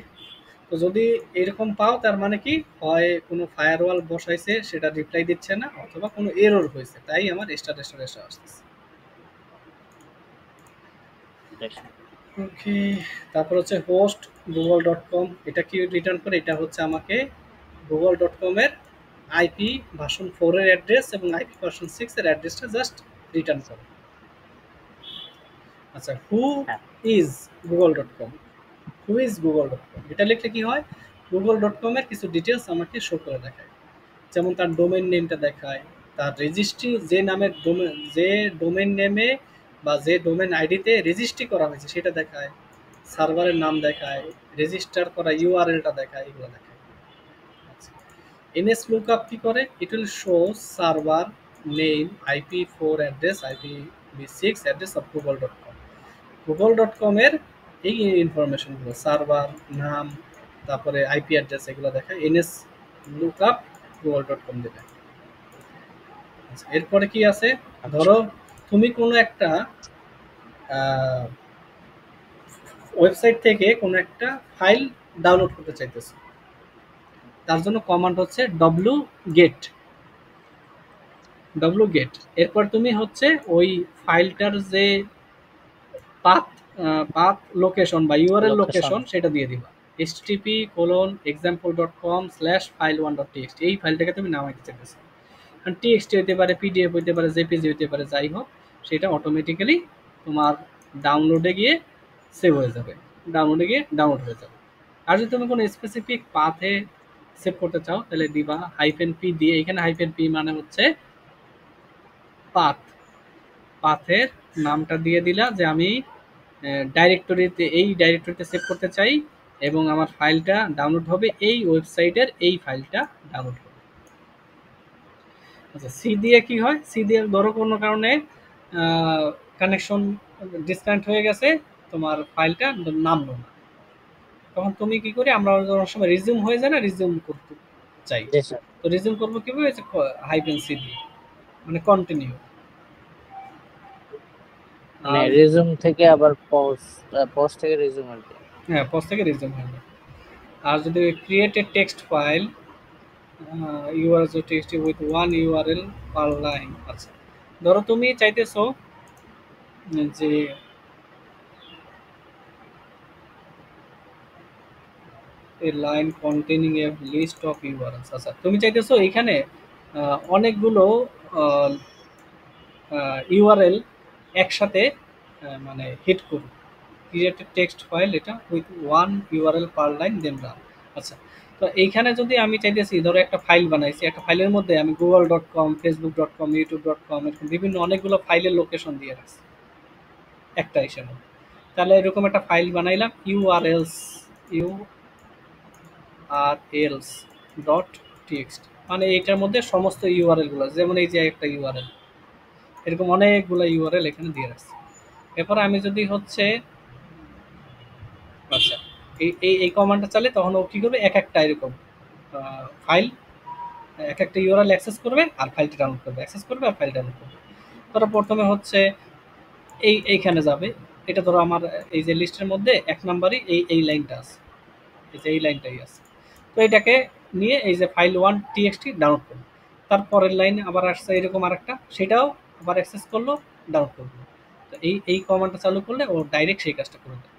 তো যদি এরকম পাও, তার মানে কি হয় কোনো ফায়ারওয়াল বসাইছে সেটা রিপ্লাই দিচ্ছে না, অথবা কোনো এরর হয়েছে, তাই আমার স্টার স্টার এসে আসতেছে। বেশ। ওকে, তারপর হচ্ছে হোস্ট গুগল ডট কম, এটা কি রিটার্ন করে, এটা হচ্ছে আমাকে গুগল ডট কমের আইপি ভার্সন 4 এর অ্যাড্রেস এবং আইপি ভার্সন 6 এর অ্যাড্রেসটা জাস্ট রিটার্ন করে। আচ্ছা, হু হ্যাঁ। Is Google dot com, who is Google dot কম, এটা লিখলে কি হয়, গুগল ডট কমের কিছু ডিটেলস আমাকে শো করে দেখায়। যেমন তার ডোমেন নেমটা দেখায়, তার রেজিস্ট্রি যে নামের ডোমেন, যে ডোমেন নেমে বা যে ডোমেন আইডিতে রেজিস্ট্রি করা হয়েছে সেটা দেখায়, সার্ভারের নাম দেখায়, রেজিস্টার করা ইউআরএলটা দেখায়, এগুলো দেখায়। আচ্ছা, এনএস লুকআপ কি করে, ইট will show server name, IP4 address, IPv6 address of Google dot com. Google dot কমের এই ইনফরমেশনগুলো, সার্ভার নাম, তারপরে আইপি অ্যাড্রেস, এগুলো দেখায় এনএস লুকআপ গুগল ডট কম দেবে। আচ্ছা, এরপরে কি আছে, আচ্ছা। ধরো তুমি কোনো একটা ওয়েবসাইট থেকে কোনো একটা ফাইল ডাউনলোড করতে চাইতেছো, তার জন্য কমান্ড হচ্ছে wget, wget। এরপর তুমি হচ্ছে ওই ফাইলটার যে পাথ, পাথ লোকেশন বা ইউআরএল লোকেশন। লোকেশন সেটা দিয়ে দিবা, http:/example.com/file1.txt, এই ফাইলটাকে তুমি নামাইতে চাইতেছো। কারণ টিএক্সটি হইতে পারে, পিডিএফ হইতে পারে, জেপিজি হইতে পারে, যাই হোক, সেটা অটোমেটিক্যালি তোমার ডাউনলোডে গিয়ে সেভ হয়ে যাবে, ডাউনলোডে গিয়ে ডাউনলোড হয়ে যাবে। আর যদি তুমি কোনো স্পেসিফিক পাথে সেভ করতে চাও, তাহলে দিবা -p দিয়ে, এখানে -p মানে হচ্ছে পাথ, পাথের নামটা দিয়ে দিলা যে আমি ডাইরেক্টরিতে, এই ডাইরেক্টরিতে সেভ করতে চাই, এবং আমার ফাইলটা ডাউনলোড হবে এই ওয়েবসাইটের, এই ফাইলটা ডাউনলোড হবে। আচ্ছা, সি দিয়ে কি হয়, সি দিয়ে ধরো কোনো কারণে কানেকশন ডিসকানেক্ট হয়ে গেছে, তোমার ফাইলটা নামলো না। তখন তুমি কি করি, আমরা অনেক সময় রিজিউম হয়ে যায় না, রিজিউম করতে চাই। জি স্যার। তো রিজিউম করবো কিভাবে, হাইফেন সি দিয়ে, মানে কন্টিনিউ। মানে আর রিজুম থেকে আবার পোস্ট থেকে রিজুম আর কি। হ্যাঁ, পজ থেকে রিজিউম হয়ে যায়। আর যদি create a text file, URL text with one URL per line. আচ্ছা, ধরো তুমি চাইতেছো যে a line containing a list of URLs. আচ্ছা, তুমি চাইতেছো এখানে অনেকগুলো ইউআরএল একসাথে মানে হিট করুন। ক্রিয়েট টেক্সট ফাইল এটা with one URL per line then run. আচ্ছা, তো এইখানে যদি আমি চাইতেছি, ধরো একটা ফাইল বানাইছি, একটা ফাইলের মধ্যে আমি google.com, facebook.com, youtube.com এরকম বিভিন্ন অনেকগুলো ফাইলের লোকেশন দিয়ে রাখছি একটা হিসেবে। তাহলে এরকম একটা ফাইল বানাইলাম, urls ডট টিএক্সটি, মানে এইটার মধ্যে সমস্ত ইউআরএল গুলো, যেমন এই যে একটা ইউআরএল, এরকম অনেকগুলো ইউআরএল এখানে দিয়ে রাখছি। এরপর আমি যদি হচ্ছে, আচ্ছা, এই এই এই কমান্ডটা চালে তখন ও কী করবে, এক একটা এরকম ফাইল, এক একটা ইউআরএল অ্যাক্সেস করবে আর ফাইলটা ডাউনলোড করবে, অ্যাক্সেস করবে আর ফাইল ডাউনলোড করবে। ধরো প্রথমে হচ্ছে এইখানে যাবে, এটা ধরো আমার এই যে লিস্টের মধ্যে ১ নাম্বারই এই লাইনটা আছে, এই যে এই লাইনটাই আছে। তো এটাকে নিয়ে এই যে ফাইল 1 টিএক্সটি ডাউনলোড করবে। তারপরের লাইনে আবার আসছে এরকম আরেকটা, সেটাও আবার অ্যাক্সেস করলো, ডাউনলোড করবে। তো এই কমান্ডটা চালু করলে ও ডাইরেক্ট সেই কাজটা করে দেয়।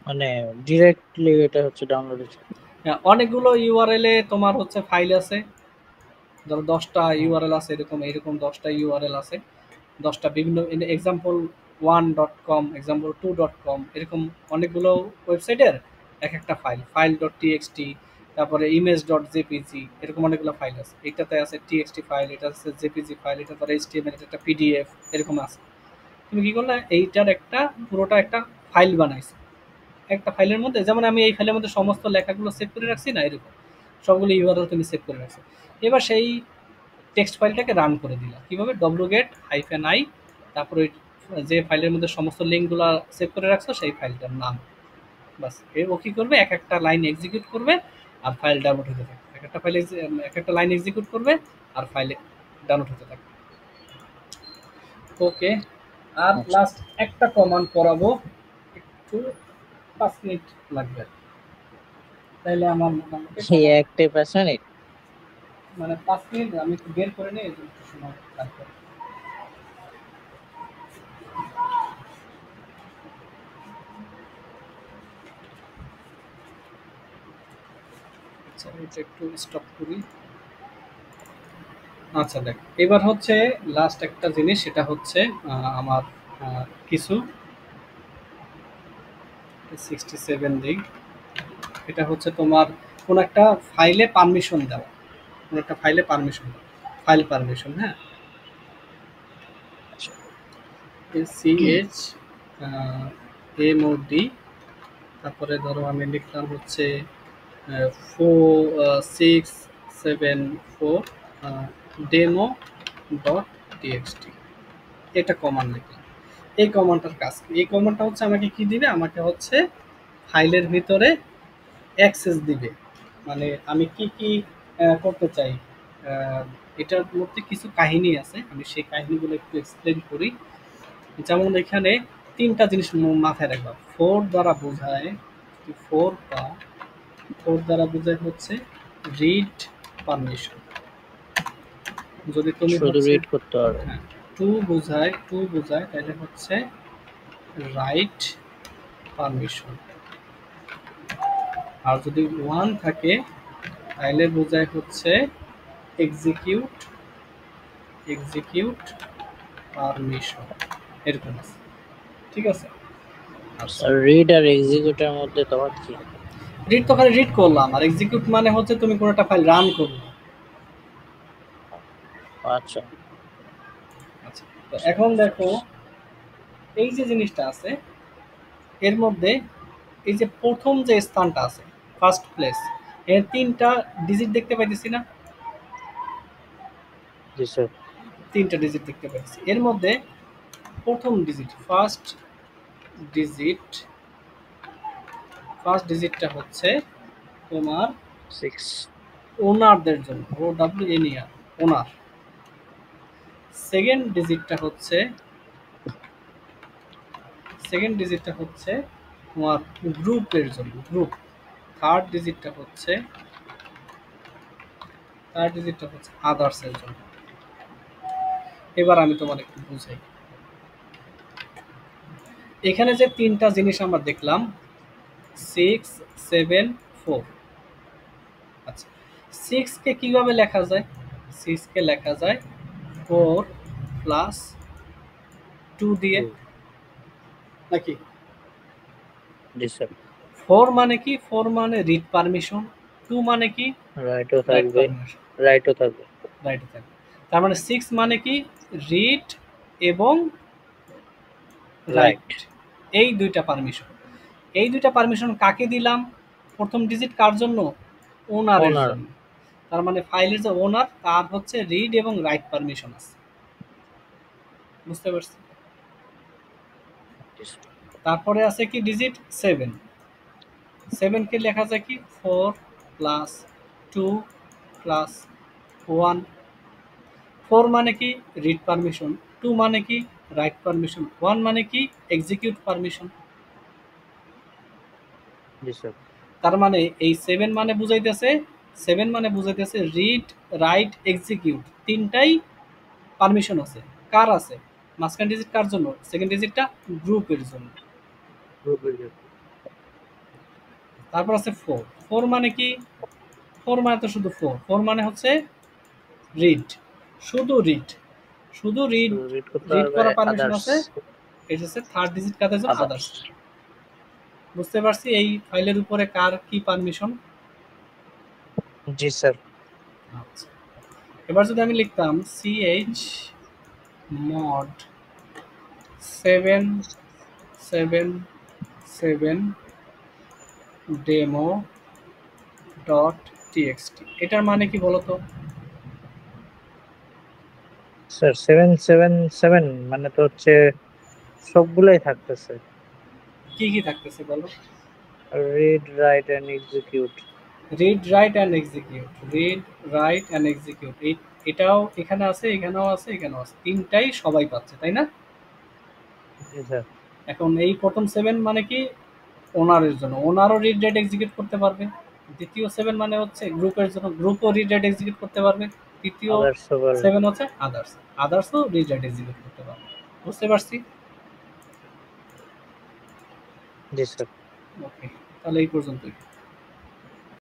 মানে ডিরেক্টলি এটা হচ্ছে ডাউনলোড হচ্ছে। হ্যাঁ, অনেকগুলো ইউআরএল এ তোমার হচ্ছে ফাইল আছে, ধরো ১০টা হুম। ইউআরএল আছে, এরকম ১০টা ইউআরএল আছে, ১০টা বিভিন্ন এক্সাম্পল 1.com, এক্সাম্পল 2.com, এরকম অনেকগুলো ওয়েবসাইটের এক একটা ফাইল, ফাইল ডট টিএক্সটি, তারপরে ইমেজ ডট জেপিজি, এরকম অনেকগুলো ফাইল আছে। এটাতে আছে টিএক্সটি ফাইল, এটা আছে জেপিজি ফাইল, এটা তার এইচটিএমএল, এটা একটা পিডিএফ, এরকম আছে। তুমি কি করলে, এইটার একটা পুরোটা একটা ফাইল বানাইছো। একটা ফাইলের মধ্যে, যেমন আমি এই ফাইলের মধ্যে সমস্ত লেখাগুলো সেভ করে রাখছি না, এরকম সবগুলো ইউআরএল তুমি সেভ করে রাখছো। এবার সেই টেক্সট ফাইলটাকে রান করে দিলাম কিভাবে, wget-i, তারপরে যে ফাইলের মধ্যে সমস্ত লিঙ্কগুলো সেভ করে রাখছো সেই ফাইলটার নাম, বাস। ও কি করবে, এক একটা লাইন এক্সিকিউট করবে আর ফাইল ডাউনলোড হতে থাকবে, এক একটা ফাইল এক একটা লাইন এক্সিকিউট করবে আর ফাইলে ডাউনলোড হতে থাকবে। ওকে, আর আচ্ছা। লাস্ট একটা কমান্ড করাবো, একটু 5 মিনিট লাগবে, তাইলে আমার মোটামুটি এই একটাই 5 মিনিট? মানে 5 মিনিট আমি একটু বের করে নিই, এই জন্য একটু সময় লাগবে। আচ্ছা, এটা একটু স্টপ করি। আচ্ছা দেখ, এবার হচ্ছে লাস্ট একটা জিনিস, সেটা হচ্ছে আমার কিছু 67 দিক, এটা হচ্ছে তোমার কোন একটা ফাইলে পারমিশন দেওয়া, কোন একটা ফাইলে পারমিশন দেওয়া, ফাইল পারমিশন। হ্যাঁ, আচ্ছা। CHMOD, তারপরে ধরো আমি লিখলাম হচ্ছে 4674 ডেমো ডট টিএক্সটি, এটা কমান্ড লিখলাম। এই কমান্ডটার কাজ কি, এই কমান্ডটা হচ্ছে আমাকে কি দিবে, আমাকে হচ্ছে ফাইলের ভিতরে অ্যাক্সেস দিবে, মানে আমি কি কি করতে চাই। এটার মধ্যে কিছু কাহিনী আছে, আমি সেই কাহিনীগুলো একটু এক্সপ্লেন করি। যেমন এখানে ৩টা জিনিস মাথায় রাখবা। ফোর বা ফোর দ্বারা বোঝায় হচ্ছে রিড পারমিশন। যদি তুমি শুধু হচ্ছে, রিড করতে পারবে। হ্যাঁ, টু বোঝায় তাহলে হচ্ছে রাইট পারমিশন। আর যদি 1 থাকে তাহলে বোঝায় হচ্ছে এক্সিকিউট এক্সিকিউট পারমিশন, এরকম আছে। ঠিক আছে। আচ্ছা, আর রিড আর এক্সিকিউটের মধ্যে তফাৎ কি? রিড তো খালি রিড করলাম, আর এক্সিকিউট মানে হচ্ছে তুমি কোনো একটা ফাইল রান করবে। আচ্ছা। আচ্ছা, তো এখন দেখো এই যে জিনিসটা আছে, এর মধ্যে এই যে প্রথম যে স্থানটা আছে, ফার্স্ট প্লেস, এর 3টা ডিজিট দেখতে পাইতেছি না, জি স্যার। 3টা ডিজিট দেখতে পাইতেছি। এর মধ্যে প্রথম ডিজিট ফার্স্ট ডিজিটটা হচ্ছে তোমার 6 ওনারদের জন্য, ও ডাব্লিউ এন ই আর, ওনার। সেকেন্ড ডিজিটটা হচ্ছে তোমার গ্রুপের জন্য, গ্রুপ। থার্ড ডিজিটটা হচ্ছে আদার্সের জন্য। এবার আমি তোমার একটু বুঝাই। এখানে যে তিনটা জিনিস আমরা দেখলাম 6, 7, 4। আচ্ছা, 6 কে কিভাবে লেখা যায়? 6 কে লেখা যায় 4 প্লাস 2 দিয়ে, নাকি? জি স্যার। 4 মানে কি? 4 মানে রিড পারমিশন, 2 মানে কি? রাইটও রাইট থাকবে, পারমিশন, রাইটও থাকবে। রাইট থাকবে। তার মানে 6 মানে কি? রিড এবং রাইট, রাইট। এই দুইটা পারমিশন। এই দুইটা পারমিশন কাকে দিলাম? প্রথম ডিজিট কার জন্য? ওনারের ওনার। জন্য। তার মানে ফাইলের যে ওনার তার হচ্ছে রিড এবং রাইট পারমিশন আছে। বুঝতে পারছি? জি স্যার। তারপরে আছে কি ডিজিট 7। 7 কে লেখা যায় কি? 4 প্লাস 2 প্লাস 1। 4 মানে কি? রিড পারমিশন, 2 মানে কি? রাইট পারমিশন, 1 মানে কি? Execute permission. জি স্যার। তার মানে এই 7 মানে বুঝাইতেছে রিড, রাইট, এক্সিকিউট তিনটাই পারমিশন আছে। কার আছে? মাঝখান ডিজিট কার জন্য? সেকেন্ড ডিজিটটা গ্রুপের জন্য। তারপর আছে 4। 4 মানে কি? 4 মানে তো শুধু 4 মানে হচ্ছে রিড, শুধু রিড, রিড করতে রিড পারবে করা পারমিশন আদার্স। আছে। এটা হচ্ছে থার্ড ডিজিট কাদের জন্য? আদার্স। আদার্স। বুঝতে পারছি এই ফাইলের উপরে কার কি পারমিশন? জি স্যার। আচ্ছা, এবার যদি আমি লিখতাম ch mod 777 demo .txt, এটার মানে কি বলতো? স্যার 777 মানে তো হচ্ছে সবগুলাই থাকতেছে। কি কি থাকতেছে বলো? Read, write and execute. Read, write and execute, read, write and execute, এটাও এখানে আছে, এখানেও আছে, এখানেও আছে, তিনটাই সবাই পাচ্ছে, তাই না? জি স্যার। এখন এই প্রথম 7 মানে কি? ওনারের জন্য, ওনারও রিড, রাইট, এক্সিকিউট করতে পারবে। দ্বিতীয় 7 মানে হচ্ছে গ্রুপের জন্য, গ্রুপও রিড, রাইট, এক্সিকিউট করতে পারবে। তৃতীয় আদার্স আবার। 7 হচ্ছে আদার্স, আদার্সও রিড, রাইট, এক্সিকিউট করতে পারবে। বুঝতে পারছি? জি স্যার। ওকে, তাহলে এই পর্যন্তই।